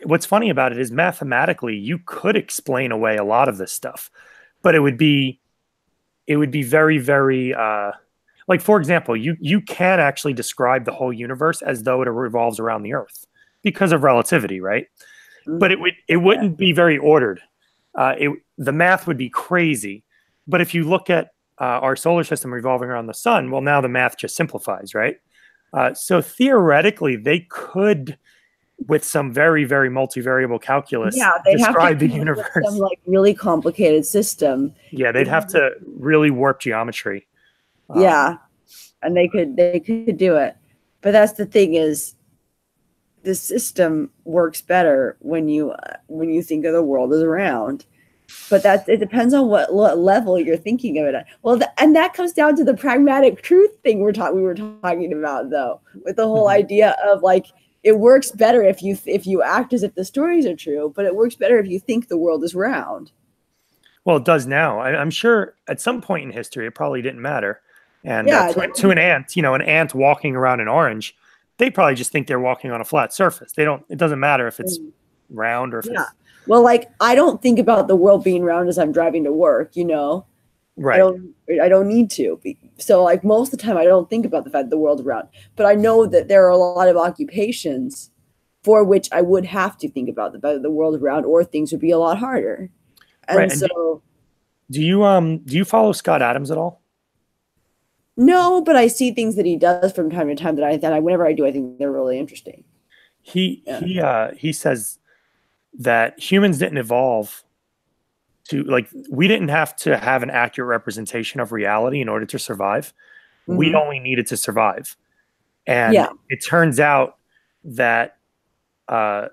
A: what's funny about it is mathematically you could explain away a lot of this stuff, but it would be very, very, like, for example, you can actually describe the whole universe as though it revolves around the Earth because of relativity, right? Mm-hmm. But it wouldn't be very ordered. The math would be crazy. But if you look at our solar system revolving around the sun, well, now the math just simplifies, right? So theoretically, they could, with some very, very multivariable calculus, describe the universe.
B: Some like really complicated system.
A: Yeah, they'd have to really warp geometry.
B: And they could do it. But that's the thing, is the system works better when you think of the world as round. But it depends on what level you're thinking of it at. Well, and that comes down to the pragmatic truth thing we were talking about, though, with the whole idea of like, it works better if you act as if the stories are true, but it works better if you think the world is round.
A: Well, it does now. I'm sure at some point in history, it probably didn't matter. And to an ant, an ant walking around an orange, they probably just think they're walking on a flat surface. It doesn't matter if it's round or if it's...
B: Well, like, I don't think about the world being round as I'm driving to work, I
A: Right.
B: don't need to. So like most of the time I don't think about the fact the world around. But I know that there are a lot of occupations for which I would have to think about the world around, or things would be a lot harder.
A: Right.
B: And
A: And
B: so
A: do you follow Scott Adams at all?
B: no, but I see things that he does from time to time that I whenever I do, I think they're really interesting. Yeah.
A: He says that humans didn't evolve to, like, we didn't have to have an accurate representation of reality in order to survive. We
B: Mm-hmm.
A: only needed to survive. And
B: Yeah.
A: it turns out that uh,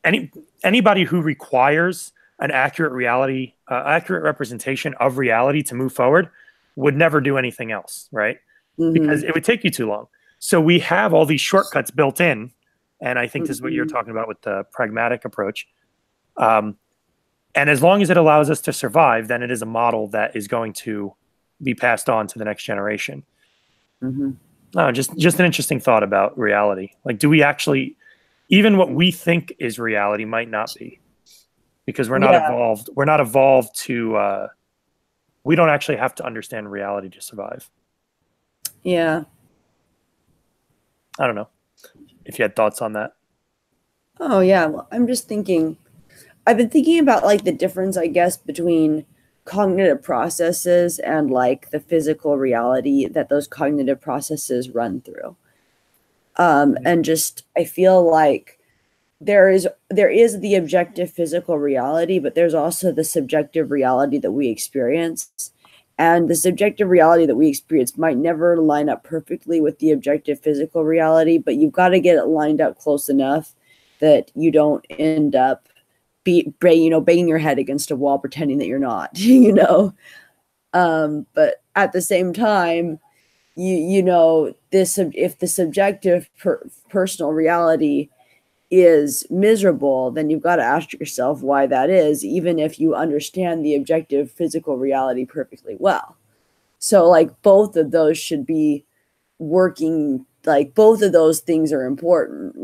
A: any anybody who requires an accurate representation of reality to move forward would never do anything else, right? Because
B: Mm-hmm.
A: it would take you too long. So we have all these shortcuts built in, and I think this is what you're
B: Mm-hmm.
A: talking about with the pragmatic approach. Um, and as long as it allows us to survive, then it is a model that is going to be passed on to the next generation.
B: Mm-hmm.
A: No, just an interesting thought about reality. Like, do we actually, even what we think is reality might not be, because we're not
B: Yeah.
A: evolved. We're not evolved to. We don't actually have to understand reality to survive.
B: Yeah.
A: I don't know if you had thoughts on that.
B: Oh yeah. Well, I'm just thinking I've been thinking about like the difference, I guess, between cognitive processes and like the physical reality that those cognitive processes run through. And just I feel like there is the objective physical reality, but there's also the subjective reality that we experience. And the subjective reality that we experience might never line up perfectly with the objective physical reality, but you've got to get it lined up close enough that you don't end up banging your head against a wall pretending that you're not, but at the same time, this if the subjective personal reality is miserable, then you've got to ask yourself why that is, even if you understand the objective physical reality perfectly well. So like both of those should be working, like both of those things are important.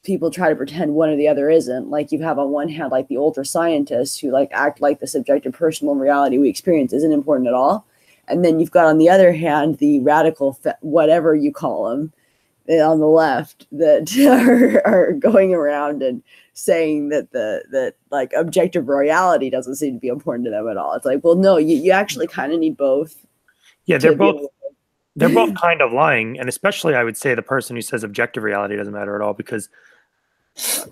B: People try to pretend one or the other isn't. Like you have on one hand like the ultra scientists who like act like the subjective personal reality we experience isn't important at all, and then you've got on the other hand the radical whatever you call them on the left that are going around and saying that like objective reality doesn't seem to be important to them at all. It's like, well, no, you actually kind of need both
A: Yeah,
B: to be able to.
A: they're both kind of lying, and especially I would say the person who says objective reality doesn't matter at all, because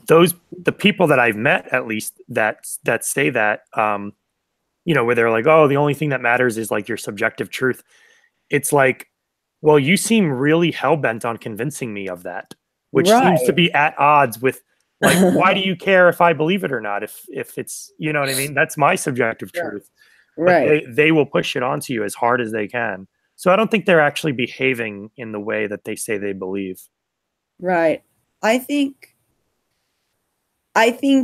A: the people that I've met, at least that say that, where they're like, oh, the only thing that matters is like your subjective truth. It's like, well, you seem really hell bent on convincing me of that, which seems to
B: Right.
A: be at odds with, like, why do you care if I believe it or not? If it's, you know what I mean? That's my subjective
B: Yeah.
A: truth. But
B: Right.
A: they will push it onto you as hard as they can. So I don't think they're actually behaving in the way that they say they believe.
B: Right. I think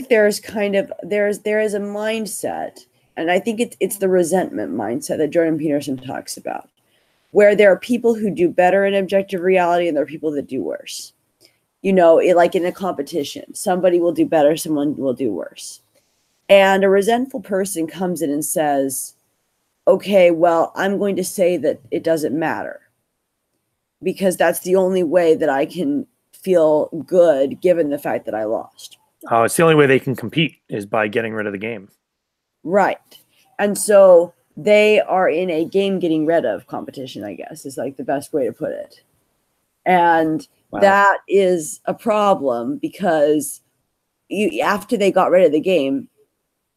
B: there's kind of there is a mindset, and I think it's the resentment mindset that Jordan Peterson talks about, where there are people who do better in objective reality and there are people that do worse. Like in a competition, somebody will do better, someone will do worse. And a resentful person comes in and says, okay, well, I'm going to say that it doesn't matter because that's the only way that I can feel good given the fact that I lost.
A: It's the only way they can compete is by getting rid of the game.
B: Right. And so they are in a game getting rid of competition, I guess, is like the best way to put it. And
A: Wow.
B: that is a problem because after they got rid of the game,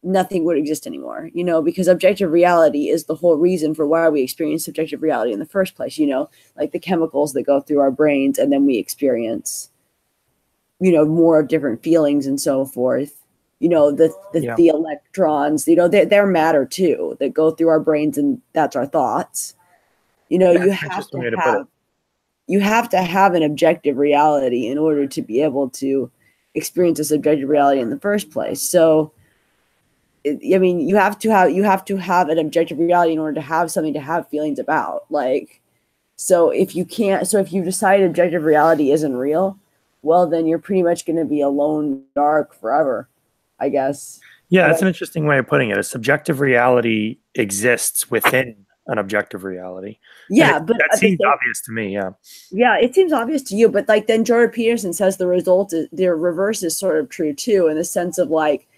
B: nothing would exist anymore, because objective reality is the whole reason for why we experience subjective reality in the first place, like the chemicals that go through our brains and then we experience, more of different feelings and so forth. The electrons, they're matter too that go through our brains, and that's our thoughts. You have to have an objective reality in order to be able to experience a subjective reality in the first place. So you have to have an objective reality in order to have something to have feelings about. Like, so if you decide objective reality isn't real, well, then you're pretty much going to be alone, dark forever, I guess.
A: Yeah, that's an interesting way of putting it. A subjective reality exists within an objective reality. And
B: Yeah, but
A: that
B: at the
A: seems
B: same,
A: obvious to me. Yeah.
B: yeah, it seems obvious to you, but like then Jordan Peterson says the result is the reverse is sort of true too, in the sense of like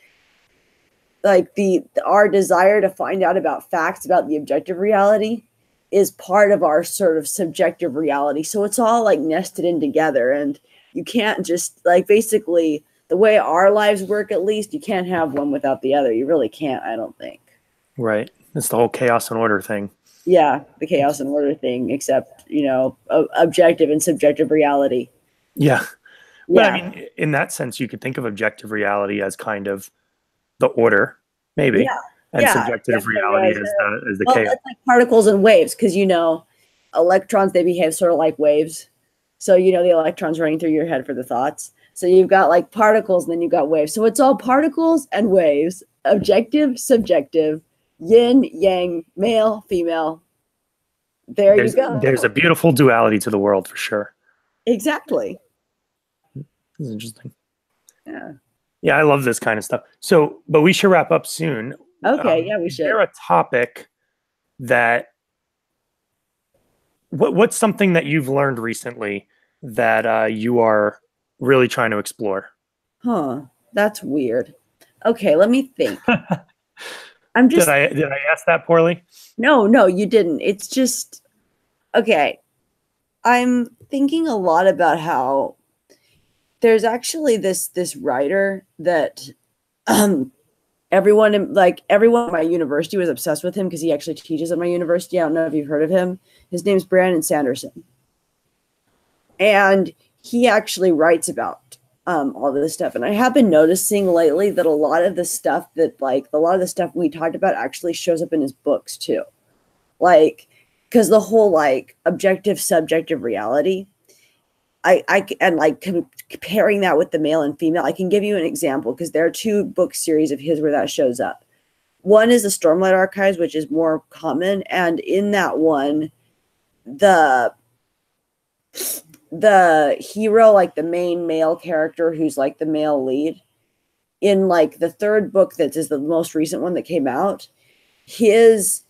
B: the our desire to find out about facts about the objective reality is part of our sort of subjective reality. So it's all like nested in together, and you can't just like basically the way our lives work, at least you can't have one without the other. You really can't, I don't think.
A: Right. It's the whole chaos and order thing.
B: Yeah, the chaos and order thing, except objective and subjective reality.
A: Yeah. But I
B: Yeah,
A: mean, in that sense, you could think of objective reality as kind of the order, maybe,
B: yeah,
A: and
B: yeah,
A: subjective
B: definitely.
A: reality
B: As
A: as the
B: well,
A: chaos.
B: it's like particles and waves, because electrons, they behave sort of like waves. So the electrons running through your head for the thoughts. So you've got like particles, and then you've got waves. So it's all particles and waves, objective, subjective, yin, yang, male, female. There you
A: There's a
B: go.
A: beautiful duality to the world for sure.
B: Exactly.
A: This is interesting.
B: Yeah.
A: Yeah, I love this kind of stuff. So, but we should wrap up soon.
B: Okay. Yeah, we
A: Is
B: should.
A: there a topic that what's something that you've learned recently that you are really trying to explore?
B: Huh. That's weird. Okay, let me think. I'm
A: Did
B: just
A: I ask that poorly?
B: No, you didn't. It's just okay. I'm thinking a lot about how there's actually this writer that everyone at my university was obsessed with him because he actually teaches at my university. I don't know if you've heard of him. His name's Brandon Sanderson. And he actually writes about all this stuff. And I have been noticing lately that a lot of the stuff we talked about actually shows up in his books too. Like, because the whole like objective subjective reality, comparing that with the male and female, I can give you an example because there are two book series of his where that shows up. One is the Stormlight Archives, which is more common, and in that one, the hero, like the main male character who's like the male lead, in like the third book that is the most recent one that came out, his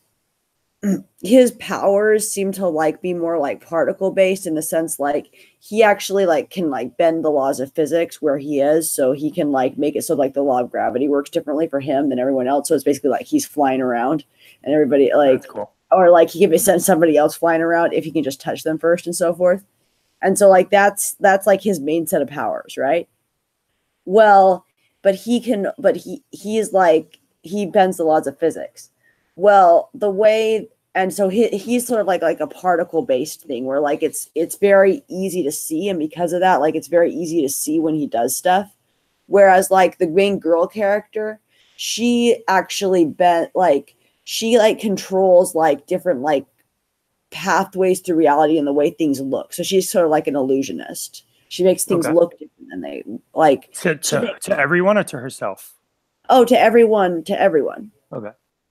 B: powers seem to like be more like particle based, in the sense like he actually like can like bend the laws of physics where he is, so he can like make it so like the law of gravity works differently for him than everyone else. So it's basically like he's flying around and everybody like,
A: That's cool.
B: or like he can send somebody else flying around if he can just touch them first and so forth. And so like that's like his main set of powers, right? Well, but he's like he bends the laws of physics. Well, the way, and so he's sort of like a particle based thing where like it's very easy to see, and because of that, like it's very easy to see when he does stuff. Whereas like the main girl character, she actually she like controls like different like pathways to reality and the way things look. So she's sort of like an illusionist. She makes things look different than they like.
A: To everyone or to herself?
B: Oh, to everyone.
A: Okay.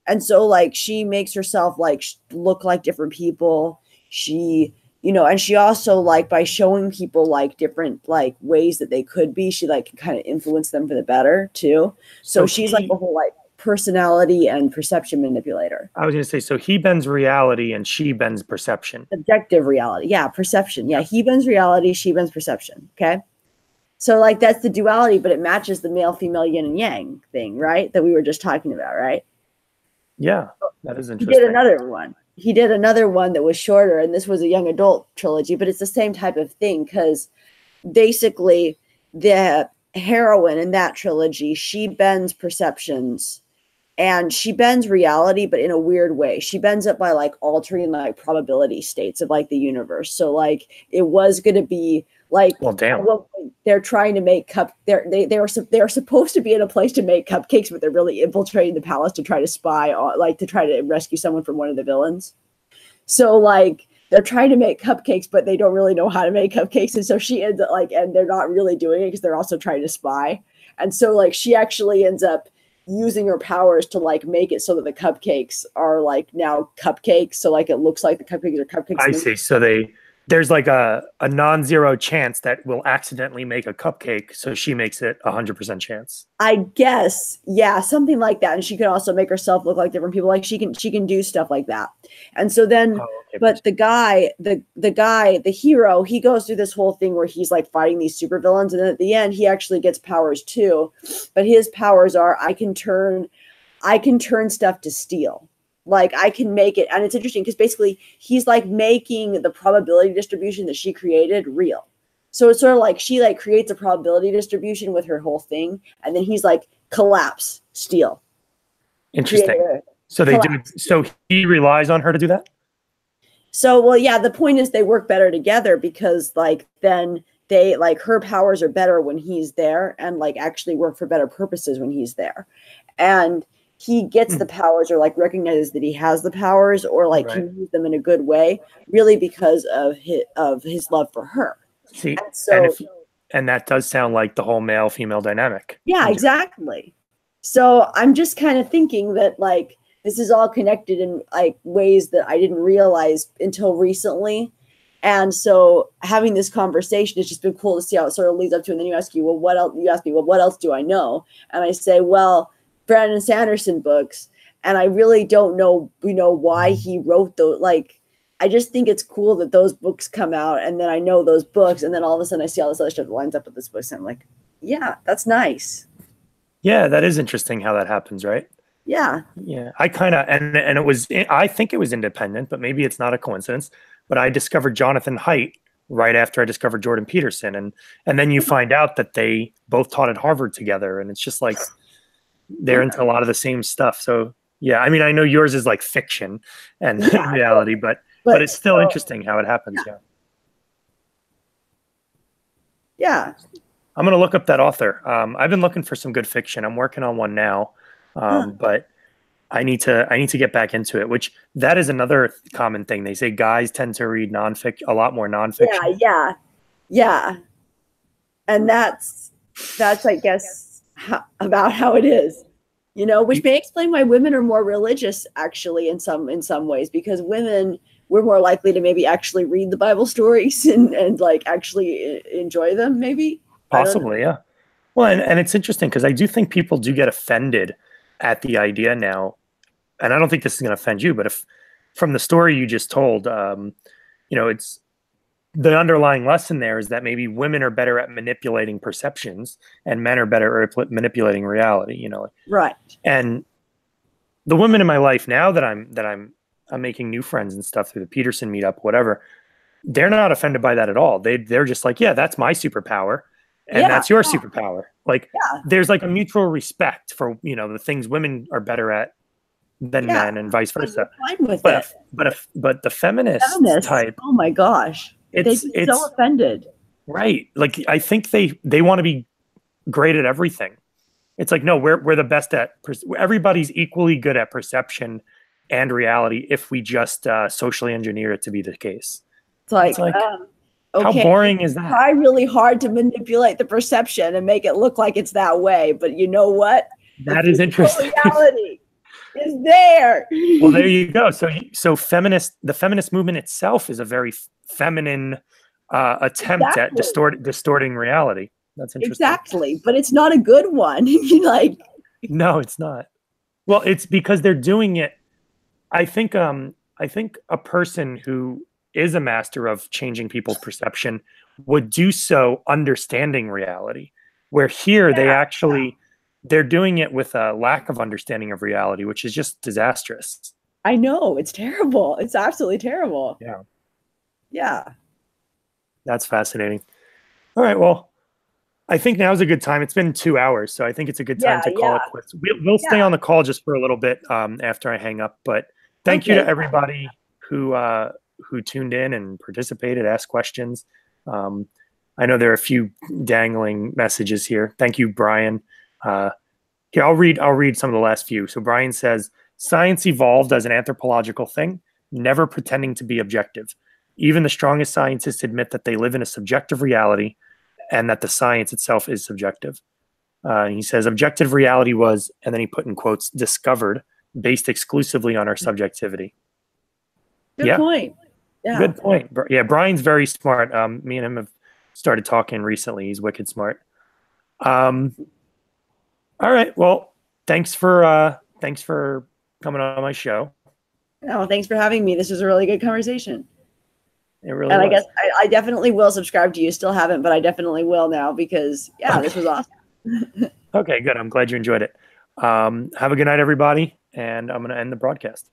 B: And so like she makes herself like look like different people. She, and she also like by showing people like different like ways that they could be, she like can kind of influence them for the better too. So she's like a whole like personality and perception manipulator.
A: I was going to say, so he bends reality and she bends perception.
B: Objective reality. Yeah, perception. Yeah, he bends reality, she bends perception. Okay. So like that's the duality, but it matches the male, female, yin and yang thing, right? That we were just talking about, right?
A: Yeah, that is interesting.
B: He did another one that was shorter, and this was a young adult trilogy, but it's the same type of thing because basically the heroine in that trilogy, she bends perceptions and she bends reality, but in a weird way. She bends it by like altering like probability states of like the universe. So like it was going to be like,
A: well, damn.
B: They're trying to make they're supposed to be in a place to make cupcakes, but they're really infiltrating the palace to try to spy on, like to try to rescue someone from one of the villains. So like they're trying to make cupcakes, but they don't really know how to make cupcakes, and so she ends up like, and they're not really doing it because they're also trying to spy, and so like she actually ends up using her powers to like make it so that the cupcakes are like now cupcakes, so like it looks like the cupcakes are cupcakes.
A: I see. So they there's like a non-zero chance that we'll accidentally make a cupcake, so she makes it 100% chance.
B: I guess, yeah, something like that. And she can also make herself look like different people. Like she can do stuff like that. And so then, but the guy, the hero, he goes through this whole thing where he's like fighting these supervillains, and then at the end, he actually gets powers too. But his powers are I can turn stuff to steel. Like I can make it, and it's interesting because basically he's like making the probability distribution that she created real. So it's sort of like she like creates a probability distribution with her whole thing, and then he's like collapse steel.
A: Interesting. So they do. So he relies on her to do that.
B: So well, yeah. The point is they work better together because like then they like her powers are better when he's there, and like actually work for better purposes when he's there, and he gets the powers or like recognizes that he has the powers or like can use them in a good way, really because of his love for her.
A: See, and, so, and that does sound like the whole male-female dynamic.
B: Yeah, exactly. So I'm just kind of thinking that like this is all connected in like ways that I didn't realize until recently. And so having this conversation has just been cool to see how it sort of leads up to. And then you ask me, well, what else do I know? And I say, well, Brandon Sanderson books, and I really don't know, why he wrote those. Like, I just think it's cool that those books come out, and then I know those books, and then all of a sudden I see all this other stuff that lines up with this book, and I'm like, yeah, that's nice.
A: Yeah, that is interesting how that happens, right?
B: Yeah.
A: Yeah, I kind of, and it was, I think it was independent, but maybe it's not a coincidence. But I discovered Jonathan Haidt right after I discovered Jordan Peterson, and then you find out that they both taught at Harvard together, and it's just like, they're into a lot of the same stuff. So yeah, I mean, I know yours is like fiction and reality, but it's still interesting how it happens.
B: Yeah.
A: I'm going to look up that author. I've been looking for some good fiction. I'm working on one now. But I need to get back into it, which that is another common thing. They say guys tend to read a lot more nonfiction.
B: Yeah. And that's, I guess, about how it is, which may explain why women are more religious actually in some ways, because women, we're more likely to maybe actually read the Bible stories and like actually enjoy them, maybe.
A: Possibly, yeah. Well, and it's interesting because I do think people do get offended at the idea now, and I don't think this is going to offend you, but if from the story you just told, it's the underlying lesson there is that maybe women are better at manipulating perceptions and men are better at manipulating reality,
B: Right.
A: And the women in my life now that I'm making new friends and stuff through the Peterson meetup, whatever, they're not offended by that at all. They're just like, yeah, that's my superpower. And that's your superpower. Like there's like a mutual respect for, the things women are better at than men and vice versa. But the feminist type,
B: oh my gosh. It's so offended.
A: Right. Like I think they want to be great at everything. It's like, no, we're the best at everybody's equally good at perception and reality if we just socially engineer it to be the case.
B: It's like
A: okay, how boring is that?
B: Try really hard to manipulate the perception and make it look like it's that way, but you know what?
A: That is interesting.
B: Reality is there.
A: Well, there you go. So the feminist movement itself is a very feminine attempt at distorting reality. That's interesting.
B: Exactly, but it's not a good one.
A: No, it's not. Well, it's because they're doing it. I think a person who is a master of changing people's perception would do so understanding reality, where here they're doing it with a lack of understanding of reality, which is just disastrous.
B: I know, it's terrible. It's absolutely terrible. Yeah.
A: That's fascinating. All right, well, I think now's a good time. It's been 2 hours, so I think it's a good time to call it quits. We'll stay on the call just for a little bit after I hang up, but thank you to everybody who tuned in and participated, asked questions. I know there are a few dangling messages here. Thank you, Brian. Here, I'll read some of the last few. So Brian says, science evolved as an anthropological thing, never pretending to be objective. Even the strongest scientists admit that they live in a subjective reality and that the science itself is subjective. He says, objective reality was, and then he put in quotes, discovered based exclusively on our subjectivity.
B: Good point. Yeah.
A: Good point. Yeah, Brian's very smart. Me and him have started talking recently. He's wicked smart. All right. Well, thanks for coming on my show.
B: No, thanks for having me. This was a really good conversation.
A: It really
B: And I
A: was.
B: guess I definitely will subscribe to you. Still haven't, but I definitely will now because yeah, this was awesome.
A: Okay, good. I'm glad you enjoyed it. Have a good night, everybody. And I'm going to end the broadcast.